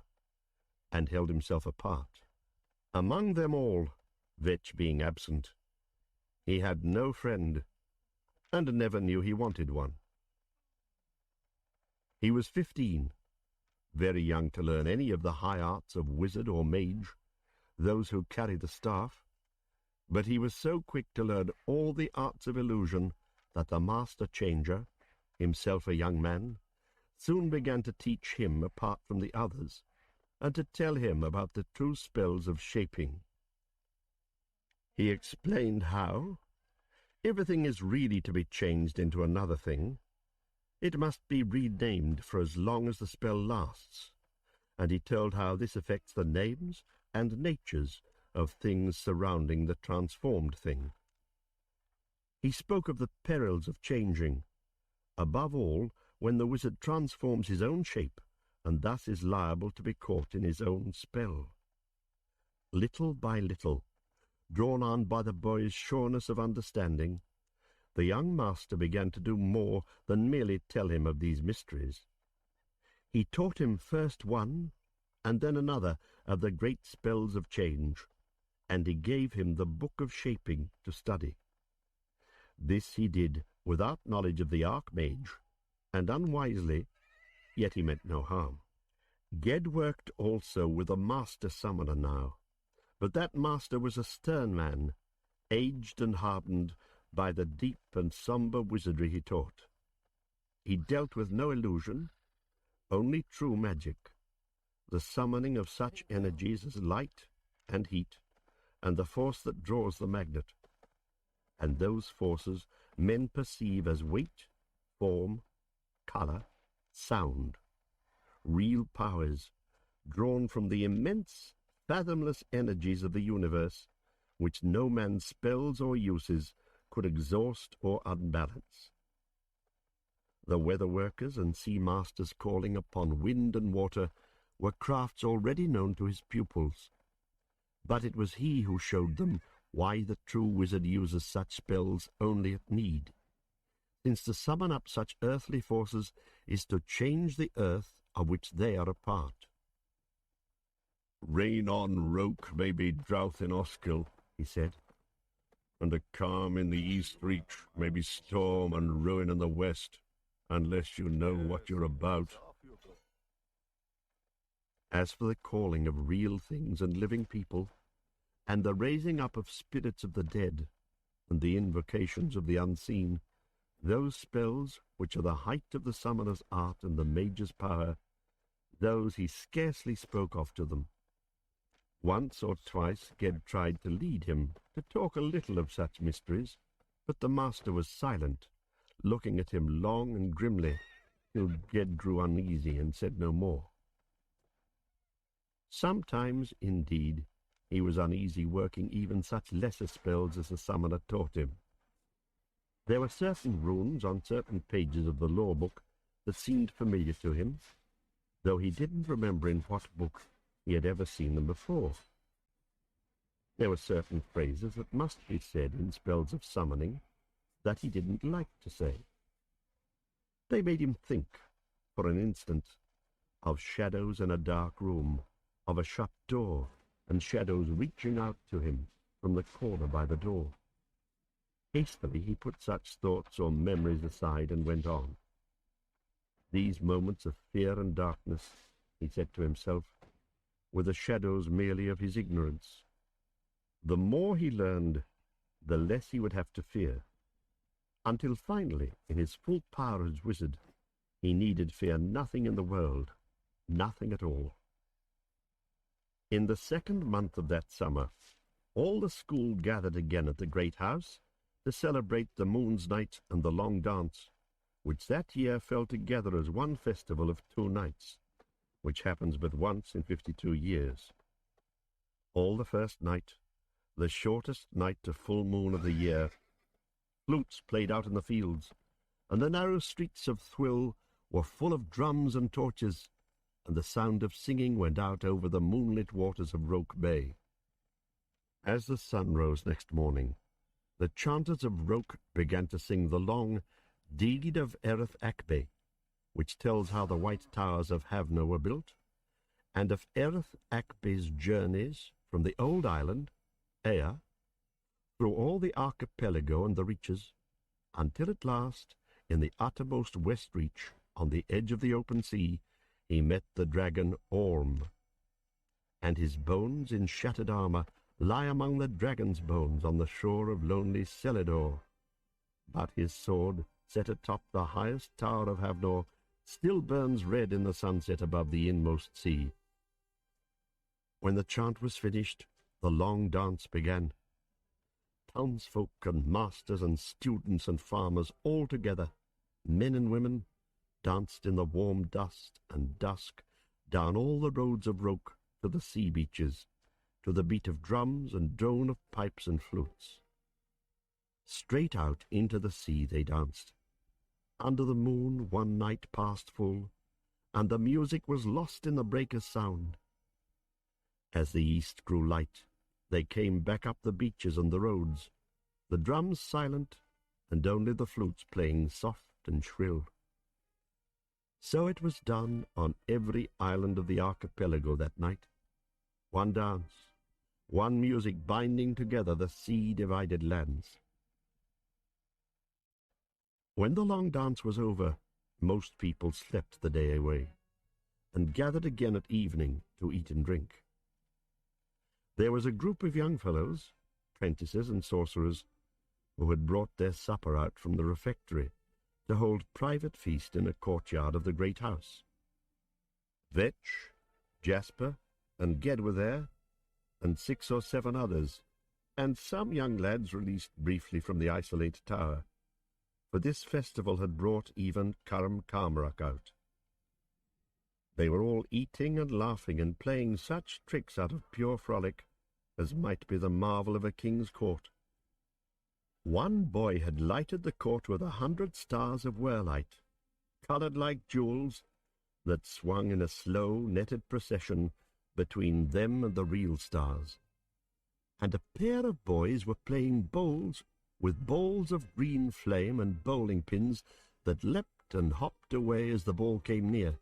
Speaker 2: and held himself apart. Among them all, Vetch being absent, he had no friend, and never knew he wanted one. He was 15, very young to learn any of the high arts of wizard or mage, those who carry the staff, but he was so quick to learn all the arts of illusion that the master changer, himself a young man, soon began to teach him apart from the others, and to tell him about the true spells of shaping. He explained how, if a thing is really to be changed into another thing, it must be renamed for as long as the spell lasts, and he told how this affects the names and natures of things surrounding the transformed thing. He spoke of the perils of changing, above all when the wizard transforms his own shape, and thus is liable to be caught in his own spell. Little by little, drawn on by the boy's sureness of understanding, the young master began to do more than merely tell him of these mysteries. He taught him first one, and then another of the great spells of change, and he gave him the book of shaping to study. This he did without knowledge of the Archmage, and unwisely, yet he meant no harm. Ged worked also with a master summoner now, but that master was a stern man, aged and hardened by the deep and sombre wizardry he taught. He dealt with no illusion, only true magic, the summoning of such energies as light and heat, and the force that draws the magnet. And those forces men perceive as weight, form, colour, sound, real powers, drawn from the immense, fathomless energies of the universe, which no man's spells or uses could exhaust or unbalance. The weather workers and sea masters calling upon wind and water were crafts already known to his pupils, but it was he who showed them why the true wizard uses such spells only at need, since to summon up such earthly forces is to change the earth of which they are a part. "Rain on Roke may be drouth in Oskill," he said, "and a calm in the east reach may be storm and ruin in the west, unless you know what you're about." As for the calling of real things and living people, and the raising up of spirits of the dead, and the invocations of the unseen, those spells which are the height of the summoner's art and the mage's power, those he scarcely spoke of to them. Once or twice Ged tried to lead him, to talk a little of such mysteries, but the master was silent, looking at him long and grimly, till Ged grew uneasy and said no more. Sometimes, indeed, he was uneasy working even such lesser spells as the summoner taught him. There were certain runes on certain pages of the law book that seemed familiar to him, though he didn't remember in what book he had ever seen them before. There were certain phrases that must be said in spells of summoning that he didn't like to say. They made him think, for an instant, of shadows in a dark room, of a shut door, and shadows reaching out to him from the corner by the door. Hastily he put such thoughts or memories aside and went on. These moments of fear and darkness, he said to himself, were the shadows merely of his ignorance. The more he learned, the less he would have to fear, until finally, in his full power as wizard, he needed fear nothing in the world, nothing at all. In the second month of that summer, all the school gathered again at the great house to celebrate the moon's night and the long dance, which that year fell together as one festival of 2 nights, which happens but once in 52 years. All the first night, the shortest night to full moon of the year, flutes played out in the fields, and the narrow streets of Thwill were full of drums and torches, and the sound of singing went out over the moonlit waters of Roke Bay. As the sun rose next morning, the chanters of Roke began to sing the long Deed of Erith Akbe, which tells how the white towers of Havna were built, and of Erith Akbe's journeys from the old island, Ea, through all the archipelago and the reaches, until at last, in the uttermost west reach, on the edge of the open sea, he met the dragon Orm, and his bones in shattered armour lie among the dragon's bones on the shore of lonely Celador. But his sword, set atop the highest tower of Havnor, still burns red in the sunset above the inmost sea. When the chant was finished, the long dance began. Townsfolk and masters and students and farmers all together, men and women, danced in the warm dust and dusk down all the roads of Roke to the sea beaches, to the beat of drums and drone of pipes and flutes. Straight out into the sea they danced. Under the moon one night passed full, and the music was lost in the breakers' sound. As the east grew light, they came back up the beaches and the roads, the drums silent, and only the flutes playing soft and shrill. So it was done on every island of the archipelago that night. One dance, one music binding together the sea-divided lands. When the long dance was over, most people slept the day away. and gathered again at evening to eat and drink. There was a group of young fellows, prentices and sorcerers, who had brought their supper out from the refectory to hold private feast in a courtyard of the great house. Vetch, Jasper, and Ged were there, and 6 or 7 others, and some young lads released briefly from the isolated tower, for this festival had brought even Currum Carmarock out. They were all eating and laughing and playing such tricks out of pure frolic as might be the marvel of a king's court. One boy had lighted the court with 100 stars of whirlight, coloured like jewels, that swung in a slow, netted procession between them and the real stars. And a pair of boys were playing bowls with balls of green flame and bowling pins that leapt and hopped away as the ball came near.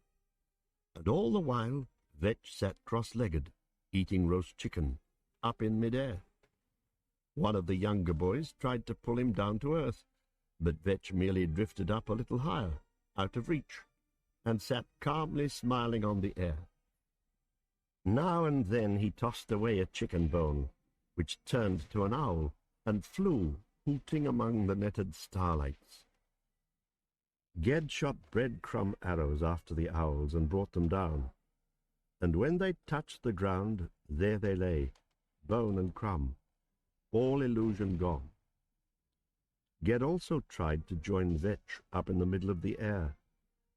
Speaker 2: And all the while Vetch sat cross-legged, eating roast chicken, up in mid-air. One of the younger boys tried to pull him down to earth, but Vetch merely drifted up a little higher, out of reach, and sat calmly smiling on the air. Now and then he tossed away a chicken bone, which turned to an owl, and flew, hooting among the netted starlights. Ged shot bread-crumb arrows after the owls and brought them down, and when they touched the ground, there they lay, bone and crumb, all illusion gone. Ged also tried to join Vetch up in the middle of the air,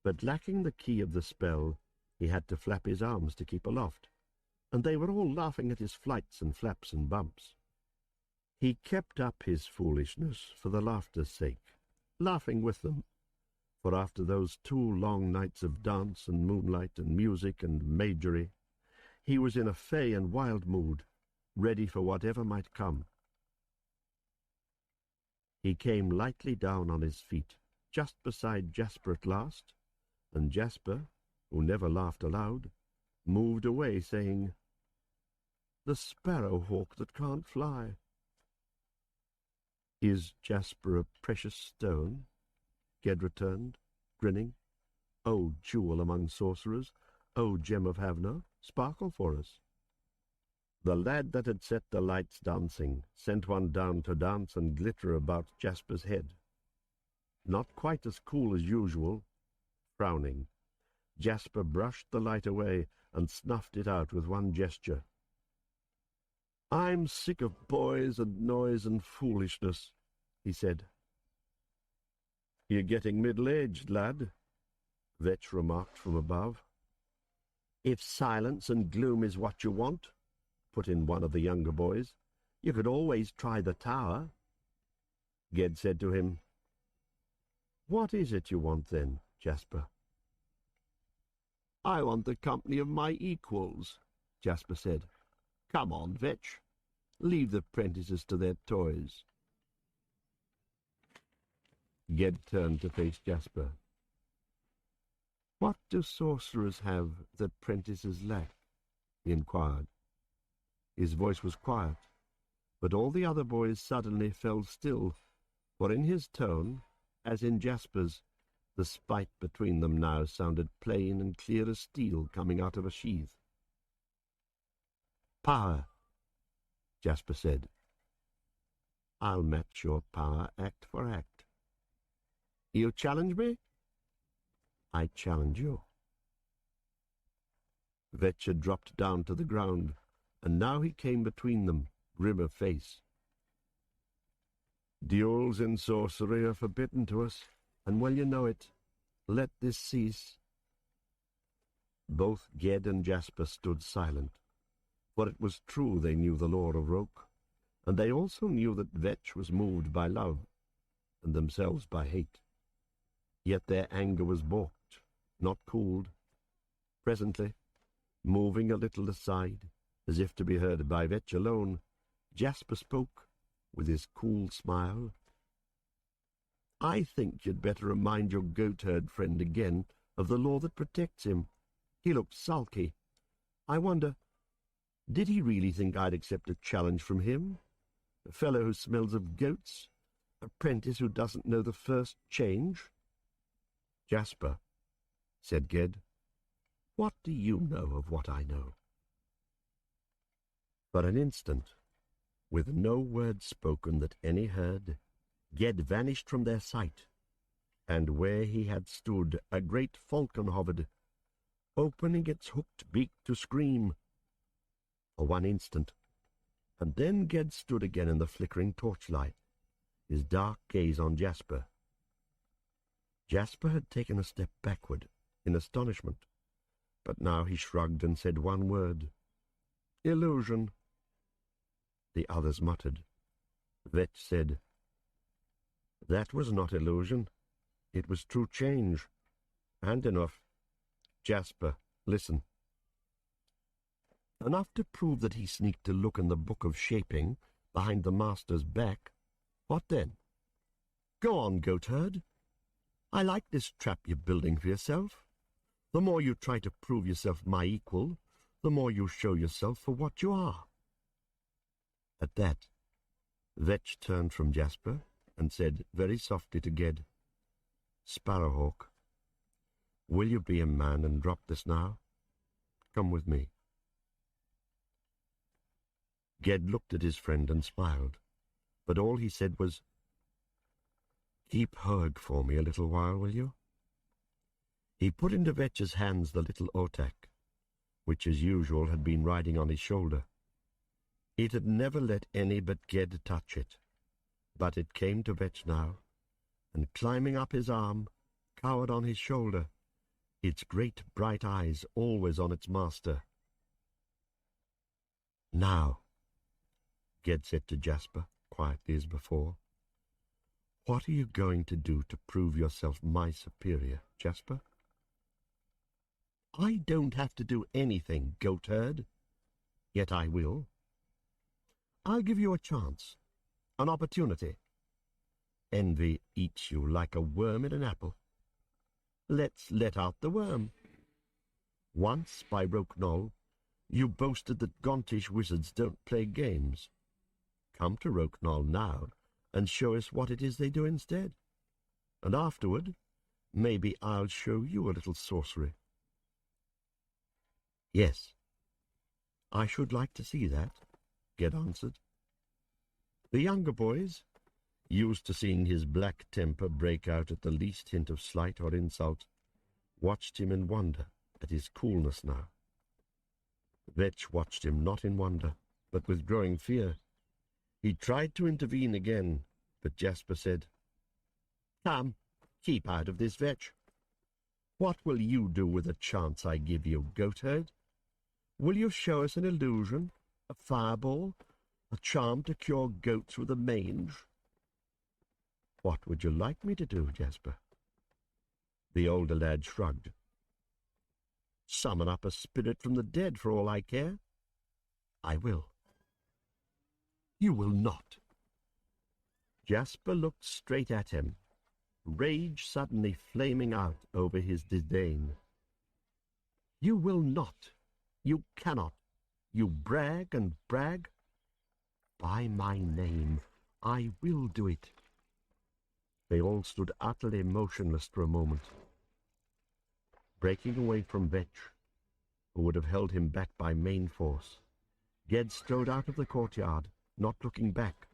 Speaker 2: but lacking the key of the spell, he had to flap his arms to keep aloft, and they were all laughing at his flights and flaps and bumps. He kept up his foolishness for the laughter's sake, laughing with them, for after those 2 long nights of dance and moonlight and music and majory, he was in a fey and wild mood, ready for whatever might come. He came lightly down on his feet, just beside Jasper at last, and Jasper, who never laughed aloud, moved away, saying, "The sparrow-hawk that can't fly." "Is Jasper a precious stone?" Ged returned, grinning. "O jewel among sorcerers, O gem of Havner, sparkle for us." The lad that had set the lights dancing sent one down to dance and glitter about Jasper's head. Not quite as cool as usual, frowning, Jasper brushed the light away and snuffed it out with one gesture. "I'm sick of boys and noise and foolishness," he said. "You're getting middle-aged, lad," Vetch remarked from above. "If silence and gloom is what you want," put in one of the younger boys, "you could always try the tower." Ged said to him, "What is it you want then, Jasper?" "I want the company of my equals," Jasper said. "Come on, Vetch. Leave the prentices to their toys." Ged turned to face Jasper. "What do sorcerers have that prentices lack?" he inquired. His voice was quiet, but all the other boys suddenly fell still, for in his tone, as in Jasper's, the spite between them now sounded plain and clear as steel coming out of a sheath. "Power," Jasper said. "I'll match your power act for act." "You challenge me?" "I challenge you." Vetch had dropped down to the ground, and now he came between them, grim of face. "Duels in sorcery are forbidden to us, and well you know it. Let this cease." Both Ged and Jasper stood silent, for it was true they knew the lore of Roke, and they also knew that Vetch was moved by love, and themselves by hate. Yet their anger was balked, not cooled. Presently, moving a little aside, as if to be heard by Vetch alone, Jasper spoke, with his cool smile. "I think you'd better remind your goat-herd friend again of the law that protects him. He looked sulky. I wonder, did he really think I'd accept a challenge from him? A fellow who smells of goats? A prentice who doesn't know the first change?" "Jasper," said Ged, What do you know of what I know? For an instant, with no word spoken that any heard, Ged vanished from their sight, and where he had stood a great falcon hovered, opening its hooked beak to scream. For one instant, and then Ged stood again in the flickering torchlight, his dark gaze on Jasper. Jasper had taken a step backward, in astonishment, but now he shrugged and said one word, "Illusion." The others muttered. Vetch said, "That was not illusion. It was true change. And enough. Jasper, listen." Enough to prove that he sneaked a look in the book of shaping behind the master's back. What then? Go on, goatherd. I like this trap you're building for yourself. The more you try to prove yourself my equal, the more you show yourself for what you are. At that, Vetch turned from Jasper and said very softly to Ged, "Sparrowhawk, will you be a man and drop this now? Come with me." Ged looked at his friend and smiled, but all he said was, "Keep Hurg for me a little while, will you?" He put into Vetch's hands the little otak, which as usual had been riding on his shoulder. It had never let any but Ged touch it, but it came to Vetch now, and climbing up his arm, cowered on his shoulder, its great bright eyes always on its master. "Now," Ged said to Jasper, quietly as before, "what are you going to do to prove yourself my superior, Jasper?" "I don't have to do anything, goatherd. Yet I will. I'll give you a chance, an opportunity. Envy eats you like a worm in an apple. Let's let out the worm. Once, by Roquenol, you boasted that Gontish wizards don't play games. Come to Roquenol now and show us what it is they do instead. And afterward, maybe I'll show you a little sorcery." "Yes, I should like to see that," Ged answered. The younger boys, used to seeing his black temper break out at the least hint of slight or insult, watched him in wonder at his coolness now. Vetch watched him not in wonder, but with growing fear. He tried to intervene again, but Jasper said, "Come, keep out of this, Vetch. What will you do with the chance I give you, goatherd? Will you show us an illusion, a fireball, a charm to cure goats with a mange?" "What would you like me to do, Jasper?" The older lad shrugged. "Summon up a spirit from the dead for all I care." "I will." "You will not." Jasper looked straight at him, rage suddenly flaming out over his disdain. "You will not. You cannot. You brag and brag. By my name, I will do it." They all stood utterly motionless for a moment. Breaking away from Vetch, who would have held him back by main force, Ged strode out of the courtyard, not looking back.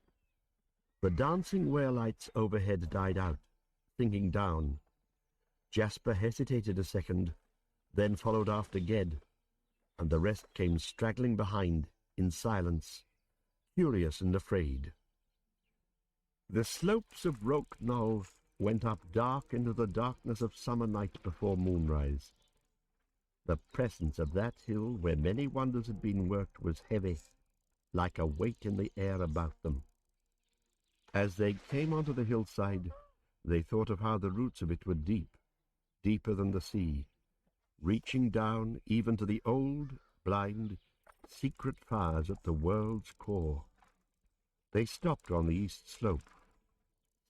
Speaker 2: The dancing were-lights overhead died out, sinking down. Jasper hesitated a second, then followed after Ged, and the rest came straggling behind, in silence, curious and afraid. The slopes of Roquenol went up dark into the darkness of summer night before moonrise. The presence of that hill where many wonders had been worked was heavy, like a weight in the air about them. As they came onto the hillside, they thought of how the roots of it were deep, deeper than the sea, reaching down even to the old, blind, secret fires at the world's core. They stopped on the east slope.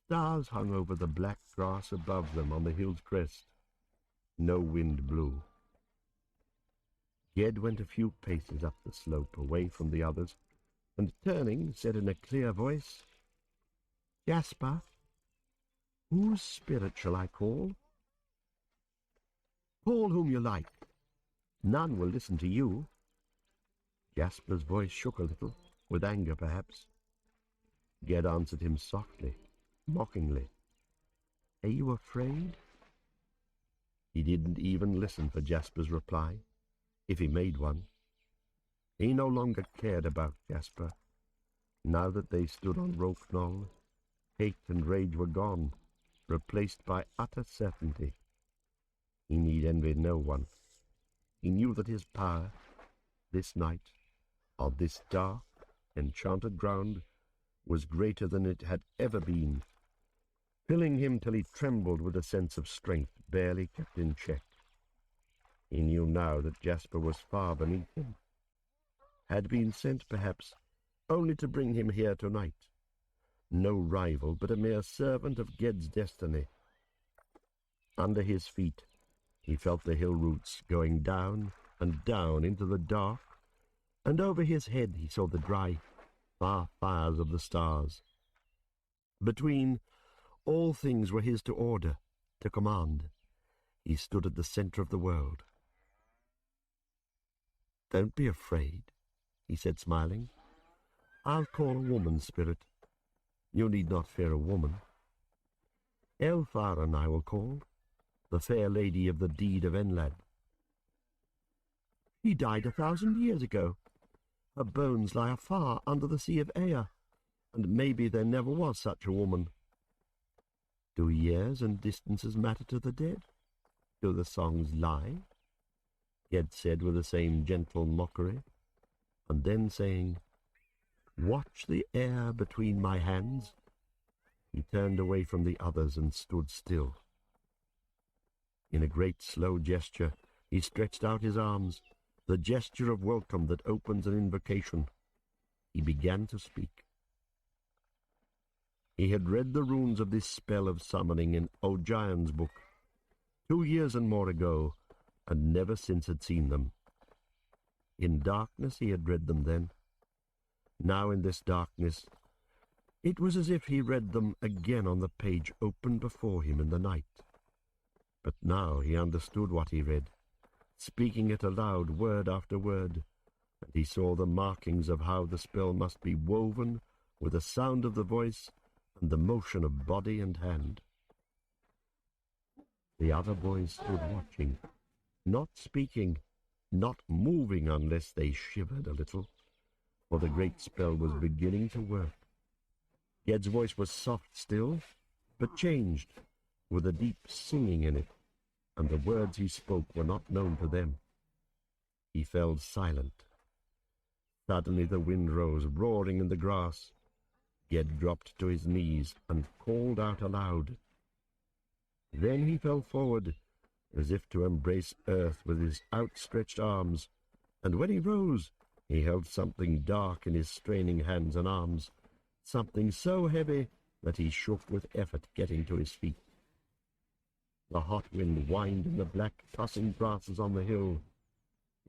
Speaker 2: Stars hung over the black grass above them on the hill's crest. No wind blew. Ged went a few paces up the slope, away from the others, and turning, said in a clear voice, "Jasper, whose spirit shall I call?" "Call whom you like. None will listen to you." Jasper's voice shook a little, with anger perhaps. Ged answered him softly, mockingly. "Are you afraid?" He didn't even listen for Jasper's reply, if he made one. He no longer cared about Jasper. Now that they stood on Rope Knoll, hate and rage were gone, replaced by utter certainty. He need envy no one. He knew that his power, this night, on this dark, enchanted ground, was greater than it had ever been, filling him till he trembled with a sense of strength barely kept in check. He knew now that Jasper was far beneath him, had been sent perhaps only to bring him here tonight. No rival, but a mere servant of Ged's destiny. Under his feet he felt the hill roots going down and down into the dark, and over his head he saw the dry, far fires of the stars. Between, all things were his to order, to command. He stood at the center of the world. "Don't be afraid," he said, smiling. "I'll call a woman spirit. You need not fear a woman. Elfaran I will call, the fair lady of the deed of Enlad. He died 1,000 years ago. Her bones lie afar under the sea of Ea, and maybe there never was such a woman. Do years and distances matter to the dead? Do the songs lie?" Ged said with the same gentle mockery, and then saying, "Watch the air between my hands," he turned away from the others and stood still. In a great slow gesture, he stretched out his arms, the gesture of welcome that opens an invocation. He began to speak. He had read the runes of this spell of summoning in O'Gian's book 2 years and more ago, and never since had seen them. In darkness he had read them then. Now in this darkness, it was as if he read them again on the page open before him in the night. But now he understood what he read, speaking it aloud word after word, and he saw the markings of how the spell must be woven with the sound of the voice and the motion of body and hand. The other boys stood watching, not speaking, not moving unless they shivered a little, for the great spell was beginning to work. Ged's voice was soft still, but changed, with a deep singing in it, and the words he spoke were not known to them. He fell silent. Suddenly the wind rose, roaring in the grass. Ged dropped to his knees and called out aloud. Then he fell forward, as if to embrace earth with his outstretched arms, and when he rose, he held something dark in his straining hands and arms, something so heavy that he shook with effort getting to his feet. The hot wind whined in the black tossing grasses on the hill.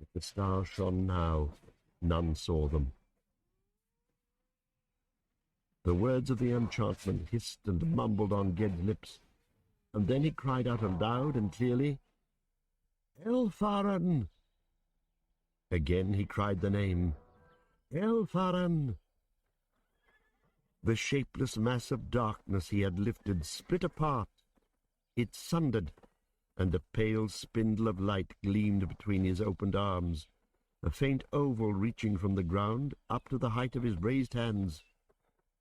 Speaker 2: If the stars shone now, none saw them. The words of the enchantment hissed and mumbled on Ged's lips, and then he cried out aloud and clearly, "Elfaran!" Again he cried the name, "Elfaran!" The shapeless mass of darkness he had lifted split apart. It sundered, and a pale spindle of light gleamed between his opened arms, a faint oval reaching from the ground up to the height of his raised hands.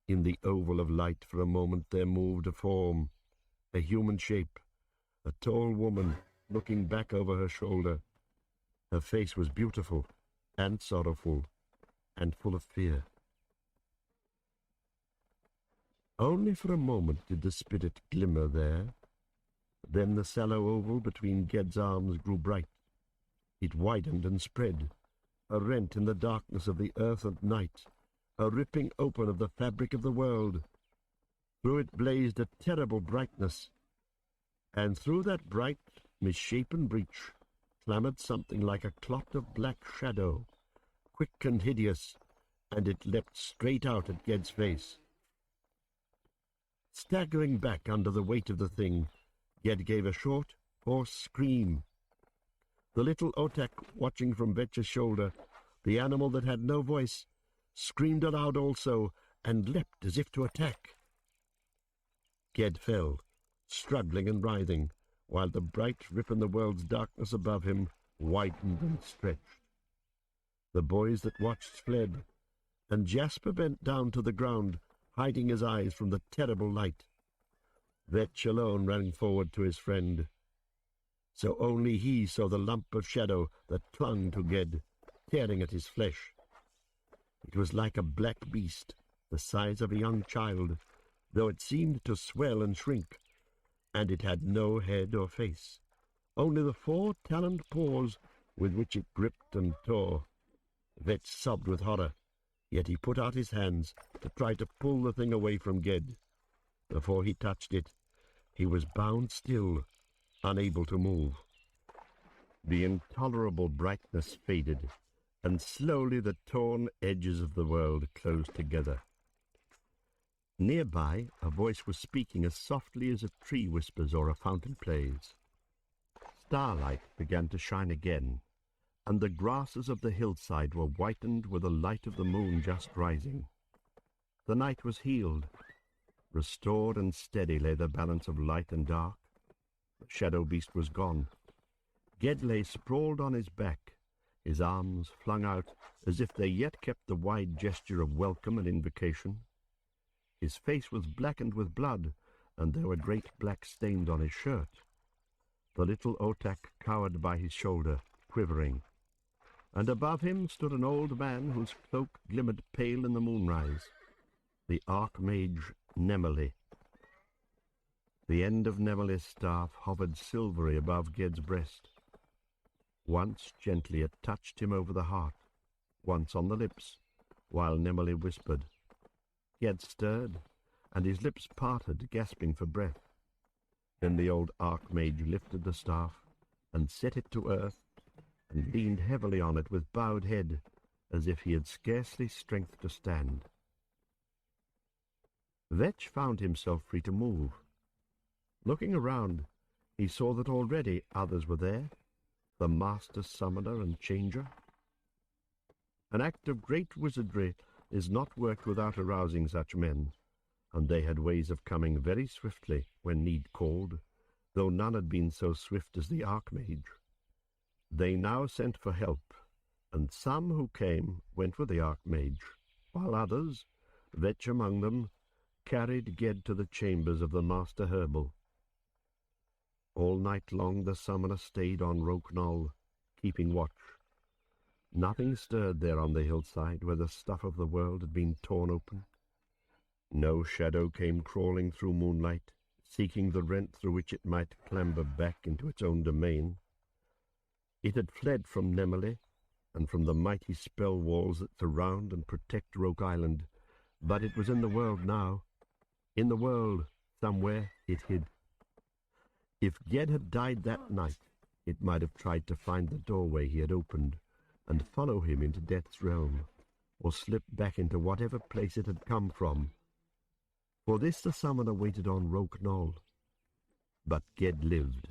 Speaker 2: In the oval of light for a moment there moved a form, a human shape, a tall woman looking back over her shoulder. Her face was beautiful and sorrowful and full of fear. Only for a moment did the spirit glimmer there. Then the sallow oval between Ged's arms grew bright. It widened and spread, a rent in the darkness of the earth and night, a ripping open of the fabric of the world. Through it blazed a terrible brightness, and through that bright, misshapen breach clambered something like a clot of black shadow, quick and hideous, and it leapt straight out at Ged's face. Staggering back under the weight of the thing, Ged gave a short, hoarse scream. The little Otak, watching from Vetch's shoulder, the animal that had no voice, screamed aloud also, and leapt as if to attack. Ged fell, struggling and writhing, while the bright rip in the world's darkness above him widened and stretched. The boys that watched fled, and Jasper bent down to the ground, hiding his eyes from the terrible light. Vetch alone ran forward to his friend. So only he saw the lump of shadow that clung to Ged, tearing at his flesh. It was like a black beast, the size of a young child, though it seemed to swell and shrink, and it had no head or face, only the 4 taloned paws with which it gripped and tore. Vetch sobbed with horror, yet he put out his hands to try to pull the thing away from Ged. Before he touched it, he was bound still, unable to move. The intolerable brightness faded, and slowly the torn edges of the world closed together. Nearby, a voice was speaking as softly as a tree whispers or a fountain plays. Starlight began to shine again, and the grasses of the hillside were whitened with the light of the moon just rising. The night was healed. Restored and steady lay the balance of light and dark. The shadow beast was gone. Ged lay sprawled on his back, his arms flung out as if they yet kept the wide gesture of welcome and invocation. His face was blackened with blood, and there were great black stains on his shirt. The little Otak cowered by his shoulder, quivering, and above him stood an old man whose cloak glimmered pale in the moonrise, the Archmage Nemely. The end of Nemely's staff hovered silvery above Ged's breast. Once gently it touched him over the heart, once on the lips, while Nemely whispered. Ged stirred, and his lips parted, gasping for breath. Then the old Archmage lifted the staff and set it to earth, and leaned heavily on it with bowed head, as if he had scarcely strength to stand. Vetch found himself free to move. Looking around, he saw that already others were there, the Master Summoner and Changer. An act of great wizardry is not worked without arousing such men, and they had ways of coming very swiftly when need called, though none had been so swift as the Archmage. They now sent for help, and some who came went with the Archmage, while others, Vetch among them, carried Ged to the chambers of the Master Herbal. All night long the summoner stayed on Roke Knoll, keeping watch. Nothing stirred there on the hillside where the stuff of the world had been torn open. No shadow came crawling through moonlight, seeking the rent through which it might clamber back into its own domain. It had fled from Nemely and from the mighty spell walls that surround and protect Roke Island, but it was in the world now. In the world, somewhere, it hid. If Ged had died that night, it might have tried to find the doorway he had opened and follow him into death's realm, or slip back into whatever place it had come from. For this the summoner waited on Roke Knoll. But Ged lived.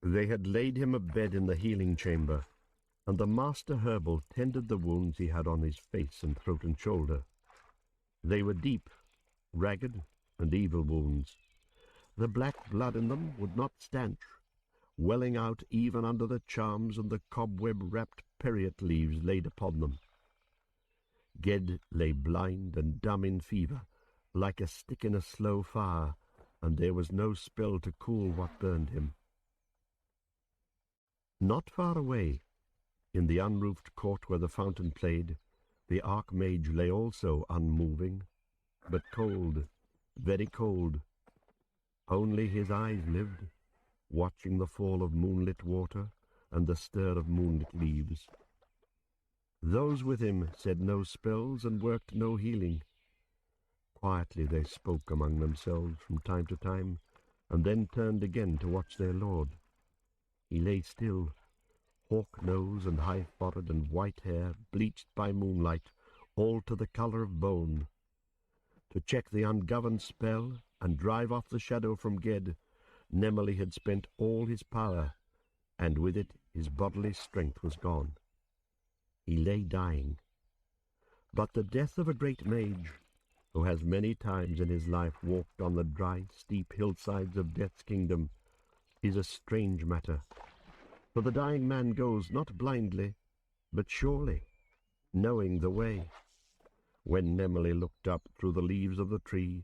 Speaker 2: They had laid him a bed in the healing chamber, and the Master Herbal tended the wounds he had on his face and throat and shoulder. They were deep, ragged, and evil wounds. The black blood in them would not stanch, welling out even under the charms and the cobweb-wrapped periot leaves laid upon them. Ged lay blind and dumb in fever, like a stick in a slow fire, and there was no spell to cool what burned him. Not far away, in the unroofed court where the fountain played, the Archmage lay also unmoving, but cold, very cold. Only his eyes lived, watching the fall of moonlit water and the stir of moonlit leaves. Those with him said no spells and worked no healing. Quietly they spoke among themselves from time to time, and then turned again to watch their lord. He lay still, hawk nose and high forehead and white hair bleached by moonlight, all to the colour of bone. To check the ungoverned spell and drive off the shadow from Ged, Nemely had spent all his power, and with it his bodily strength was gone. He lay dying. But the death of a great mage, who has many times in his life walked on the dry, steep hillsides of Death's kingdom, is a strange matter. For the dying man goes not blindly, but surely, knowing the way. When Nemele looked up through the leaves of the tree,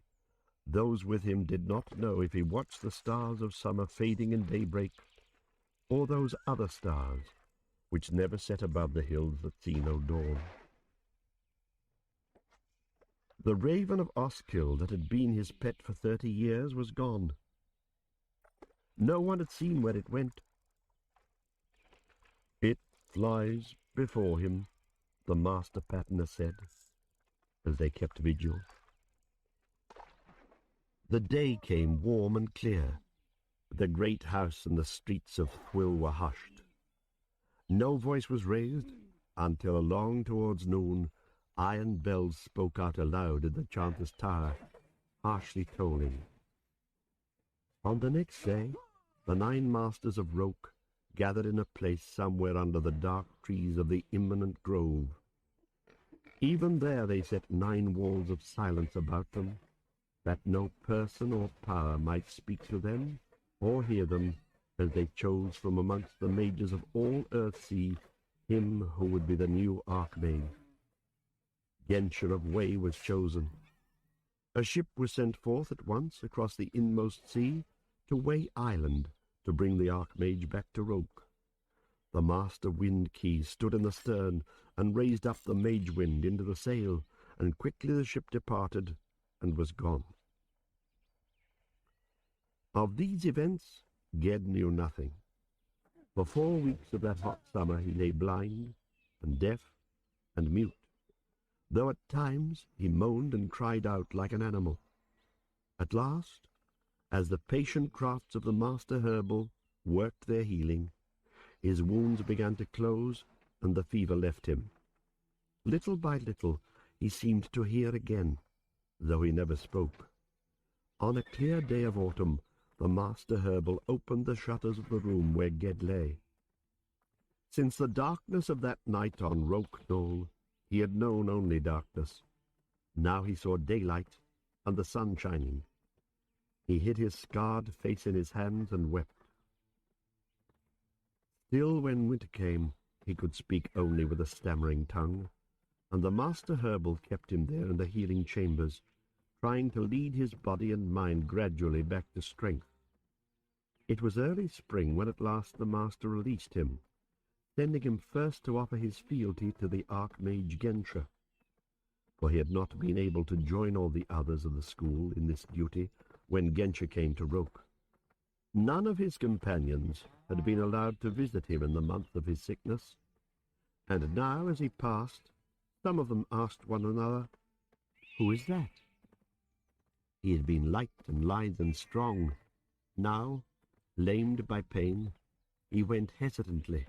Speaker 2: those with him did not know if he watched the stars of summer fading in daybreak, or those other stars which never set above the hills that see no dawn. The raven of Oskill that had been his pet for 30 years was gone. No one had seen where it went. "It flies before him," the master patterner said, as they kept vigil. The day came warm and clear. The great house and the streets of Thwil were hushed. No voice was raised until along towards noon iron bells spoke out aloud in the chanter's tower, harshly tolling. On the next day, the 9 masters of Roke gathered in a place somewhere under the dark trees of the imminent grove. Even there they set 9 walls of silence about them, that no person or power might speak to them or hear them, as they chose from amongst the mages of all Earthsea him who would be the new Archmage. Genscher of Way was chosen. A ship was sent forth at once across the inmost sea to Way Island to bring the Archmage back to Roke. The master wind key stood in the stern and raised up the mage wind into the sail, and quickly the ship departed and was gone. Of these events Ged knew nothing. For 4 weeks of that hot summer he lay blind and deaf and mute, though at times he moaned and cried out like an animal. At last, as the patient crafts of the master herbal worked their healing, his wounds began to close and the fever left him. Little by little he seemed to hear again, though he never spoke. On a clear day of autumn, the master herbal opened the shutters of the room where Ged lay. Since the darkness of that night on Roke Knoll, he had known only darkness. Now he saw daylight and the sun shining. He hid his scarred face in his hands and wept. Still, when winter came, he could speak only with a stammering tongue, and the master herbal kept him there in the healing chambers, trying to lead his body and mind gradually back to strength. It was early spring when at last the master released him, sending him first to offer his fealty to the Archmage Genscher, for he had not been able to join all the others of the school in this duty when Genscher came to Roke. None of his companions had been allowed to visit him in the month of his sickness, and now as he passed, some of them asked one another, "Who is that?" He had been light and lithe and strong. Now, lamed by pain, he went hesitantly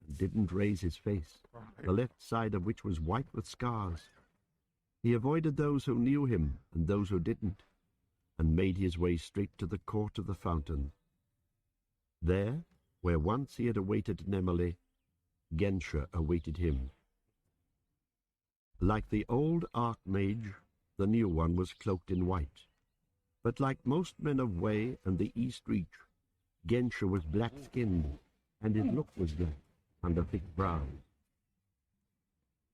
Speaker 2: and didn't raise his face, the left side of which was white with scars. He avoided those who knew him and those who didn't, and made his way straight to the court of the fountain. There, where once he had awaited Nemele, Genscher awaited him. Like the old Archmage, the new one was cloaked in white, but like most men of Way and the East Reach, Genscher was black-skinned, and his look was black, under thick brows.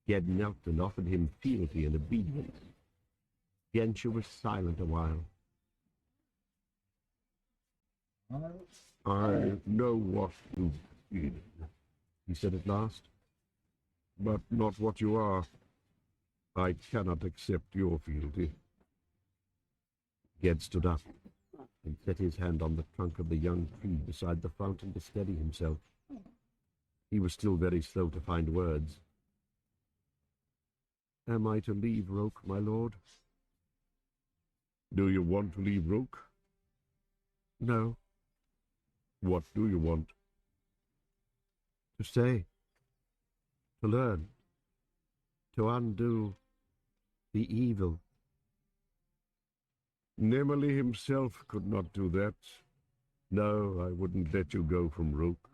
Speaker 2: Ged knelt and offered him fealty and obedience. Genscher was silent a while. "I know what you feel," he said at last, "but not what you are. I cannot accept your fealty." Ged stood up and set his hand on the trunk of the young tree beside the fountain to steady himself. He was still very slow to find words. "Am I to leave Roke, my lord?" "Do you want to leave Roke?" "No." "What do you want?" "To stay. To learn. To undo the evil." "Nemele himself could not do that. No, I wouldn't let you go from Roke.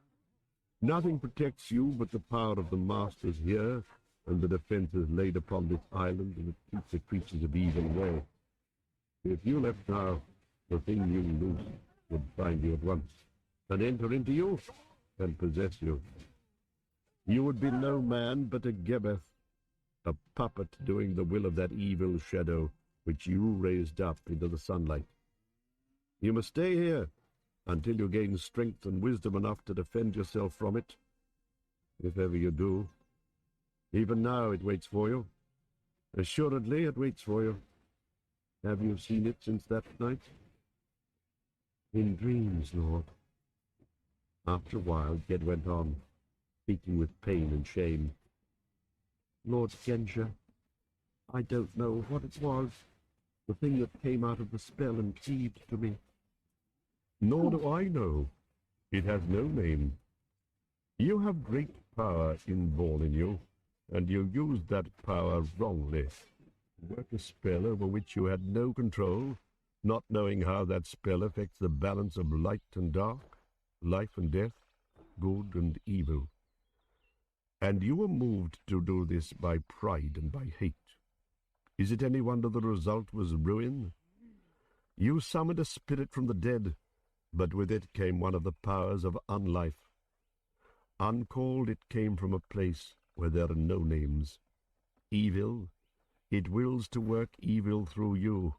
Speaker 2: Nothing protects you but the power of the masters here, and the defences laid upon this island, and it keeps the creatures of evil away. If you left now, the thing you loose would find you at once, and enter into you, and possess you. You would be no man but a Gebeth, a puppet doing the will of that evil shadow which you raised up into the sunlight. You must stay here until you gain strength and wisdom enough to defend yourself from it, if ever you do. Even now it waits for you. Assuredly it waits for you. Have you seen it since that night? In dreams, Lord. After a while, Ged went on, speaking with pain and shame. Lord Gensha, I don't know what it was, the thing that came out of the spell and cleaved to me. Nor do I know. It has no name. You have great power inborn in you, and you used that power wrongly. Work a spell over which you had no control, not knowing how that spell affects the balance of light and dark, life and death, good and evil. And you were moved to do this by pride and by hate. Is it any wonder the result was ruin? You summoned a spirit from the dead, but with it came one of the powers of unlife. Uncalled, it came from a place where there are no names. Evil, it wills to work evil through you.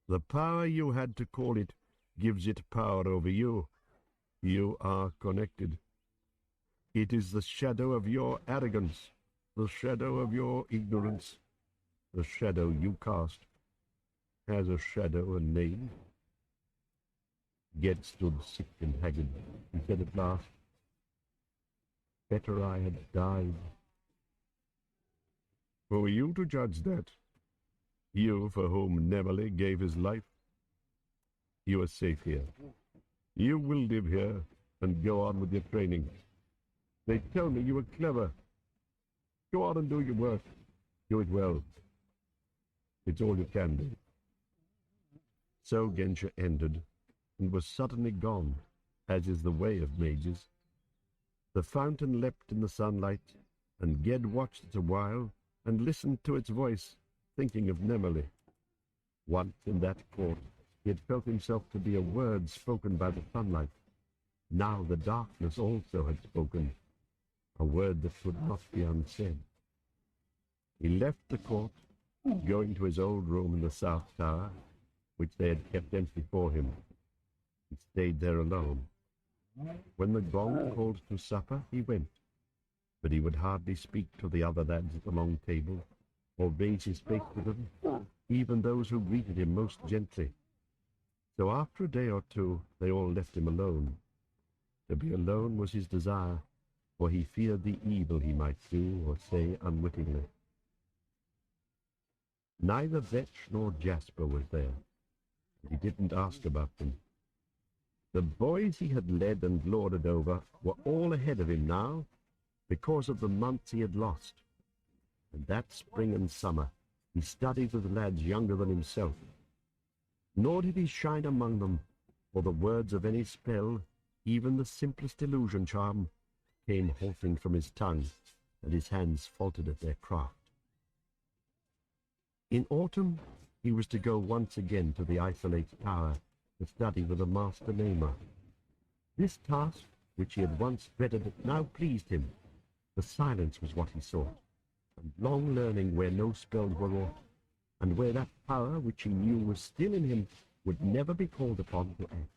Speaker 2: The power you had to call it gives it power over you. You are connected. It is the shadow of your arrogance, the shadow of your ignorance. The shadow you cast. Has a shadow a name? Ged stood sick and haggard. He said at last, better I had died. Who are you to judge that? You for whom Nemele gave his life? You are safe here. You will live here and go on with your training. They tell me you are clever. Go on and do your work. Do it well. It's all you can do. So Gensha ended, and was suddenly gone, as is the way of mages. The fountain leapt in the sunlight, and Ged watched it a while, and listened to its voice, thinking of Nemele. Once in that court, he had felt himself to be a word spoken by the sunlight. Now the darkness also had spoken, a word that could not be unsaid. He left the court, going to his old room in the south tower, which they had kept empty for him. He stayed there alone. When the gong called to supper, he went, but he would hardly speak to the other lads at the long table, or raise his face to them, even those who greeted him most gently. So after a day or two, they all left him alone. To be alone was his desire, for he feared the evil he might do or say unwittingly. Neither Vetch nor Jasper was there. He didn't ask about them. The boys he had led and lorded over were all ahead of him now, because of the months he had lost. And that spring and summer he studied with lads younger than himself. Nor did he shine among them, for the words of any spell, even the simplest illusion charm, came halting from his tongue, and his hands faltered at their craft. In autumn he was to go once again to the isolated tower to study with a master namer. This task, which he had once dreaded, now pleased him. The silence was what he sought, and long learning where no spells were wrought, and where that power which he knew was still in him would never be called upon to act.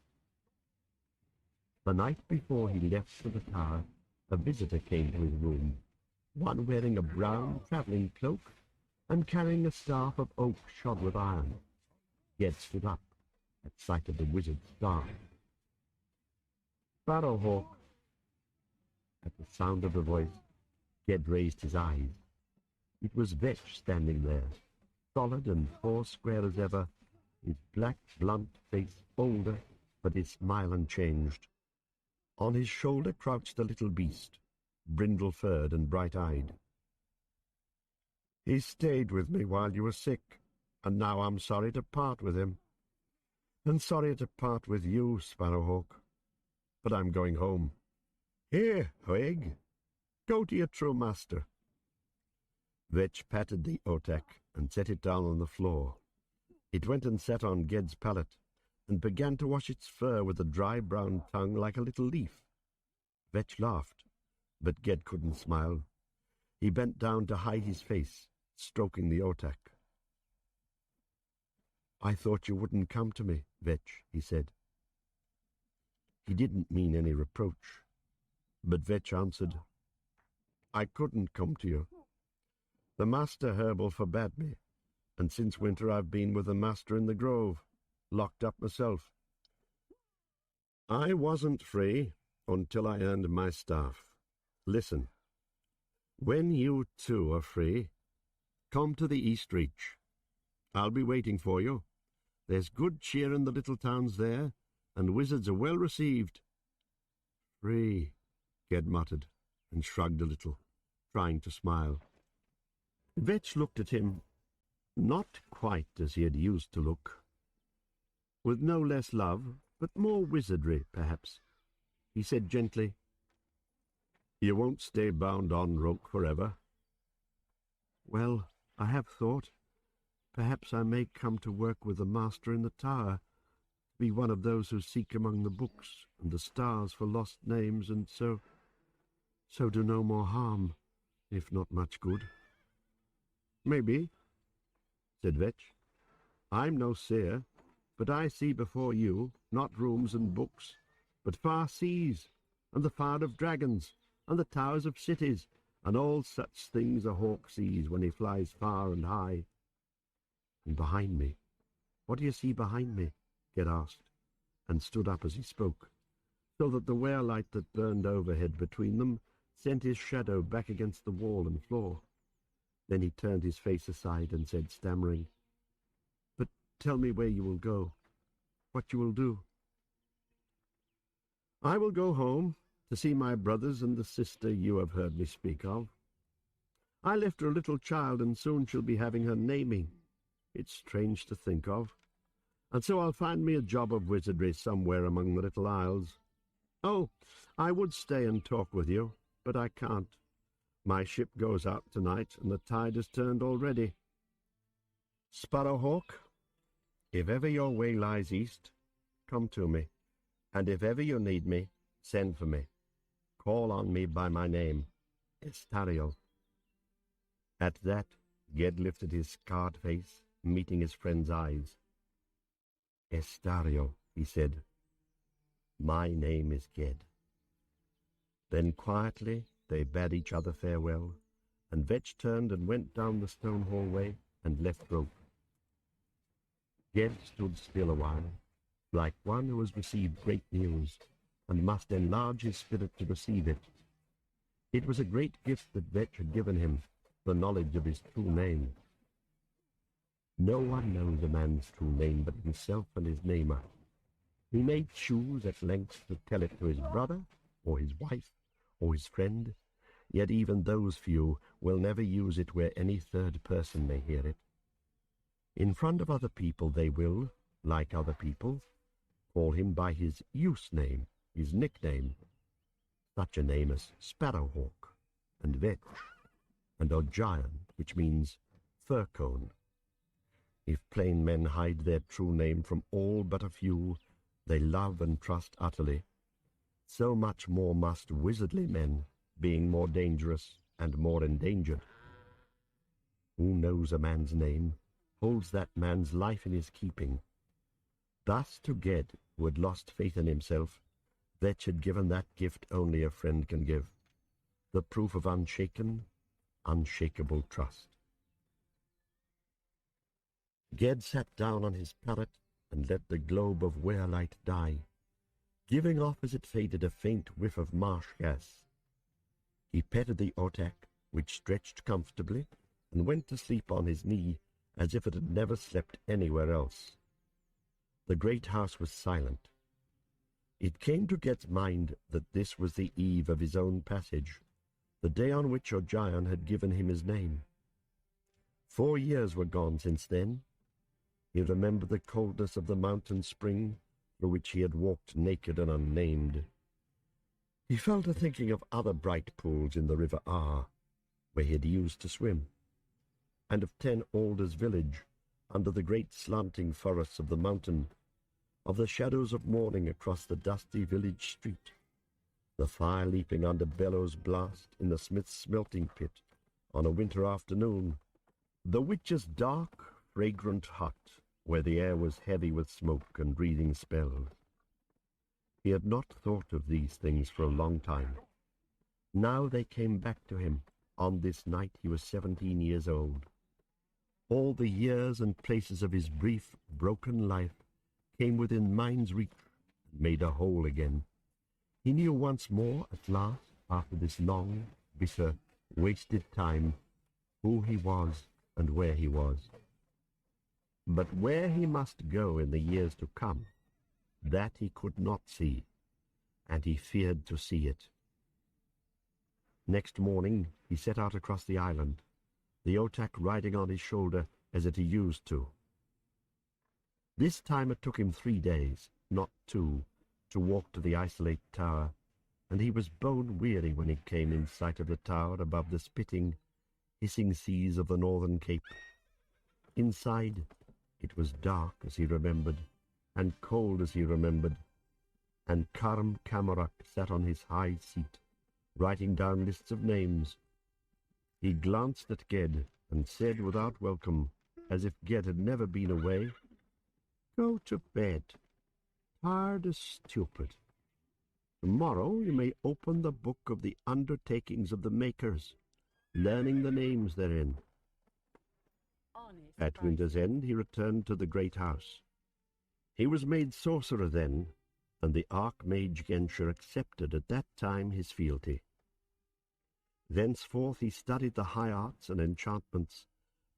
Speaker 2: The night before he left for the tower, a visitor came to his room, one wearing a brown travelling cloak and carrying a staff of oak shod with iron. Ged stood up at sight of the wizard's staff. Sparrowhawk. At the sound of the voice, Ged raised his eyes. It was Vetch standing there, solid and foursquare as ever, his black, blunt face older, but his smile unchanged. On his shoulder crouched a little beast, brindle-furred and bright-eyed. He stayed with me while you were sick, and now I'm sorry to part with him. And sorry to part with you, Sparrowhawk. But I'm going home. Here, Hoeg, go to your true master. Vetch patted the otak and set it down on the floor. It went and sat on Ged's pallet, and began to wash its fur with a dry brown tongue like a little leaf. Vetch laughed, but Ged couldn't smile. He bent down to hide his face, stroking the otak. "I thought you wouldn't come to me, Vetch," he said. He didn't mean any reproach, but Vetch answered, "I couldn't come to you. The master herbal forbade me, and since winter I've been with the master in the grove, locked up myself. I wasn't free until I earned my staff. Listen, when you too are free, come to the East Reach. I'll be waiting for you. There's good cheer in the little towns there, and wizards are well received." "Free," Ged muttered, and shrugged a little, trying to smile. Vetch looked at him, not quite as he had used to look, with no less love, but more wizardry, perhaps. He said gently, "You won't stay bound on Roke forever." "Well, I have thought, perhaps I may come to work with the master in the tower, to be one of those who seek among the books and the stars for lost names, and so do no more harm, if not much good." "Maybe," said Vetch. "I'm no seer, but I see before you not rooms and books, but far seas, and the fire of dragons, and the towers of cities, and all such things a hawk sees when he flies far and high." "And behind me? What do you see behind me?" Ged asked, and stood up as he spoke, so that the wear-light that burned overhead between them sent his shadow back against the wall and floor. Then he turned his face aside and said, stammering, "But tell me where you will go, what you will do." "I will go home to see my brothers and the sister you have heard me speak of. I left her a little child, and soon she'll be having her naming. It's strange to think of. And so I'll find me a job of wizardry somewhere among the little isles. Oh, I would stay and talk with you, but I can't. My ship goes out tonight, and the tide has turned already. Sparrowhawk, if ever your way lies east, come to me, and if ever you need me, send for me. Call on me by my name, Estario." At that, Ged lifted his scarred face, meeting his friend's eyes. "Estario," he said. "My name is Ged." Then quietly they bade each other farewell, and Vetch turned and went down the stone hallway and left Roke. Ged stood still a while, like one who has received great news, and must enlarge his spirit to receive it. It was a great gift that Vetch had given him, the knowledge of his true name. No one knows a man's true name but himself and his namer. He may choose at length to tell it to his brother, or his wife, or his friend, yet even those few will never use it where any third person may hear it. In front of other people they will, like other people, call him by his use name, his nickname, such a name as Sparrowhawk, and Vetch, and Ogion, which means fir cone. If plain men hide their true name from all but a few they love and trust utterly, so much more must wizardly men, being more dangerous and more endangered. Who knows a man's name holds that man's life in his keeping. Thus to Ged, who had lost faith in himself, Vetch had given that gift only a friend can give, the proof of unshaken, unshakable trust. Ged sat down on his pallet and let the globe of wear-light die, giving off as it faded a faint whiff of marsh gas. He petted the otak, which stretched comfortably, and went to sleep on his knee as if it had never slept anywhere else. The great house was silent. It came to Ged's mind that this was the eve of his own passage, the day on which Ogion had given him his name. 4 years were gone since then. He remembered the coldness of the mountain spring through which he had walked naked and unnamed. He fell to thinking of other bright pools in the River Ar, where he had used to swim, and of 10 Alders village, under the great slanting forests of the mountain, of the shadows of morning across the dusty village street, the fire leaping under bellows blast in the smith's smelting pit on a winter afternoon, the witch's dark, fragrant hut, where the air was heavy with smoke and breathing spells. He had not thought of these things for a long time. Now they came back to him on this night he was 17 years old. All the years and places of his brief, broken life came within mind's reach and made her whole again. He knew once more, at last, after this long, bitter, wasted time, who he was and where he was. But where he must go in the years to come, that he could not see, and he feared to see it. Next morning he set out across the island, the otak riding on his shoulder as it he used to. This time it took him 3 days, not 2, to walk to the isolate tower, and he was bone-weary when he came in sight of the tower above the spitting, hissing seas of the northern cape. Inside it was dark as he remembered, and cold as he remembered, and Karm Kamarak sat on his high seat, writing down lists of names. He glanced at Ged and said without welcome, as if Ged had never been away, "Go to bed, tired as stupid. Tomorrow you may open the book of the undertakings of the makers, learning the names therein." At winter's end he returned to the great house. He was made sorcerer then, and the Archmage Genscher accepted at that time his fealty. Thenceforth he studied the high arts and enchantments,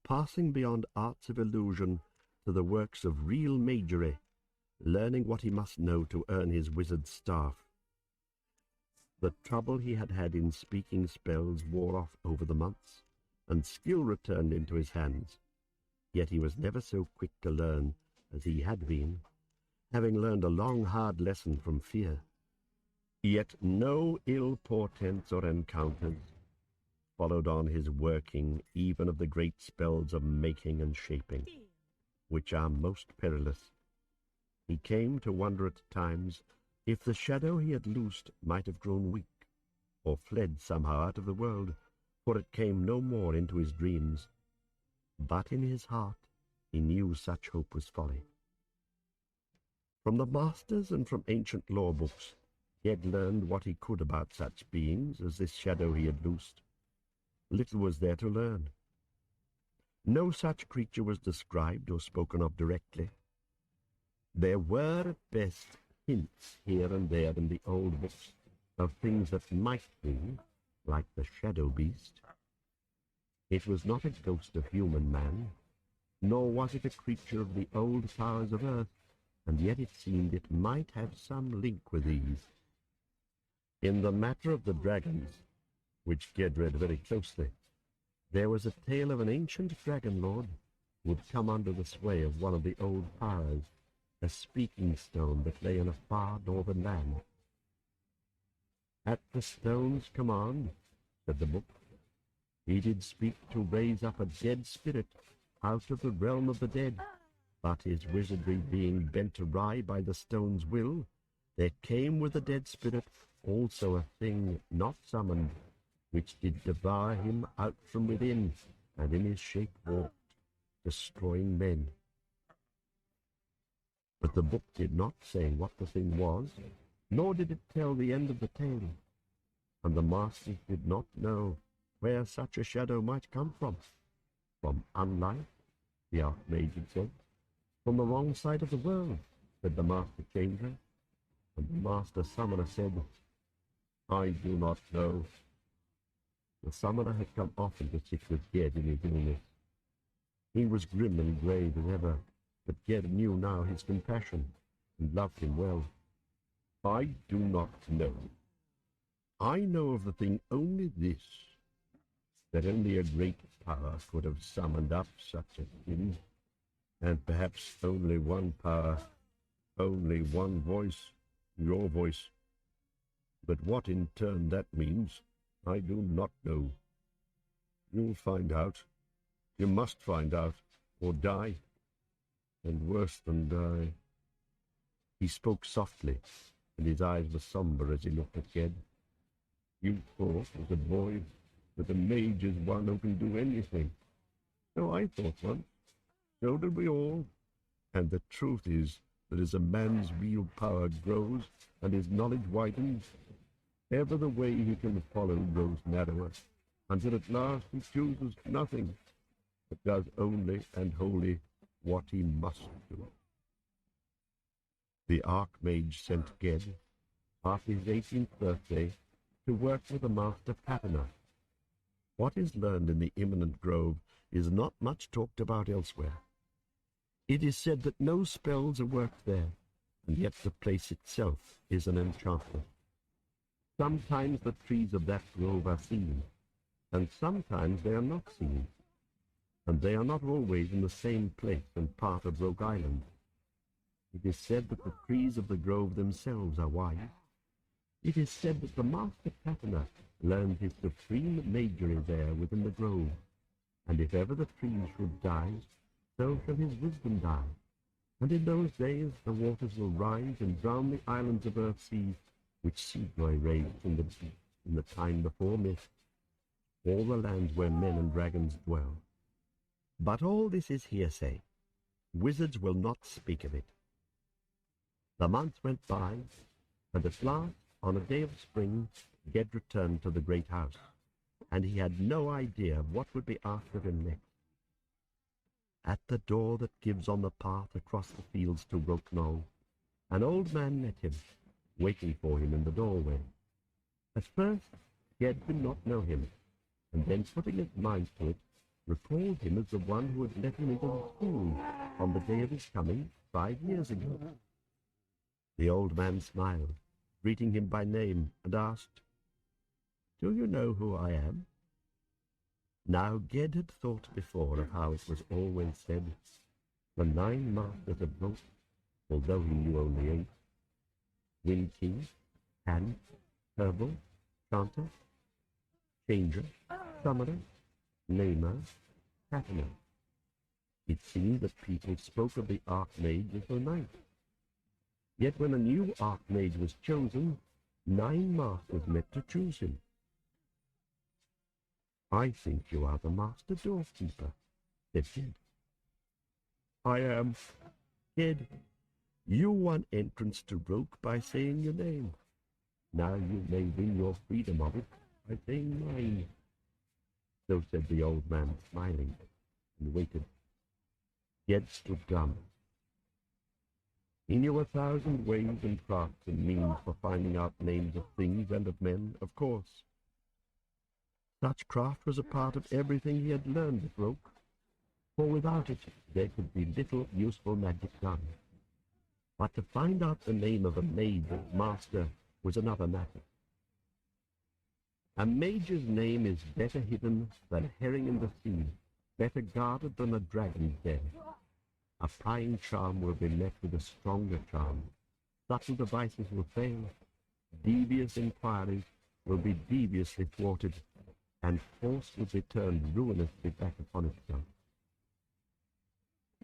Speaker 2: passing beyond arts of illusion to the works of real magery, learning what he must know to earn his wizard's staff. The trouble he had had in speaking spells wore off over the months, and skill returned into his hands. Yet he was never so quick to learn as he had been, having learned a long, hard lesson from fear. Yet no ill portents or encounters followed on his working, even of the great spells of making and shaping, which are most perilous. He came to wonder at times if the shadow he had loosed might have grown weak, or fled somehow out of the world, for it came no more into his dreams. But in his heart he knew such hope was folly. From the masters and from ancient law books he had learned what he could about such beings as this shadow he had loosed. Little was there to learn. No such creature was described or spoken of directly. There were at best hints here and there in the old books of things that might be, like the shadow beast. It was not a ghost of human man, nor was it a creature of the old powers of earth, and yet it seemed it might have some link with these. In the matter of the dragons, which Ged read very closely, there was a tale of an ancient dragon lord who had come under the sway of one of the old powers, a speaking stone that lay in a far northern land. At the stone's command, said the book, he did speak to raise up a dead spirit out of the realm of the dead, but his wizardry being bent awry by the stone's will, there came with the dead spirit also a thing not summoned, which did devour him out from within, and in his shape walked, destroying men. But the book did not say what the thing was, nor did it tell the end of the tale, and the masters did not know where such a shadow might come from. From unlife, the Archmage had said. From the wrong side of the world, said the Master Changer. And the Master Summoner said, I do not know. The Summoner had come often to sit with Ged in his illness. He was grim and grave as ever, but Ged knew now his compassion and loved him well. I do not know. I know of the thing only this, that only a great power could have summoned up such a thing, and perhaps only one power, only one voice, your voice. But what in turn that means, I do not know. You'll find out. You must find out, or die. And worse than die. He spoke softly, and his eyes were somber as he looked at Ged. You thought, as a boy, that a mage is one who can do anything. So I thought once. So did we all. And the truth is that as a man's real power grows and his knowledge widens, ever the way he can follow grows narrower, until at last he chooses nothing, but does only and wholly what he must do. The Archmage sent Ged, after his 18th birthday, to work with the Master Patterner. What is learned in the imminent grove is not much talked about elsewhere. It is said that no spells are worked there, and yet the place itself is an enchantment. Sometimes the trees of that grove are seen, and sometimes they are not seen, and they are not always in the same place and part of Rogue Island. It is said that the trees of the grove themselves are wise. It is said that the Master Patterner learned his supreme magery there within the grove, and if ever the trees should die, so shall his wisdom die. And in those days the waters will rise and drown the islands of Earthsea, which Seaboy raised in the time before myth, all the lands where men and dragons dwell. But all this is hearsay. Wizards will not speak of it. The months went by, and at last, on a day of spring, Ged returned to the great house, and he had no idea what would be asked of him next. At the door that gives on the path across the fields to Roke Knoll, an old man met him, waiting for him in the doorway. At first, Ged did not know him, and then putting his mind to it, recalled him as the one who had let him into the school on the day of his coming 5 years ago. The old man smiled, greeting him by name, and asked, "Do you know who I am?" Now Ged had thought before of how it was always said, the 9 masters of Roke, although he knew only 8, Wind King, Hand, Herbal, Chanter, Changer, Summoner, Namer, Patterner. It seemed that people spoke of the Archmage as the 9th. Yet when a new Archmage was chosen, 9 masters met to choose him. "I think you are the Master Doorkeeper," said Ged. "I am. Ged, you won entrance to Roke by saying your name. Now you may win your freedom of it by saying mine." So said the old man, smiling, and waited. Ged stood dumb. He knew 1,000 ways and crafts and means for finding out names of things and of men, of course. Such craft was a part of everything he had learned at Roke, for without it there could be little useful magic done. But to find out the name of a mage or master was another matter. A mage's name is better hidden than a herring in the sea, better guarded than a dragon's den. A prying charm will be met with a stronger charm. Subtle devices will fail. Devious inquiries will be deviously thwarted, and force will be turned ruinously back upon itself.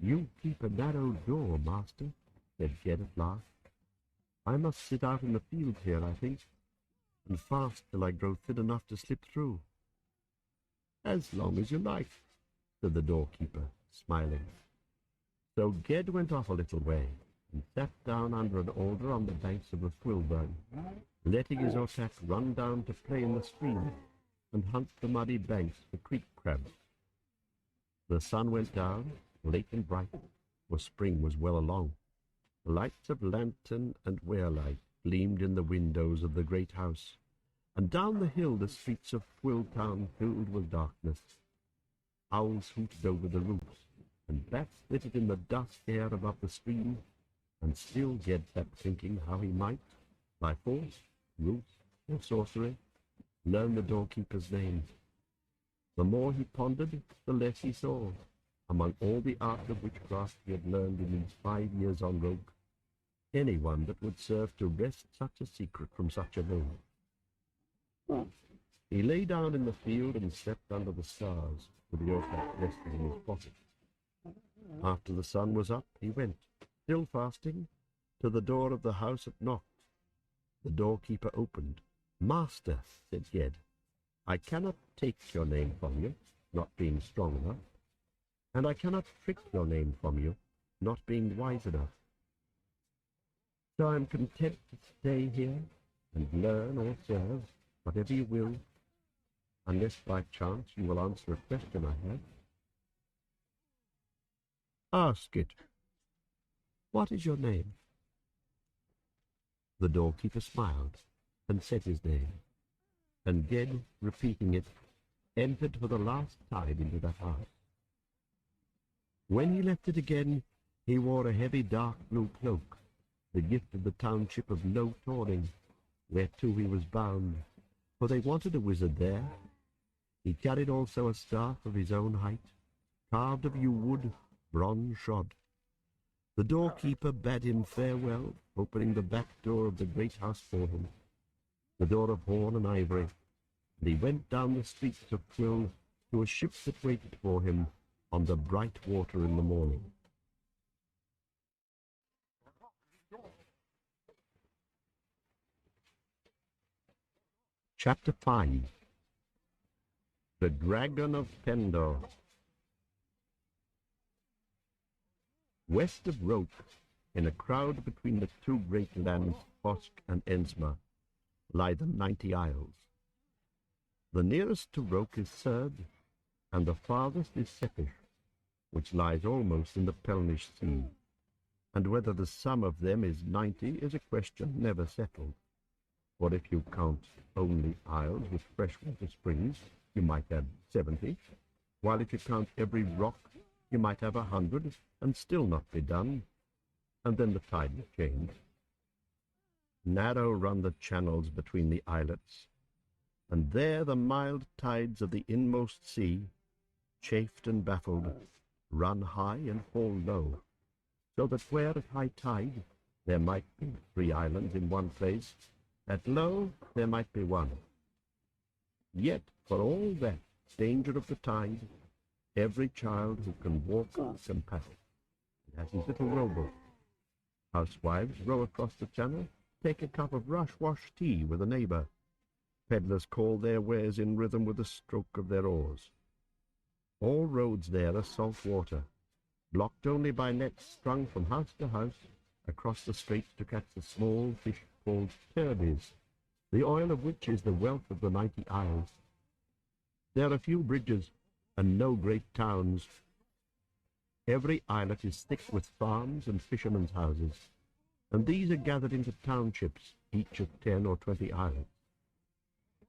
Speaker 2: "You keep a narrow door, master," said Ged at last. "I must sit out in the field here, I think, and fast till I grow thin enough to slip through." "As long as you like," said the doorkeeper, smiling. So Ged went off a little way, and sat down under an alder on the banks of the Swilburn, letting his otak run down to play in the stream, and hunt the muddy banks for creek crabs. The sun went down, late and bright, for spring was well along. The lights of lantern and weirlight gleamed in the windows of the great house, and down the hill the streets of Twilltown filled with darkness. Owls hooted over the roofs, and bats flitted in the dusk air above the stream, and still Ged sat thinking how he might, by force, ruse, or sorcery, learn the doorkeeper's name. The more he pondered, the less he saw. Among all the art of witchcraft he had learned in these 5 years on Roke, any one that would serve to wrest such a secret from such a name. He lay down in the field and slept under the stars, with the oak resting in his pocket. After the sun was up, he went, still fasting, to the door of the house and knocked. The doorkeeper opened. "Master," said Ged, "I cannot take your name from you, not being strong enough, and I cannot trick your name from you, not being wise enough. So I am content to stay here and learn or serve, whatever you will, unless by chance you will answer a question I have." "Ask it. What is your name?" The doorkeeper smiled and said his name, and Ged, repeating it, entered for the last time into the house. When he left it again, he wore a heavy dark blue cloak, the gift of the township of Low Torning, whereto he was bound, for they wanted a wizard there. He carried also a staff of his own height, carved of yew wood, bronze shod. The doorkeeper bade him farewell, opening the back door of the great house for him, the door of horn and ivory, and he went down the streets of Twill to a ship that waited for him on the bright water in the morning. Chapter 5. The Dragon of Pendor. West of Roke, in a crowd between the two great lands, Fosk and Ensma, lie the 90 Isles. The nearest to Roke is Surd, and the farthest is Seppish, which lies almost in the Pelnish Sea, and whether the sum of them is 90 is a question never settled, for if you count only isles with freshwater springs, you might have 70, while if you count every rock, you might have 100, and still not be done, and then the tide will change. Narrow run the channels between the islets, and there the mild tides of the inmost sea, chafed and baffled, run high and fall low, so that where at high tide there might be 3 islands in one place, at low there might be 1. Yet, for all that danger of the tide, every child who can walk can pass it. It has his little rowboat. Housewives row across the channel, take a cup of rush-wash tea with a neighbour. Peddlers call their wares in rhythm with the stroke of their oars. All roads there are salt water, blocked only by nets strung from house to house across the straits to catch the small fish called turbys, the oil of which is the wealth of the 90 Isles. There are few bridges and no great towns. Every islet is thick with farms and fishermen's houses, and these are gathered into townships, each of 10 or 20 islets.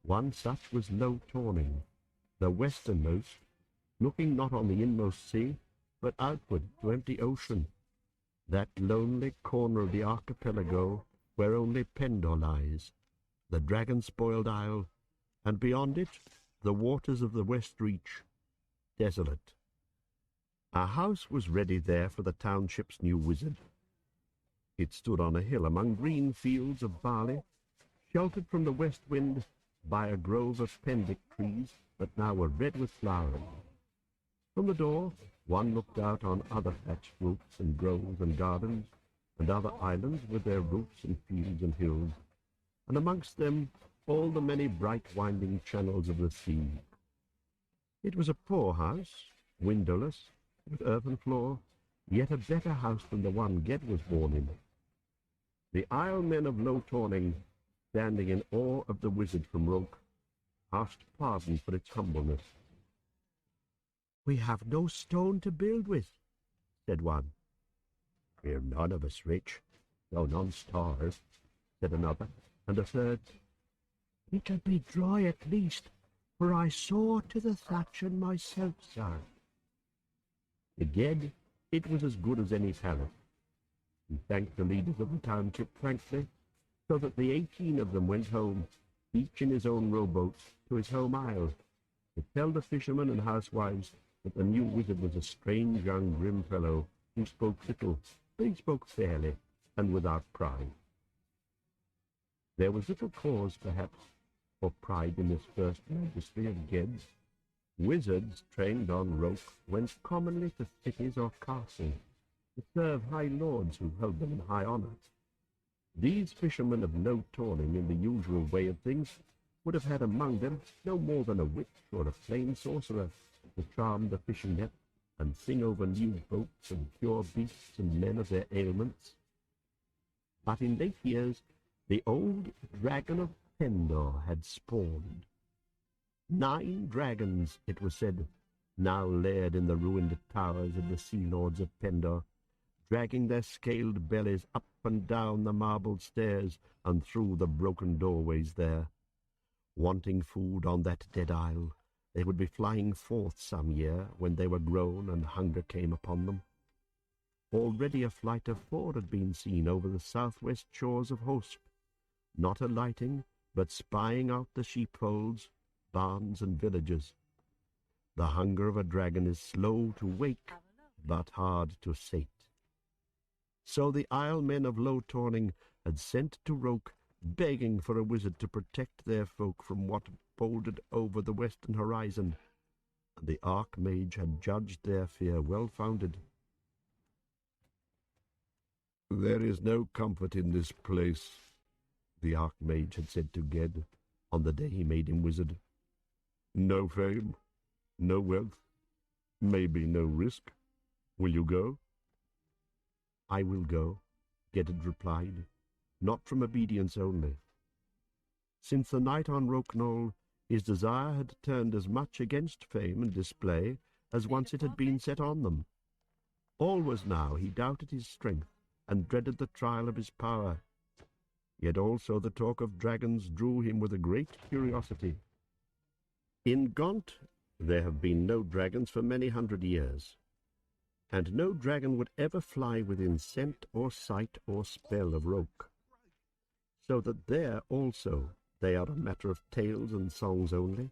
Speaker 2: One such was Low Torning, the westernmost, looking not on the inmost sea, but outward to empty ocean, that lonely corner of the archipelago where only Pendor lies, the dragon-spoiled isle, and beyond it the waters of the West Reach, desolate. A house was ready there for the township's new wizard. It stood on a hill among green fields of barley, sheltered from the west wind by a grove of pendic trees that now were red with flowers. From the door one looked out on other thatched roofs and groves and gardens, and other islands with their roofs and fields and hills, and amongst them all the many bright winding channels of the sea. It was a poor house, windowless, with earthen floor, yet a better house than the one Ged was born in. The Isle men of Low Torning, standing in awe of the wizard from Roke, asked pardon for its humbleness. "We have no stone to build with," said one. "We're none of us rich, though none starve," said another, and a third. "It'll be dry at least, for I saw to the thatching myself, sir." To Ged, it was as good as any palace. He thanked the leaders of the township frankly, so that the 18 of them went home, each in his own rowboat, to his home isle, to tell the fishermen and housewives that the new wizard was a strange young grim fellow who spoke little, but he spoke fairly and without pride. There was little cause, perhaps, for pride in this first majesty of Ged's. Wizards trained on rope went commonly to cities or castles to serve high lords who held them in high honor. These fishermen of low tawning in the usual way of things would have had among them no more than a witch or a plain sorcerer to charm the fishing net and sing over new boats and cure beasts and men of their ailments. But in late years the old dragon of Pendor had spawned. 9 dragons, it was said, now laired in the ruined towers of the sea lords of Pendor, dragging their scaled bellies up and down the marbled stairs and through the broken doorways there. Wanting food on that dead isle, they would be flying forth some year when they were grown and hunger came upon them. Already a flight of 4 had been seen over the southwest shores of Hosp, not alighting, but spying out the sheepfolds, barns, and villages. The hunger of a dragon is slow to wake, but hard to sate. So the Isle men of Low Tawning had sent to Roke, begging for a wizard to protect their folk from what folded over the western horizon, and the Archmage had judged their fear well-founded. "There is no comfort in this place," the Archmage had said to Ged on the day he made him wizard. "No fame, no wealth, maybe no risk. Will you go?" "I will go," Ged had replied, not from obedience only. Since the night on Rokenol, his desire had turned as much against fame and display as once it had been set on them. Always now he doubted his strength and dreaded the trial of his power. Yet also the talk of dragons drew him with a great curiosity. In Gaunt there have been no dragons for many 100 years, and no dragon would ever fly within scent or sight or spell of Roke, so that there also they are a matter of tales and songs only,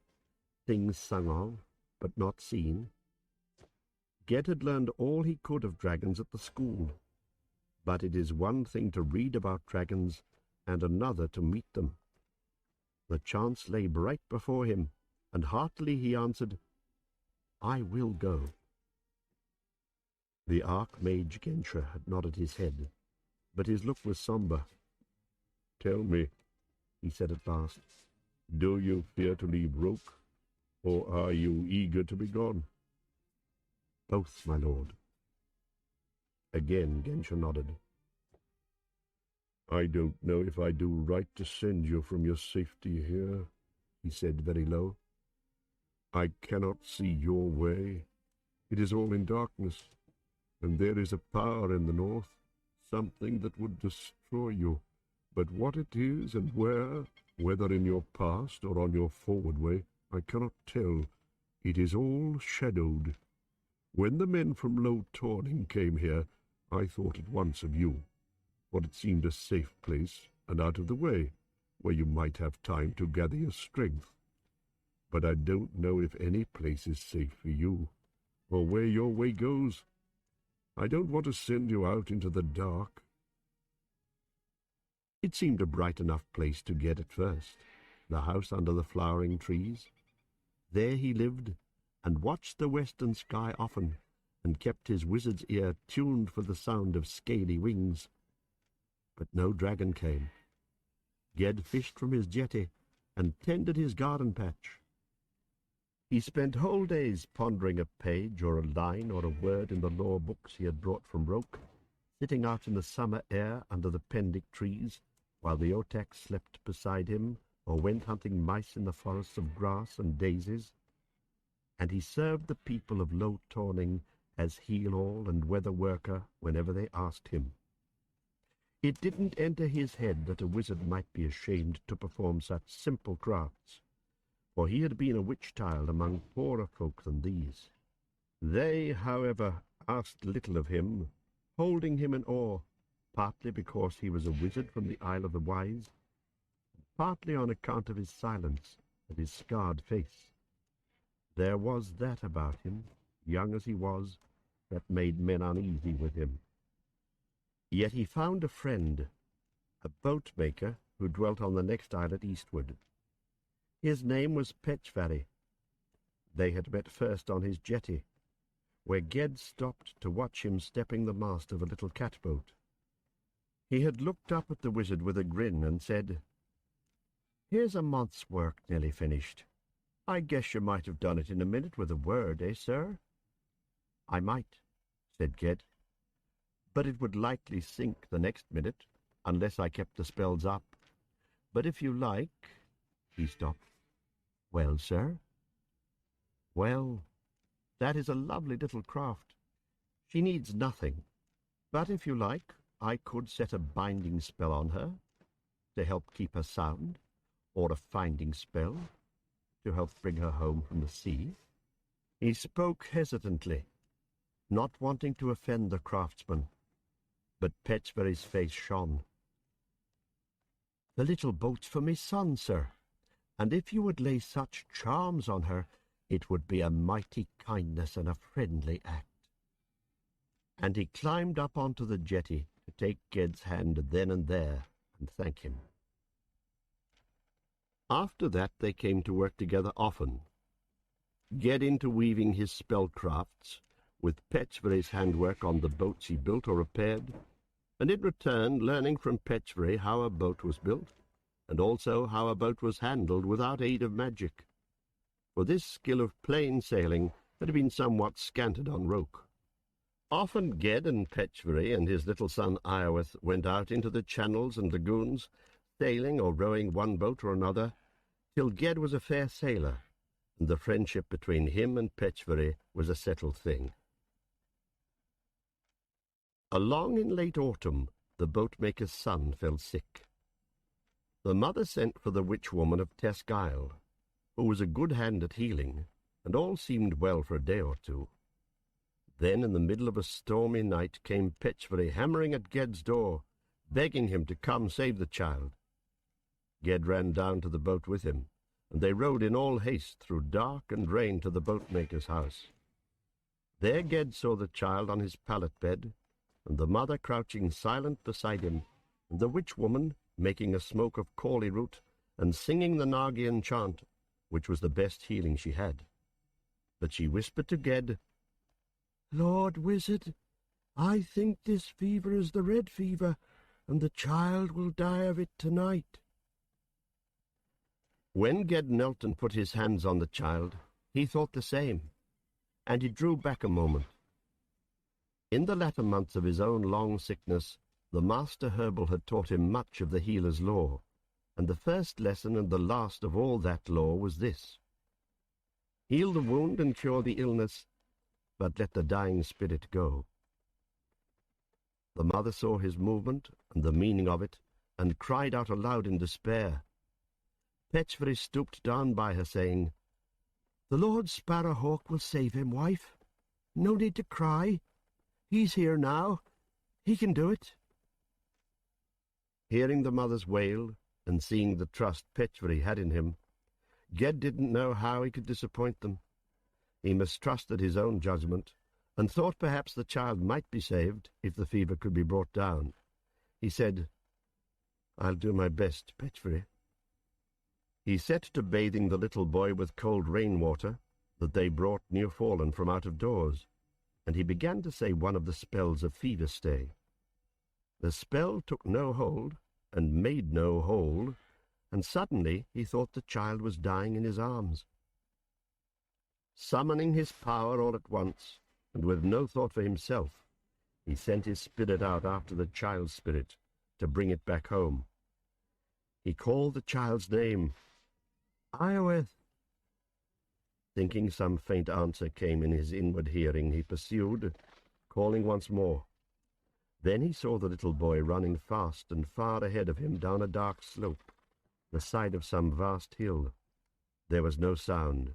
Speaker 2: things sung of, but not seen. Ged had learned all he could of dragons at the school, but it is one thing to read about dragons and another to meet them. The chance lay bright before him, and heartily he answered, "I will go." The Archmage Genscher had nodded his head, but his look was sombre. "Tell me," he said at last, "do you fear to leave Roke, or are you eager to be gone?" "Both, my lord." Again Genscher nodded. "I don't know if I do right to send you from your safety here," he said very low. "I cannot see your way. It is all in darkness, and there is a power in the north, something that would destroy you. But what it is and where, whether in your past or on your forward way, I cannot tell. It is all shadowed. When the men from Low Tawning came here, I thought at once of you, for it seemed a safe place and out of the way, where you might have time to gather your strength. But I don't know if any place is safe for you, or where your way goes. I don't want to send you out into the dark." It seemed a bright enough place to Ged at first, the house under the flowering trees. There he lived, and watched the western sky often, and kept his wizard's ear tuned for the sound of scaly wings. But no dragon came. Ged fished from his jetty, and tended his garden patch. He spent whole days pondering a page or a line or a word in the law books he had brought from Roke, sitting out in the summer air under the pendic trees, while the otak slept beside him, or went hunting mice in the forests of grass and daisies. And he served the people of Low Tawning as heel-all and weather worker whenever they asked him. It didn't enter his head that a wizard might be ashamed to perform such simple crafts, for he had been a witch-child among poorer folk than these. They, however, asked little of him, holding him in awe, partly because he was a wizard from the Isle of the Wise, partly on account of his silence and his scarred face. There was that about him, young as he was, that made men uneasy with him. Yet he found a friend, a boat-maker who dwelt on the next islet eastward. His name was Petchvari. They had met first on his jetty, where Ged stopped to watch him stepping the mast of a little catboat. He had looked up at the wizard with a grin and said, "Here's a month's work nearly finished. I guess you might have done it in a minute with a word, eh, sir?" "I might," said Ged, "but it would likely sink the next minute, unless I kept the spells up. But if you like—" He stopped. "Well, sir?" "Well, that is a lovely little craft. She needs nothing, but if you like, I could set a binding spell on her, to help keep her sound, or a finding spell, to help bring her home from the sea." He spoke hesitantly, not wanting to offend the craftsman, but Petchvari's face shone. "The little boat's for me son, sir, and if you would lay such charms on her, it would be a mighty kindness and a friendly act." And he climbed up onto the jetty to take Ged's hand then and there and thank him. After that they came to work together often, Ged interweaving his spellcrafts with Petchvari's handwork on the boats he built or repaired, and in return learning from Petchvari how a boat was built, and also how a boat was handled without aid of magic. For this skill of plain sailing had been somewhat scanted on Roke. Often Ged and Petchvari and his little son Iorwerth went out into the channels and lagoons, sailing or rowing one boat or another, till Ged was a fair sailor, and the friendship between him and Petchvari was a settled thing. Along in late autumn, the boatmaker's son fell sick. The mother sent for the witch-woman of Tesk Isle, who was a good hand at healing, and all seemed well for a day or two. Then, in the middle of a stormy night, came Petchvari hammering at Ged's door, begging him to come save the child. Ged ran down to the boat with him, and they rowed in all haste through dark and rain to the boatmaker's house. There Ged saw the child on his pallet bed, and the mother crouching silent beside him, and the witch-woman making a smoke of cauli root and singing the Nagian chant, which was the best healing she had. But she whispered to Ged, "Lord Wizard, I think this fever is the red fever, and the child will die of it tonight." When Ged knelt and put his hands on the child, he thought the same, and he drew back a moment. In the latter months of his own long sickness, the master herbal had taught him much of the healer's lore, and the first lesson and the last of all that lore was this: heal the wound and cure the illness, but let the dying spirit go. The mother saw his movement and the meaning of it, and cried out aloud in despair. Petchvari stooped down by her, saying, "The Lord Sparrowhawk will save him, wife. No need to cry. He's here now. He can do it." Hearing the mother's wail, and seeing the trust Petchvari had in him, Ged didn't know how he could disappoint them. He mistrusted his own judgment, and thought perhaps the child might be saved if the fever could be brought down. He said, "I'll do my best, Petchvari." He set to bathing the little boy with cold rainwater that they brought new fallen from out of doors, and he began to say one of the spells of fever stay. The spell took no hold, and made no whole, and suddenly he thought the child was dying in his arms. Summoning his power all at once, and with no thought for himself, he sent his spirit out after the child's spirit to bring it back home. He called the child's name, "Iorwerth." Thinking some faint answer came in his inward hearing, he pursued, calling once more. Then he saw the little boy running fast and far ahead of him down a dark slope, the side of some vast hill. There was no sound.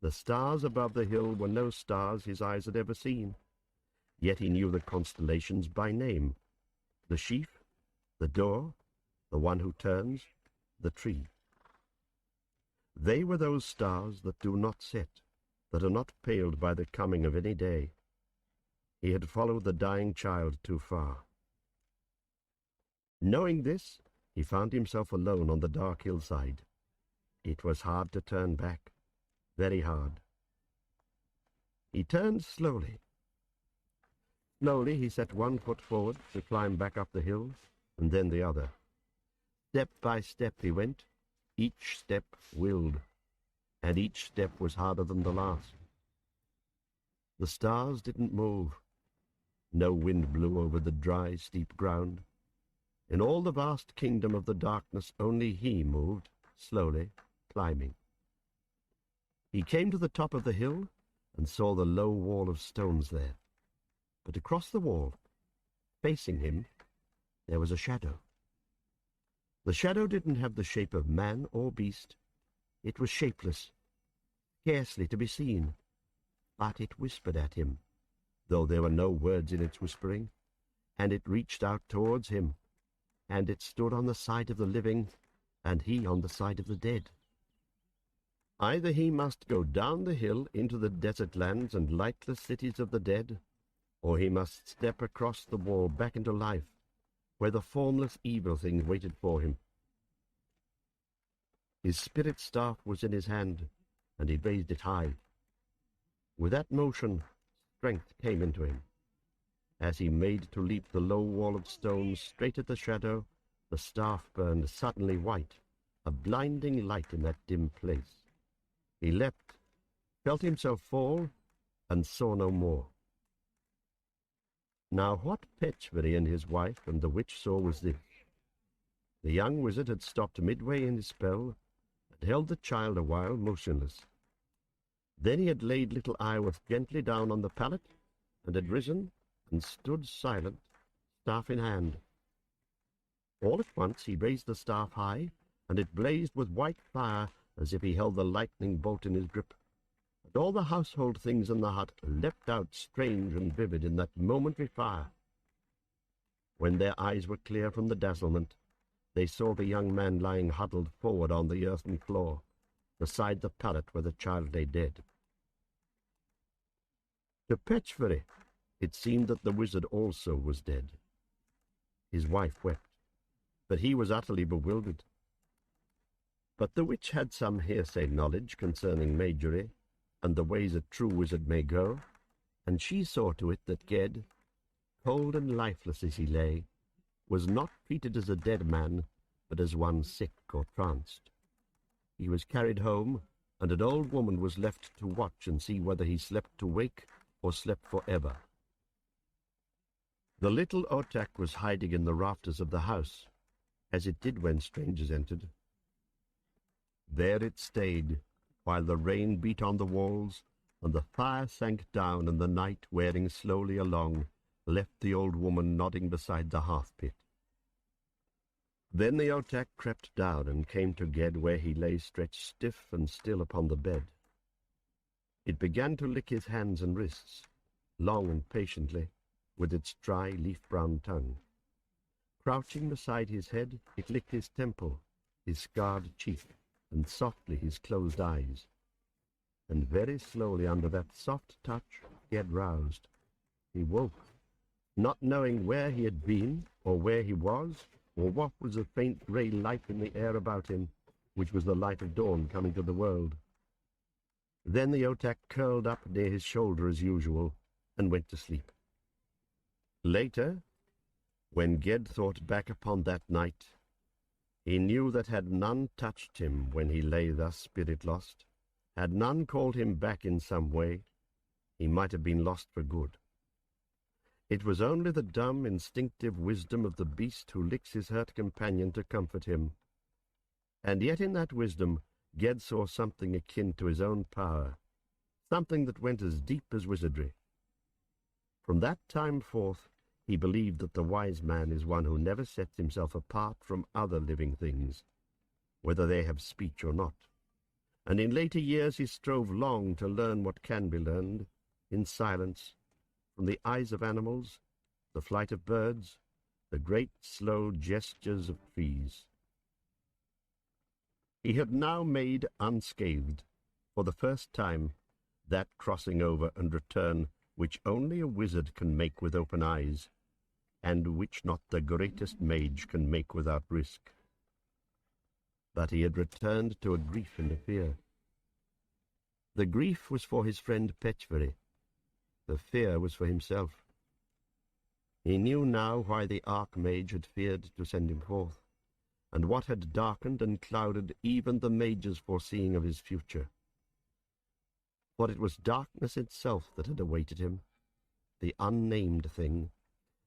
Speaker 2: The stars above the hill were no stars his eyes had ever seen, yet he knew the constellations by name: the sheaf, the door, the one who turns, the tree. They were those stars that do not set, that are not paled by the coming of any day. He had followed the dying child too far. Knowing this, he found himself alone on the dark hillside. It was hard to turn back, very hard. He turned slowly. Slowly he set one foot forward to climb back up the hill, and then the other. Step by step he went. Each step willed, and each step was harder than the last. The stars didn't move. No wind blew over the dry, steep ground. In all the vast kingdom of the darkness only he moved, slowly, climbing. He came to the top of the hill and saw the low wall of stones there. But across the wall, facing him, there was a shadow. The shadow didn't have the shape of man or beast. It was shapeless, scarcely to be seen, but it whispered at him, though there were no words in its whispering, and it reached out towards him, and it stood on the side of the living, and he on the side of the dead. Either he must go down the hill into the desert lands and lightless cities of the dead, or he must step across the wall back into life, where the formless evil things waited for him. His spirit staff was in his hand, and he raised it high. With that motion, strength came into him. As he made to leap the low wall of stones straight at the shadow, the staff burned suddenly white, a blinding light in that dim place. He leapt, felt himself fall, and saw no more. Now what Petchbury and his wife and the witch saw was this. The young wizard had stopped midway in his spell, and held the child a while motionless. Then he had laid little Iworth gently down on the pallet, and had risen, and stood silent, staff in hand. All at once he raised the staff high, and it blazed with white fire as if he held the lightning bolt in his grip. And all the household things in the hut leapt out strange and vivid in that momentary fire. When their eyes were clear from the dazzlement, they saw the young man lying huddled forward on the earthen floor, beside the pallet where the child lay dead. To Petchbury it seemed that the wizard also was dead. His wife wept, but he was utterly bewildered. But the witch had some hearsay knowledge concerning magery, and the ways a true wizard may go, and she saw to it that Ged, cold and lifeless as he lay, was not treated as a dead man, but as one sick or tranced. He was carried home, and an old woman was left to watch and see whether he slept to wake or slept for ever. The little Otak was hiding in the rafters of the house, as it did when strangers entered. There it stayed, while the rain beat on the walls, and the fire sank down, and the night, wearing slowly along, left the old woman nodding beside the hearth-pit. Then the Otak crept down and came to Ged, where he lay stretched stiff and still upon the bed. It began to lick his hands and wrists, long and patiently, with its dry leaf-brown tongue. Crouching beside his head, it licked his temple, his scarred cheek, and softly his closed eyes. And very slowly under that soft touch he had roused. He woke, not knowing where he had been, or where he was, or what was the faint grey light in the air about him, which was the light of dawn coming to the world. Then the Otak curled up near his shoulder as usual, and went to sleep. Later, when Ged thought back upon that night, he knew that had none touched him when he lay thus spirit-lost, had none called him back in some way, he might have been lost for good. It was only the dumb, instinctive wisdom of the beast who licks his hurt companion to comfort him. And yet in that wisdom Ged saw something akin to his own power, something that went as deep as wizardry. From that time forth, he believed that the wise man is one who never sets himself apart from other living things, whether they have speech or not. And in later years he strove long to learn what can be learned, in silence, from the eyes of animals, the flight of birds, the great slow gestures of trees. He had now made unscathed, for the first time, that crossing over and return which only a wizard can make with open eyes, and which not the greatest mage can make without risk. but he had returned to a grief and a fear. The grief was for his friend Petchbury. The fear was for himself. He knew now why the Archmage had feared to send him forth, and what had darkened and clouded even the Mage's foreseeing of his future. For it was darkness itself that had awaited him, the unnamed thing,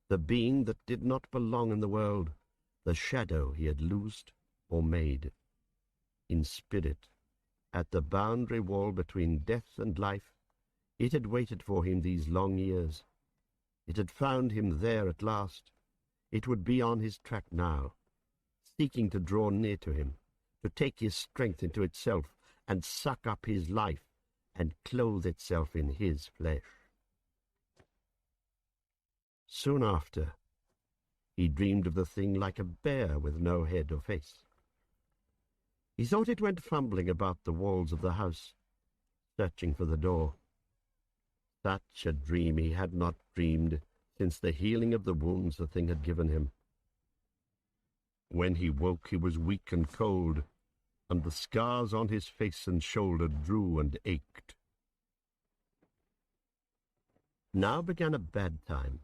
Speaker 2: the being that did not belong in the world, the shadow he had loosed or made. In spirit, at the boundary wall between death and life, it had waited for him these long years. It had found him there at last. It would be on his track now, seeking to draw near to him, to take his strength into itself and suck up his life and clothe itself in his flesh. Soon after, he dreamed of the thing like a bear with no head or face. He thought it went fumbling about the walls of the house, searching for the door. Such a dream he had not dreamed since the healing of the wounds the thing had given him. When he woke, he was weak and cold, and the scars on his face and shoulder drew and ached. Now began a bad time.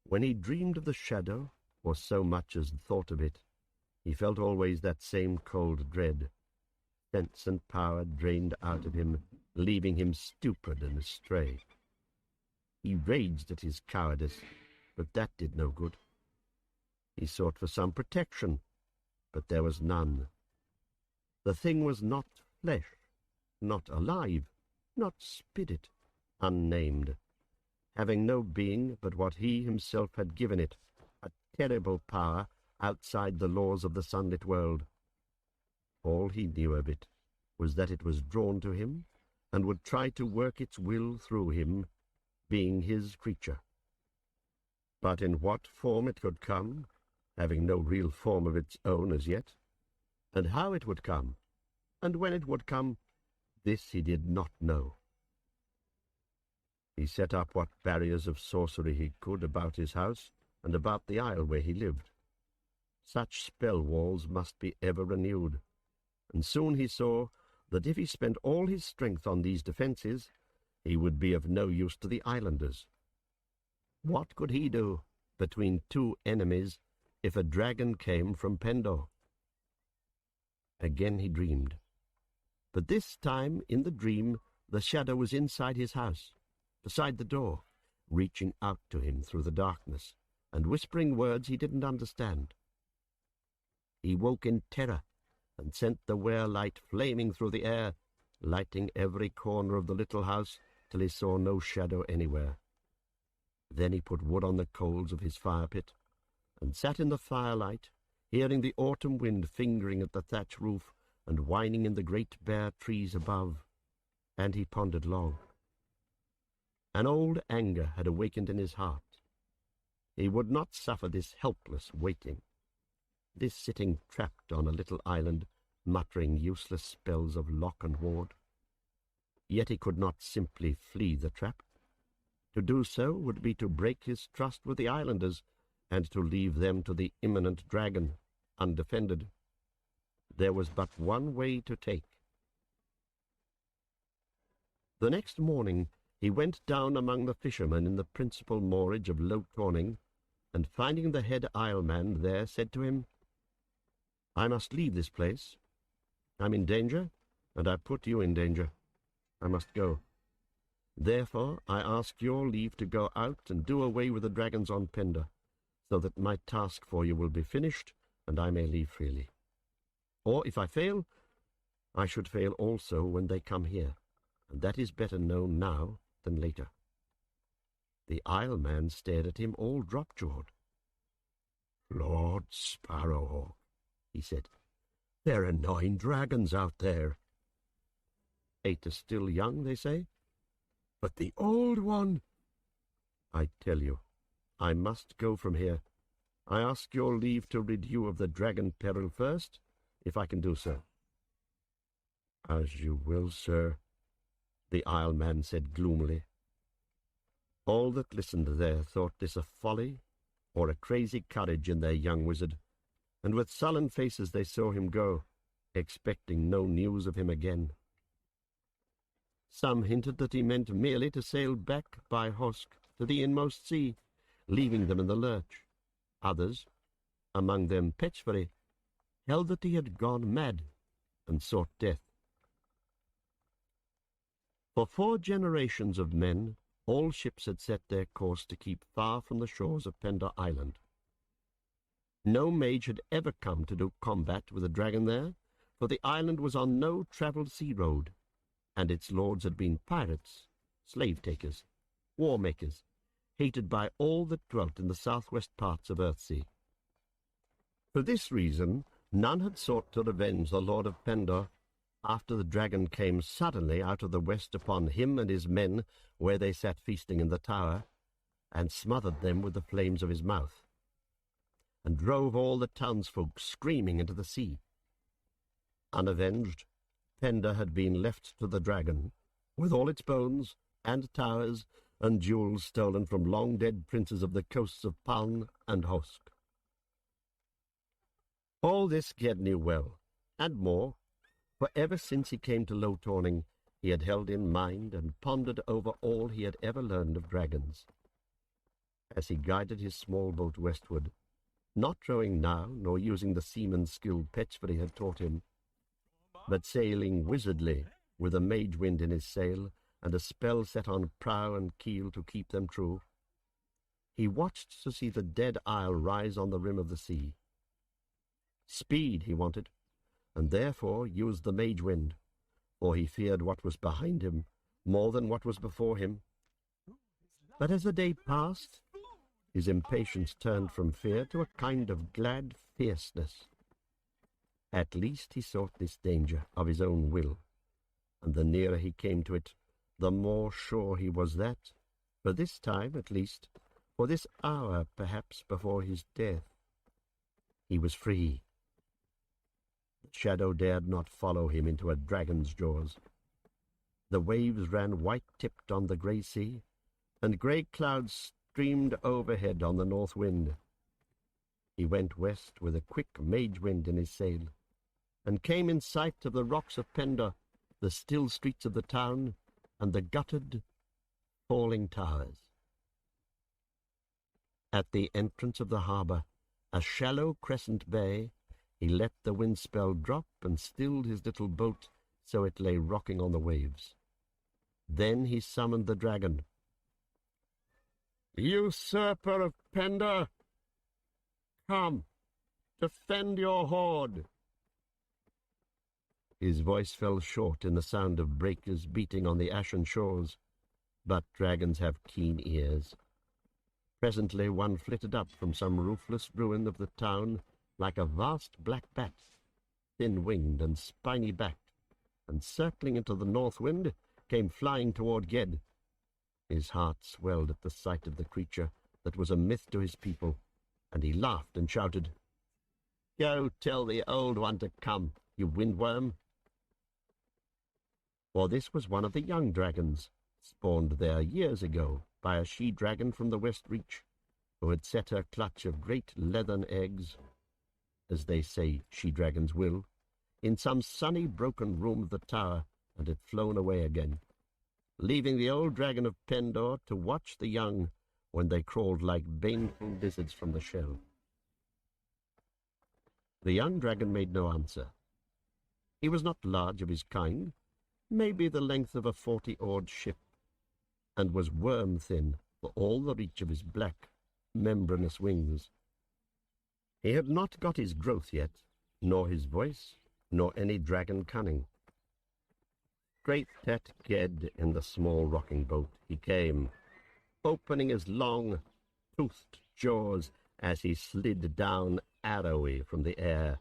Speaker 2: When he dreamed of the shadow, or so much as thought of it, he felt always that same cold dread. Sense and power drained out of him, leaving him stupid and astray. He raged at his cowardice, but that did no good. He sought for some protection, but there was none. The thing was not flesh, not alive, not spirit, unnamed, having no being but what he himself had given it, a terrible power outside the laws of the sunlit world. All he knew of it was that it was drawn to him and would try to work its will through him, being his creature. But in what form it could come, having no real form of its own as yet, and how it would come, and when it would come, this he did not know. He set up what barriers of sorcery he could about his house and about the isle where he lived. Such spell walls must be ever renewed, and soon he saw that if he spent all his strength on these defences, he would be of no use to the islanders. What could he do between two enemies if a dragon came from Pendor? Again he dreamed. But this time, in the dream, the shadow was inside his house, beside the door, reaching out to him through the darkness, and whispering words he didn't understand. He woke in terror, and sent the were-light flaming through the air, lighting every corner of the little house till he saw no shadow anywhere. Then he put wood on the coals of his fire-pit, and sat in the firelight, hearing the autumn wind fingering at the thatch roof and whining in the great bare trees above, and he pondered long. An old anger had awakened in his heart. He would not suffer this helpless waiting, this sitting trapped on a little island, muttering useless spells of lock and ward. Yet he could not simply flee the trap. To do so would be to break his trust with the islanders, and to leave them to the imminent dragon, undefended. There was but one way to take. The next morning he went down among the fishermen in the principal moorage of Low Corning, and finding the head isleman there, said to him, "I must leave this place. I'm in danger, and I put you in danger. I must go. Therefore I ask your leave to go out and do away with the dragons on Pendor, so that my task for you will be finished, and I may leave freely. Or if I fail, I should fail also when they come here, and that is better known now than later." The isleman stared at him all drop-jawed. "Lord Sparrowhawk," he said, "there are 9 dragons out there. 8 are still young, they say, but the old one—" "I tell you, I must go from here. I ask your leave to rid you of the dragon peril first, if I can do so." "As you will, sir," the isleman said gloomily. All that listened there thought this a folly or a crazy courage in their young wizard, and with sullen faces they saw him go, expecting no news of him again. Some hinted that he meant merely to sail back by Hosk to the inmost sea, leaving them in the lurch. Others, among them Petchbury, held that he had gone mad and sought death. For 4 generations of men, all ships had set their course to keep far from the shores of Pendor Island. No mage had ever come to do combat with a dragon there, for the island was on no travelled sea road, and its lords had been pirates, slave-takers, war-makers, hated by all that dwelt in the southwest parts of Earthsea. For this reason, none had sought to revenge the Lord of Pendor after the dragon came suddenly out of the west upon him and his men where they sat feasting in the tower, and smothered them with the flames of his mouth, and drove all the townsfolk screaming into the sea. Unavenged, Pendor had been left to the dragon, with all its bones and towers and jewels stolen from long-dead princes of the coasts of Paln and Hosk. All this Ged knew well, and more, for ever since he came to Low Tawning, he had held in mind and pondered over all he had ever learned of dragons. As he guided his small boat westward, not rowing now, nor using the seaman's skill Petchbury had taught him, but sailing wizardly with a mage wind in his sail and a spell set on prow and keel to keep them true, he watched to see the dead isle rise on the rim of the sea. Speed he wanted, and therefore used the mage wind, for he feared what was behind him more than what was before him. But as the day passed, his impatience turned from fear to a kind of glad fierceness. At least he sought this danger of his own will, and the nearer he came to it, the more sure he was that, for this time at least, for this hour perhaps before his death, he was free. The shadow dared not follow him into a dragon's jaws. The waves ran white-tipped on the grey sea, and grey clouds streamed overhead on the north wind. He went west with a quick mage wind in his sail, and came in sight of the rocks of Pendor, the still streets of the town, and the guttered, falling towers. At the entrance of the harbour, a shallow crescent bay, he let the windspell drop and stilled his little boat so it lay rocking on the waves. Then he summoned the dragon. "Usurper of Pendor, come, defend your hoard." His voice fell short in the sound of breakers beating on the ashen shores, but dragons have keen ears. Presently one flitted up from some roofless ruin of the town like a vast black bat, thin-winged and spiny-backed, and circling into the north wind, came flying toward Ged. His heart swelled at the sight of the creature that was a myth to his people, and he laughed and shouted, "Go tell the old one to come, you windworm." For this was one of the young dragons, spawned there years ago by a she-dragon from the West Reach, who had set her clutch of great leathern eggs, as they say she-dragons will, in some sunny broken room of the tower, and had flown away again, leaving the old dragon of Pendor to watch the young when they crawled like baneful lizards from the shell. The young dragon made no answer. He was not large of his kind, maybe the length of a 40-oared ship, and was worm-thin for all the reach of his black, membranous wings. He had not got his growth yet, nor his voice, nor any dragon cunning. Straight at Ged in the small rocking boat he came, opening his long, toothed jaws as he slid down arrowy from the air,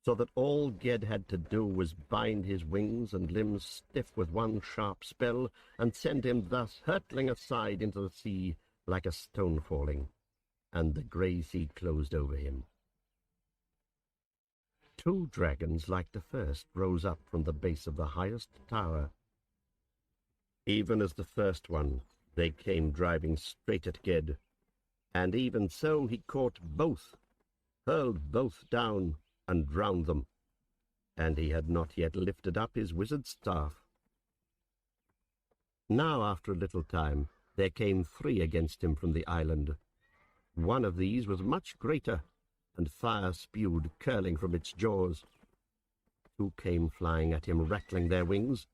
Speaker 2: so that all Ged had to do was bind his wings and limbs stiff with one sharp spell, and send him thus hurtling aside into the sea like a stone falling, and the grey sea closed over him. 2 dragons like the first rose up from the base of the highest tower. Even as the first one, they came driving straight at Ged, and even so he caught both, hurled both down and drowned them, and he had not yet lifted up his wizard's staff. Now, after a little time, there came 3 against him from the island. One of these was much greater, and fire spewed, curling from its jaws. 2 came flying at him, rattling their wings,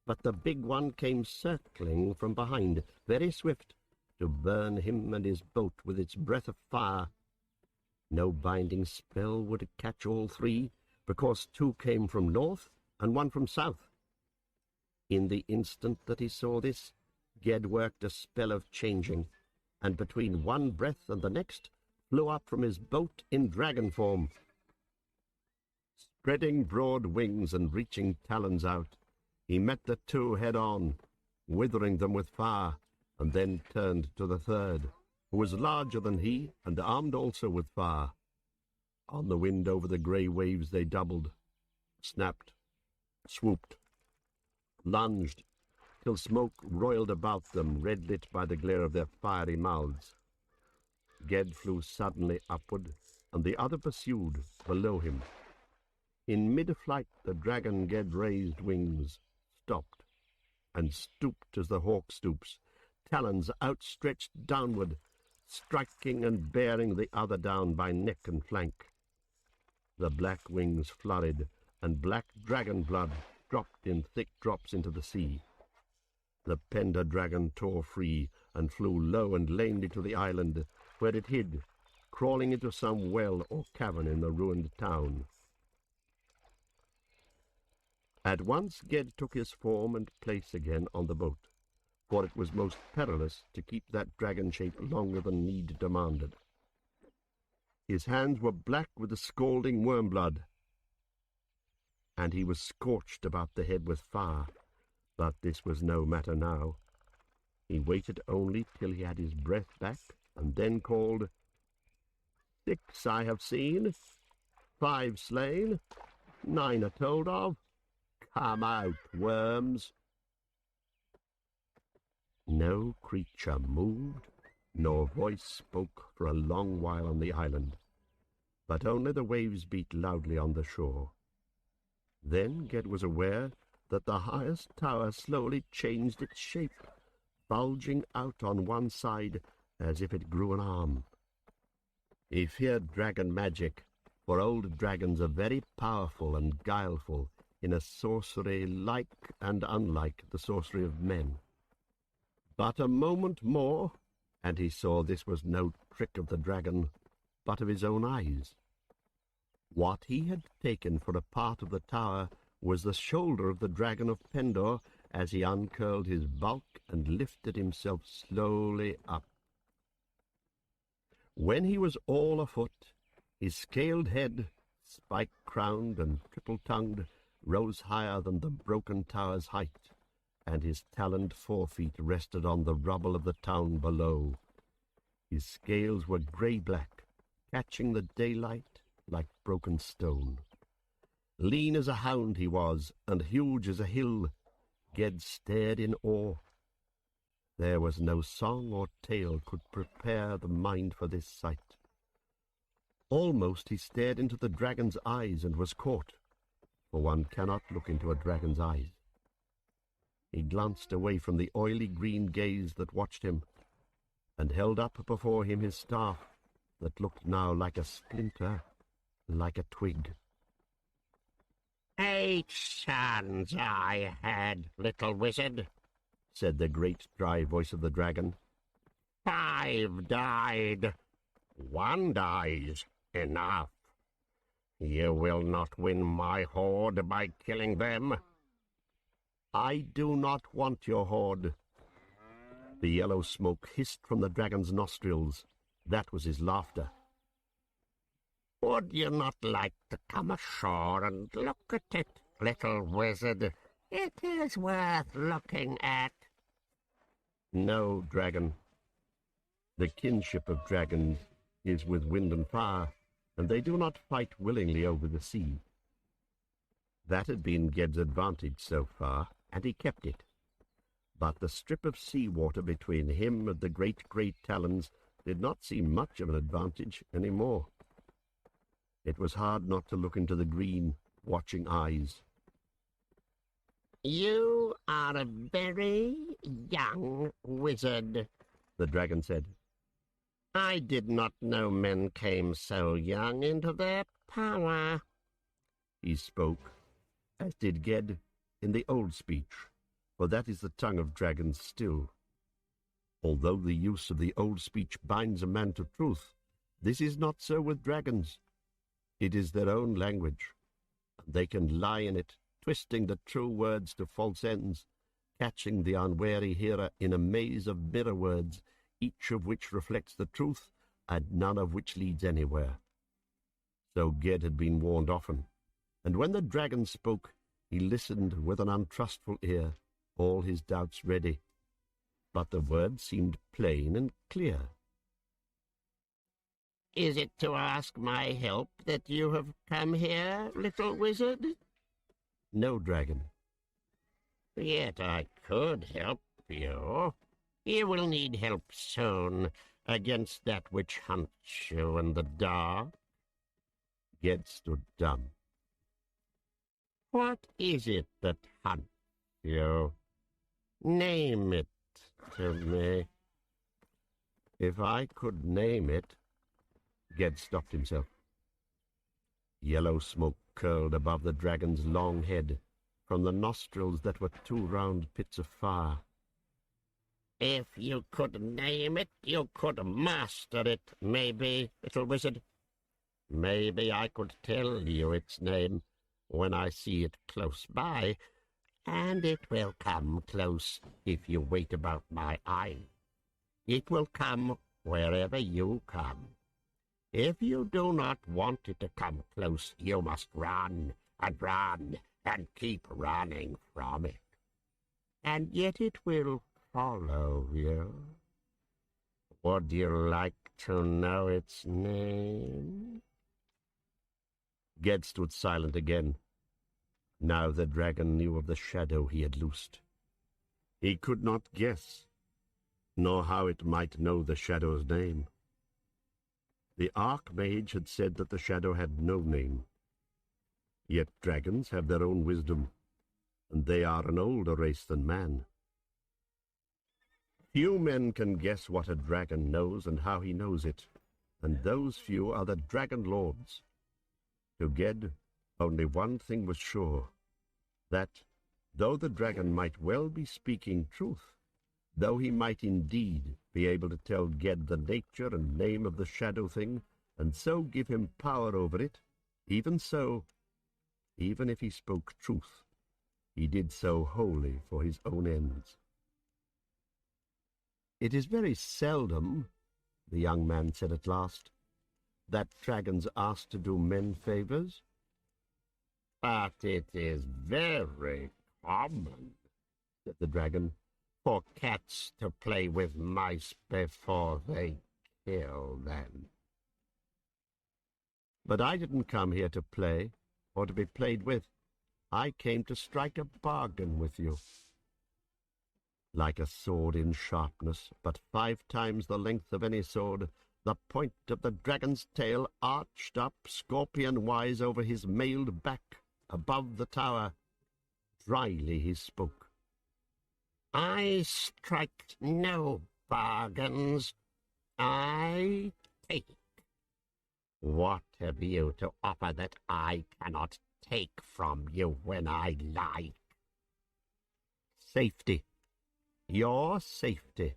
Speaker 2: but the big one came circling from behind, very swift, to burn him and his boat with its breath of fire. No binding spell would catch all 3, because 2 came from north and 1 from south. In the instant that he saw this, Ged worked a spell of changing, and between one breath and the next flew up from his boat in dragon form. Spreading broad wings and reaching talons out, he met the 2 head-on, withering them with fire, and then turned to the 3rd, who was larger than he and armed also with fire. On the wind over the grey waves they doubled, snapped, swooped, lunged, till smoke roiled about them, red-lit by the glare of their fiery mouths. Ged flew suddenly upward, and the other pursued below him. In mid-flight the dragon Ged raised wings, stopped, and stooped as the hawk stoops, talons outstretched downward, striking and bearing the other down by neck and flank. The black wings flurried, and black dragon blood dropped in thick drops into the sea. The pender dragon tore free and flew low and lamely to the island, where it hid, crawling into some well or cavern in the ruined town. At once Ged took his form and place again on the boat, for it was most perilous to keep that dragon shape longer than need demanded. His hands were black with the scalding worm blood, and he was scorched about the head with fire, but this was no matter now. He waited only till he had his breath back, and then called, 6 I have seen, 5 slain, 9 are told of. Come out, worms. No creature moved, nor voice spoke for a long while on the island, but only the waves beat loudly on the shore. Then Ged was aware that the highest tower slowly changed its shape, bulging out on one side as if it grew an arm. He feared dragon magic, for old dragons are very powerful and guileful in a sorcery like and unlike the sorcery of men. But a moment more, and he saw this was no trick of the dragon, but of his own eyes. What he had taken for a part of the tower was the shoulder of the dragon of Pendor as he uncurled his bulk and lifted himself slowly up. When he was all afoot, his scaled head, spike-crowned and triple-tongued, rose higher than the broken tower's height, and his taloned forefeet rested on the rubble of the town below. His scales were grey-black, catching the daylight like broken stone. Lean as a hound he was, and huge as a hill. Ged stared in awe. There was no song or tale could prepare the mind for this sight. Almost he stared into the dragon's eyes and was caught, for one cannot look into a dragon's eyes. He glanced away from the oily green gaze that watched him, and held up before him his staff that looked now like a splinter, like a twig.
Speaker 3: 8 sons I had, little wizard,
Speaker 2: said the great dry voice of the dragon.
Speaker 3: 5 died. 1 dies. Enough. You will not win my hoard by killing them.
Speaker 2: I do not want your hoard. The yellow smoke hissed from the dragon's nostrils. That was his laughter.
Speaker 3: Would you not like to come ashore and look at it, little wizard? It is worth looking at.
Speaker 2: No, dragon. The kinship of dragons is with wind and fire, and they do not fight willingly over the sea. That had been Ged's advantage so far, and he kept it. But the strip of sea-water between him and the great grey talons did not seem much of an advantage any more. It was hard not to look into the green, watching eyes.
Speaker 3: "You are a very young wizard,"
Speaker 2: the dragon said.
Speaker 3: "I did not know men came so young into their power."
Speaker 2: He spoke, as did Ged, in the old speech, for that is the tongue of dragons still. Although the use of the old speech binds a man to truth, this is not so with dragons. It is their own language, and they can lie in it, twisting the true words to false ends, catching the unwary hearer in a maze of mirror words, each of which reflects the truth, and none of which leads anywhere. So Ged had been warned often, and when the dragon spoke, he listened with an untrustful ear, all his doubts ready. But the words seemed plain and clear.
Speaker 3: "Is it to ask my help that you have come here, little wizard?"
Speaker 2: No, dragon.
Speaker 3: "Yet I could help you. You will need help soon against that which hunts you in the dark."
Speaker 2: Ged stood dumb.
Speaker 3: "What is it that hunts you? Name it to me."
Speaker 2: If I could name it... Ged stopped himself. Yellow smoke curled above the dragon's long head, from the nostrils that were two round pits of fire.
Speaker 3: "If you could name it, you could master it, maybe, little wizard. Maybe I could tell you its name when I see it close by, and it will come close if you wait about my eye. It will come wherever you come. If you do not want it to come close, you must run and keep running from it. And yet it will follow you. Would you like to know its name?"
Speaker 2: Ged stood silent again. Now the dragon knew of the shadow he had loosed. He could not guess, nor how it might know the shadow's name. The Archmage had said that the shadow had no name. Yet dragons have their own wisdom, and they are an older race than man. Few men can guess what a dragon knows and how he knows it, and those few are the dragon lords. To Ged, only one thing was sure, that, though the dragon might well be speaking truth, though he might indeed be able to tell Ged the nature and name of the shadow thing, and so give him power over it, even so, even if he spoke truth, he did so wholly for his own ends. "It is very seldom," the young man said at last, "that dragons ask to do men favors."
Speaker 3: "But it is very common,"
Speaker 2: said the dragon,
Speaker 3: "for cats to play with mice before they kill them."
Speaker 2: "But I didn't come here to play, or to be played with. I came to strike a bargain with you." Like a sword in sharpness, but 5 times the length of any sword, the point of the dragon's tail arched up scorpion-wise over his mailed back, above the tower. Dryly he spoke.
Speaker 3: "I strike no bargains. I take. What have you to offer that I cannot take from you when I like?"
Speaker 2: "Safety. Your safety.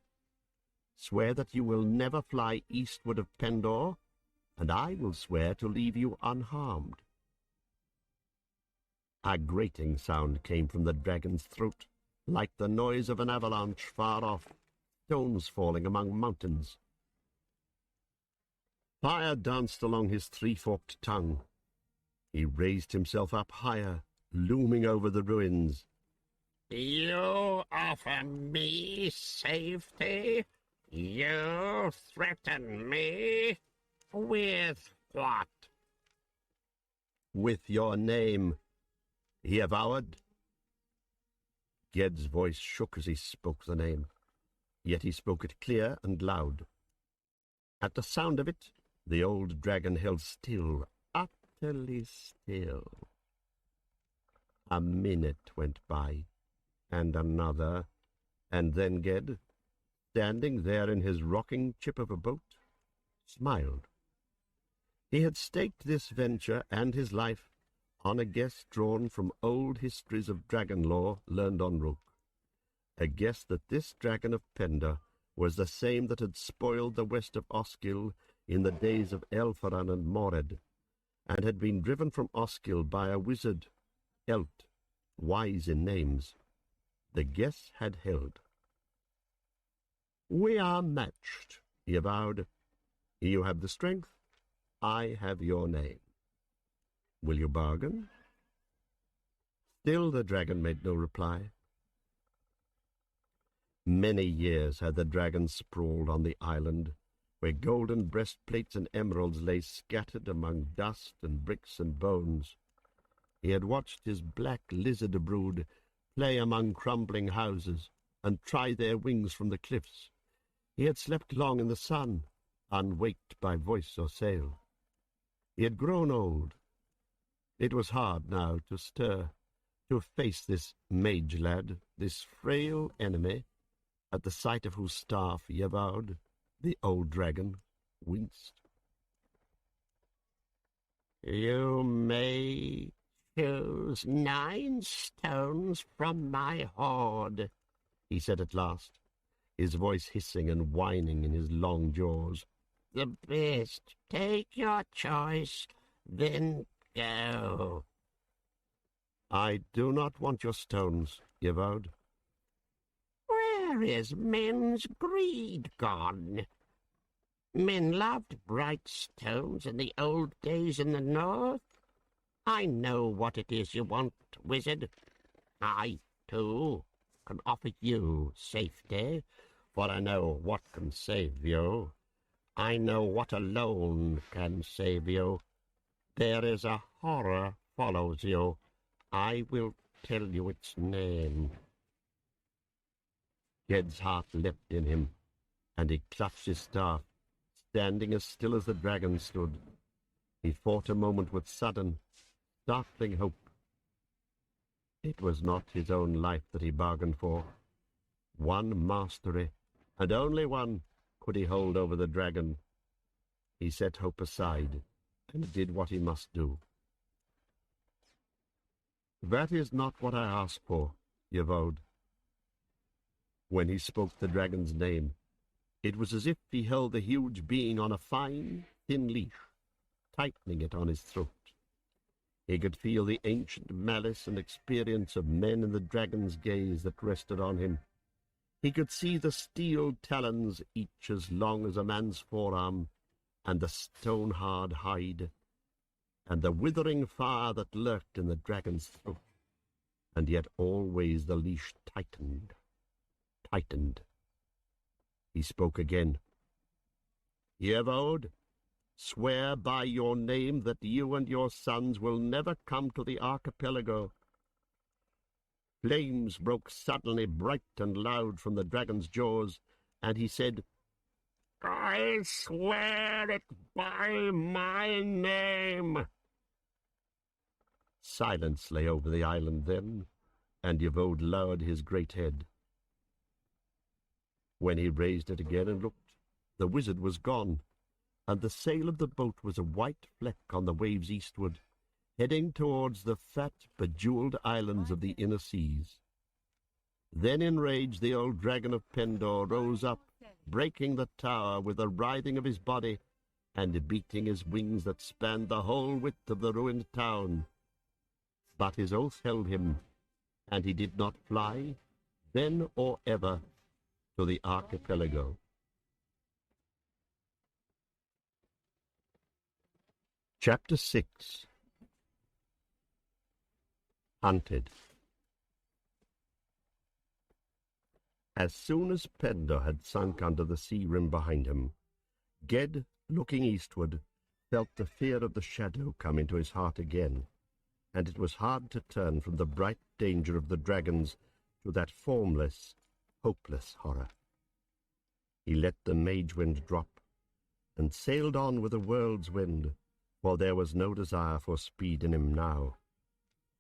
Speaker 2: Swear that you will never fly eastward of Pendor, and I will swear to leave you unharmed." A grating sound came from the dragon's throat, like the noise of an avalanche far off, stones falling among mountains. Fire danced along his 3-forked tongue. He raised himself up higher, looming over the ruins.
Speaker 3: "You offer me safety? You threaten me? With what?"
Speaker 2: "With your name," he avowed. Ged's voice shook as he spoke the name, yet he spoke it clear and loud. At the sound of it, the old dragon held still, utterly still. A minute went by, and another, and then Ged, standing there in his rocking chip of a boat, smiled. He had staked this venture and his life on a guess drawn from old histories of dragon lore learned on Rook, a guess that this dragon of Pendor was the same that had spoiled the west of Osgil in the days of Elfaran and Mored, and had been driven from Osgil by a wizard, Elt, wise in names. The guess had held. "We are matched," he avowed. "You have the strength, I have your name. Will you bargain?" Still the dragon made no reply. Many years had the dragon sprawled on the island, where golden breastplates and emeralds lay scattered among dust and bricks and bones. He had watched his black lizard brood play among crumbling houses and try their wings from the cliffs. He had slept long in the sun, unwaked by voice or sail. He had grown old. It was hard now to stir, to face this mage lad, this frail enemy, at the sight of whose staff he avowed the old dragon winced.
Speaker 3: "You may choose 9 stones from my hoard,"
Speaker 2: he said at last, his voice hissing and whining in his long jaws.
Speaker 3: "The best. Take your choice, then go."
Speaker 2: "I do not want your stones," he avowed.
Speaker 3: Where is men's greed gone? Men loved bright stones in the old days in the north. I know what it is you want, wizard. I, too, can offer you safety, for I know what can save you. I know what alone can save you. There is a horror follows you. I will tell you its name."
Speaker 2: Ged's heart leapt in him, and he clutched his staff, standing as still as the dragon stood. He fought a moment with sudden, startling hope. It was not his own life that he bargained for. One mastery, and only one, could he hold over the dragon. He set hope aside, and did what he must do. "That is not what I ask for," he avowed. When he spoke the dragon's name, it was as if he held the huge being on a fine, thin leash, tightening it on his throat. He could feel the ancient malice and experience of men in the dragon's gaze that rested on him. He could see the steel talons, each as long as a man's forearm, and the stone-hard hide, and the withering fire that lurked in the dragon's throat. And yet always the leash tightened. He spoke again. "Ye avowed, swear by your name that you and your sons will never come to the archipelago." Flames broke suddenly bright and loud from the dragon's jaws, and he said, "I swear it by my name." Silence lay over the island then, and Yevode lowered his great head. When he raised it again and looked, the wizard was gone, and the sail of the boat was a white fleck on the waves eastward, heading towards the fat, bejeweled islands of the inner seas. Then in rage the old dragon of Pendor rose up, breaking the tower with a writhing of his body, and beating his wings that spanned the whole width of the ruined town. But his oath held him, and he did not fly, then or ever, to the archipelago. Chapter 6. Hunted. As soon as Pendor had sunk under the sea rim behind him, Ged, looking eastward, felt the fear of the shadow come into his heart again, and it was hard to turn from the bright danger of the dragons to that formless, hopeless horror. He let the mage wind drop, and sailed on with the world's wind, for there was no desire for speed in him now.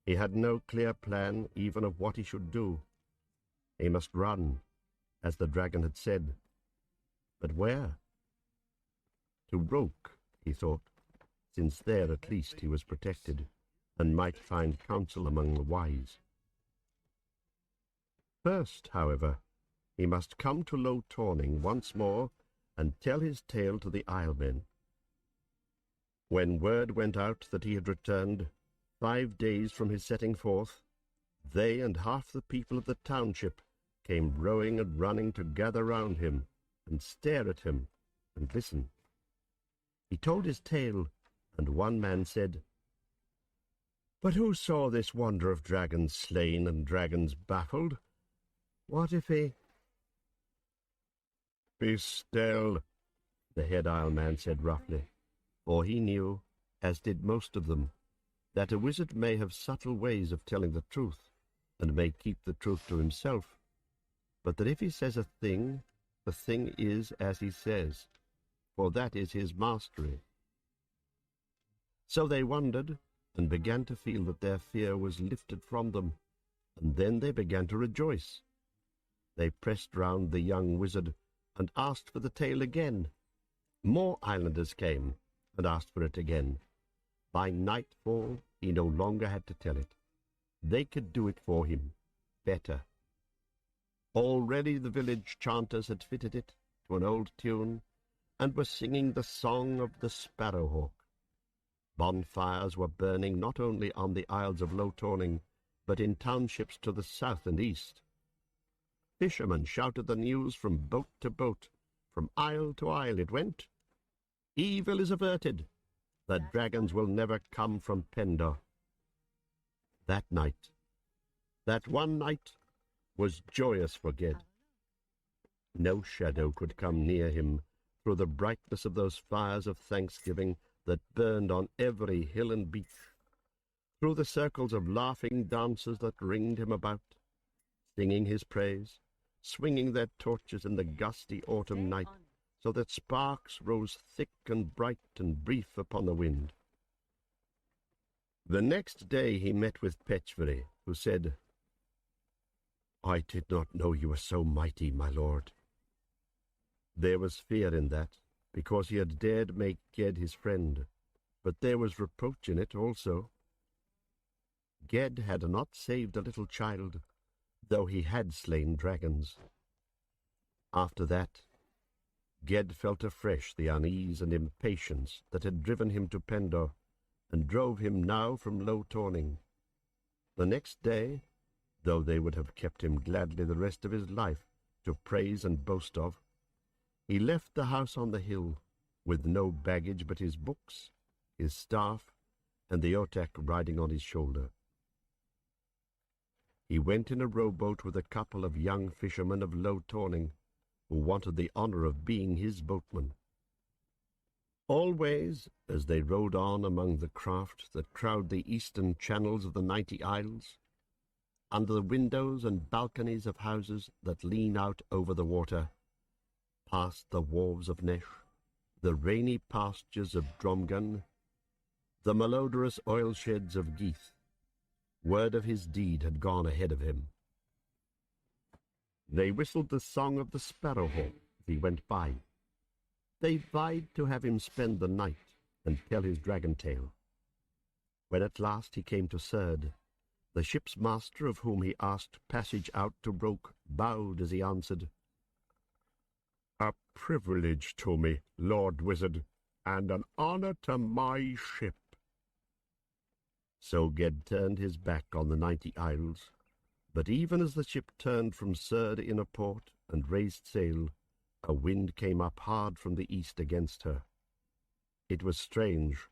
Speaker 2: He had no clear plan even of what he should do. He must run, as the dragon had said. But where? To Roke, he thought, since there at least he was protected, and might find counsel among the wise. First, however, he must come to Low Tawning once more and tell his tale to the Islemen. When word went out that he had returned, 5 days from his setting forth, they and half the people of the township came rowing and running to gather round him and stare at him and listen. He told his tale, and one man said, "But who saw this wonder of dragons slain and dragons baffled? What if he—" "Be still," the head Isleman said roughly, for he knew, as did most of them, that a wizard may have subtle ways of telling the truth, and may keep the truth to himself, but that if he says a thing, the thing is as he says, for that is his mastery. So they wondered, and began to feel that their fear was lifted from them, and then they began to rejoice. They pressed round the young wizard, and asked for the tale again. More islanders came, and asked for it again. By nightfall he no longer had to tell it. They could do it for him, better. Already the village chanters had fitted it to an old tune, and were singing the song of the sparrowhawk. Bonfires were burning not only on the Isles of Low Tawning, but in townships to the south and east. Fishermen shouted the news from boat to boat, from isle to isle it went. Evil is averted. The dragons will never come from Pendor. That night, that one night, was joyous for Ged. No shadow could come near him through the brightness of those fires of thanksgiving that burned on every hill and beach, through the circles of laughing dancers that ringed him about, singing his praise, swinging their torches in the gusty autumn night, so that sparks rose thick and bright and brief upon the wind. The next day he met with Petchvery, who said, "I did not know you were so mighty, my lord." There was fear in that, because he had dared make Ged his friend, but there was reproach in it also. Ged had not saved a little child, though he had slain dragons. After that, Ged felt afresh the unease and impatience that had driven him to Pendor, and drove him now from Low Tawning. The next day, though they would have kept him gladly the rest of his life to praise and boast of, he left the house on the hill, with no baggage but his books, his staff, and the otak riding on his shoulder. He went in a rowboat with a couple of young fishermen of Low Tawning, who wanted the honour of being his boatman. Always, as they rowed on among the craft that crowd the eastern channels of the 90 Isles, under the windows and balconies of houses that lean out over the water, past the wharves of Nesh, the rainy pastures of Dromgun, the malodorous oil sheds of Geith, word of his deed had gone ahead of him. They whistled the song of the sparrowhawk as he went by. They vied to have him spend the night and tell his dragon tale. When at last he came to Serd, the ship's master, of whom he asked passage out to Roke, bowed as he answered, "A privilege to me, Lord Wizard, and an honour to my ship." So Ged turned his back on the 90 Isles, but even as the ship turned from Serd in a port and raised sail, a wind came up hard from the east against her. It was strange,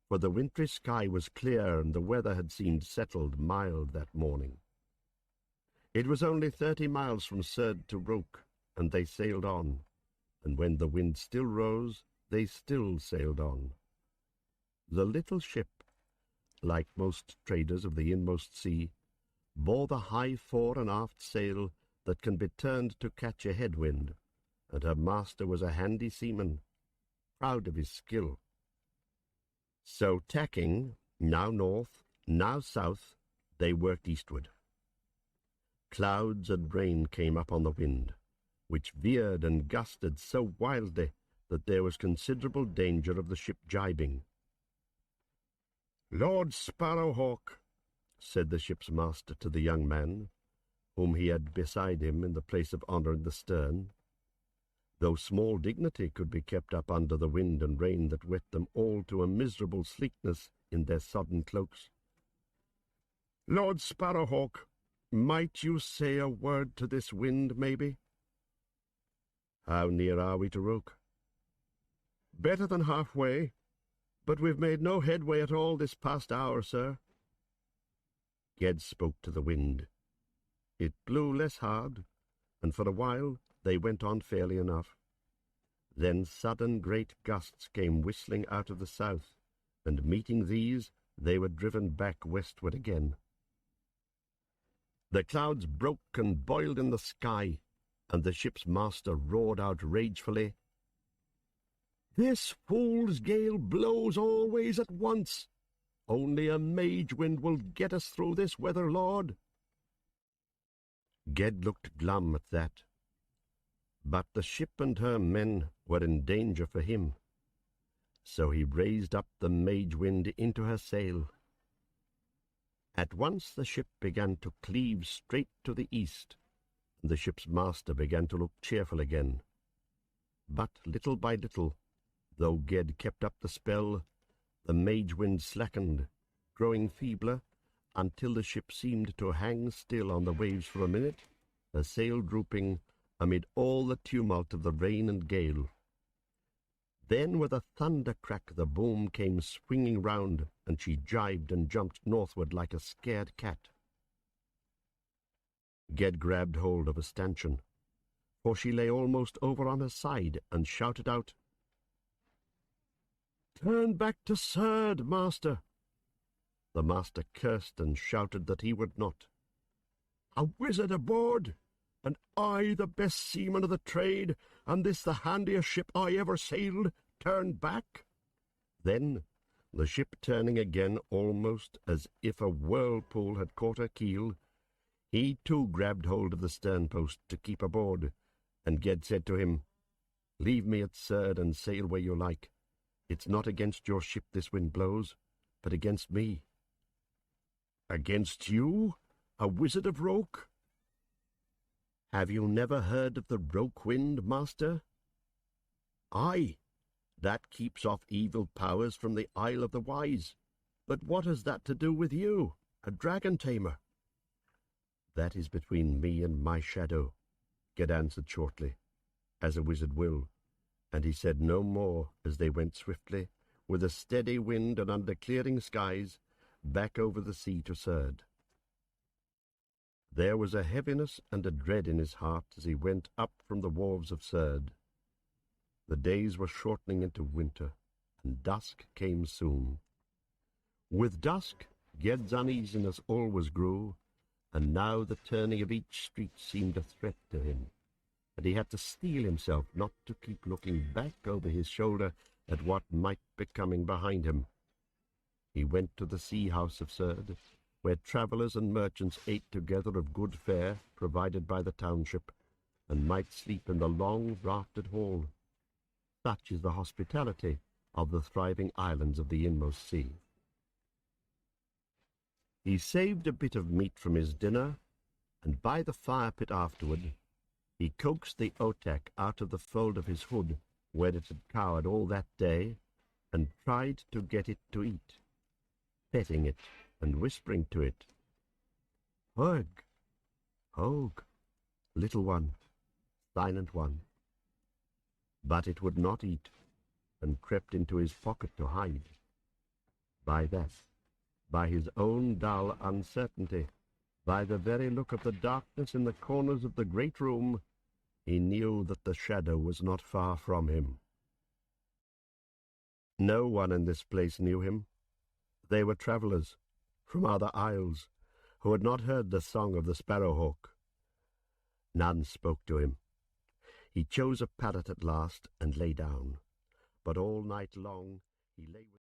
Speaker 2: for the wintry sky was clear and the weather had seemed settled mild that morning. It was only 30 miles from Serd to Roke, and they sailed on, and when the wind still rose, they still sailed on. The little ship, like most traders of the inmost sea, bore the high fore and aft sail that can be turned to catch a headwind, and her master was a handy seaman, proud of his skill. So tacking, now north, now south, they worked eastward. Clouds and rain came up on the wind, which veered and gusted so wildly that there was considerable danger of the ship jibing. "Lord Sparrowhawk," said the ship's master to the young man, whom he had beside him in the place of honour in the stern, though small dignity could be kept up under the wind and rain that wet them all to a miserable sleekness in their sodden cloaks. "Lord Sparrowhawk, might you say a word to this wind, maybe?" "How near are we to Roke?" "Better than halfway, but we've made no headway at all this past hour, sir." Ged spoke to the wind. It blew less hard, and for a while they went on fairly enough. Then sudden great gusts came whistling out of the south, and meeting these, they were driven back westward again. The clouds broke and boiled in the sky, and the ship's master roared out ragefully, "This fool's gale blows always at once. Only a mage wind will get us through this weather, Lord." Ged looked glum at that. But the ship and her men were in danger for him, so he raised up the mage wind into her sail. At once the ship began to cleave straight to the east, and the ship's master began to look cheerful again. But little by little, though Ged kept up the spell, the mage wind slackened, growing feebler, until the ship seemed to hang still on the waves for a minute, her sail drooping, amid all the tumult of the rain and gale. Then with a thunder crack the boom came swinging round, and she jibed and jumped northward like a scared cat. Ged grabbed hold of a stanchion, for she lay almost over on her side, and shouted out, "Turn back to Surd, master." The master cursed and shouted that he would not. "A wizard aboard, and I the best seaman of the trade, and this the handiest ship I ever sailed, turn back?" Then, the ship turning again almost as if a whirlpool had caught her keel, he too grabbed hold of the sternpost to keep aboard, and Ged said to him, "Leave me at Surd and sail where you like. It's not against your ship this wind blows, but against me." "Against you, a wizard of Roke?" "Have you never heard of the Roke wind, master?" "Aye, that keeps off evil powers from the Isle of the Wise. But what has that to do with you, a dragon tamer?" "That is between me and my shadow," Ged answered shortly, as a wizard will, and he said no more as they went swiftly, with a steady wind and under clearing skies, back over the sea to Surd. There was a heaviness and a dread in his heart as he went up from the wharves of Surd. The days were shortening into winter, and dusk came soon. With dusk, Ged's uneasiness always grew, and now the turning of each street seemed a threat to him, and he had to steel himself not to keep looking back over his shoulder at what might be coming behind him. He went to the sea house of Surd, where travellers and merchants ate together of good fare provided by the township, and might sleep in the long raftered hall. Such is the hospitality of the thriving islands of the inmost sea. He saved a bit of meat from his dinner, and by the fire pit afterward he coaxed the otak out of the fold of his hood, where it had cowered all that day, and tried to get it to eat, petting it and whispering to it, "Hug, Hog, little one, silent one." But it would not eat, and crept into his pocket to hide. By that, by his own dull uncertainty, by the very look of the darkness in the corners of the great room, he knew that the shadow was not far from him. No one in this place knew him. They were travellers from other isles, who had not heard the song of the sparrowhawk. None spoke to him. He chose a pallet at last and lay down, but all night long he lay with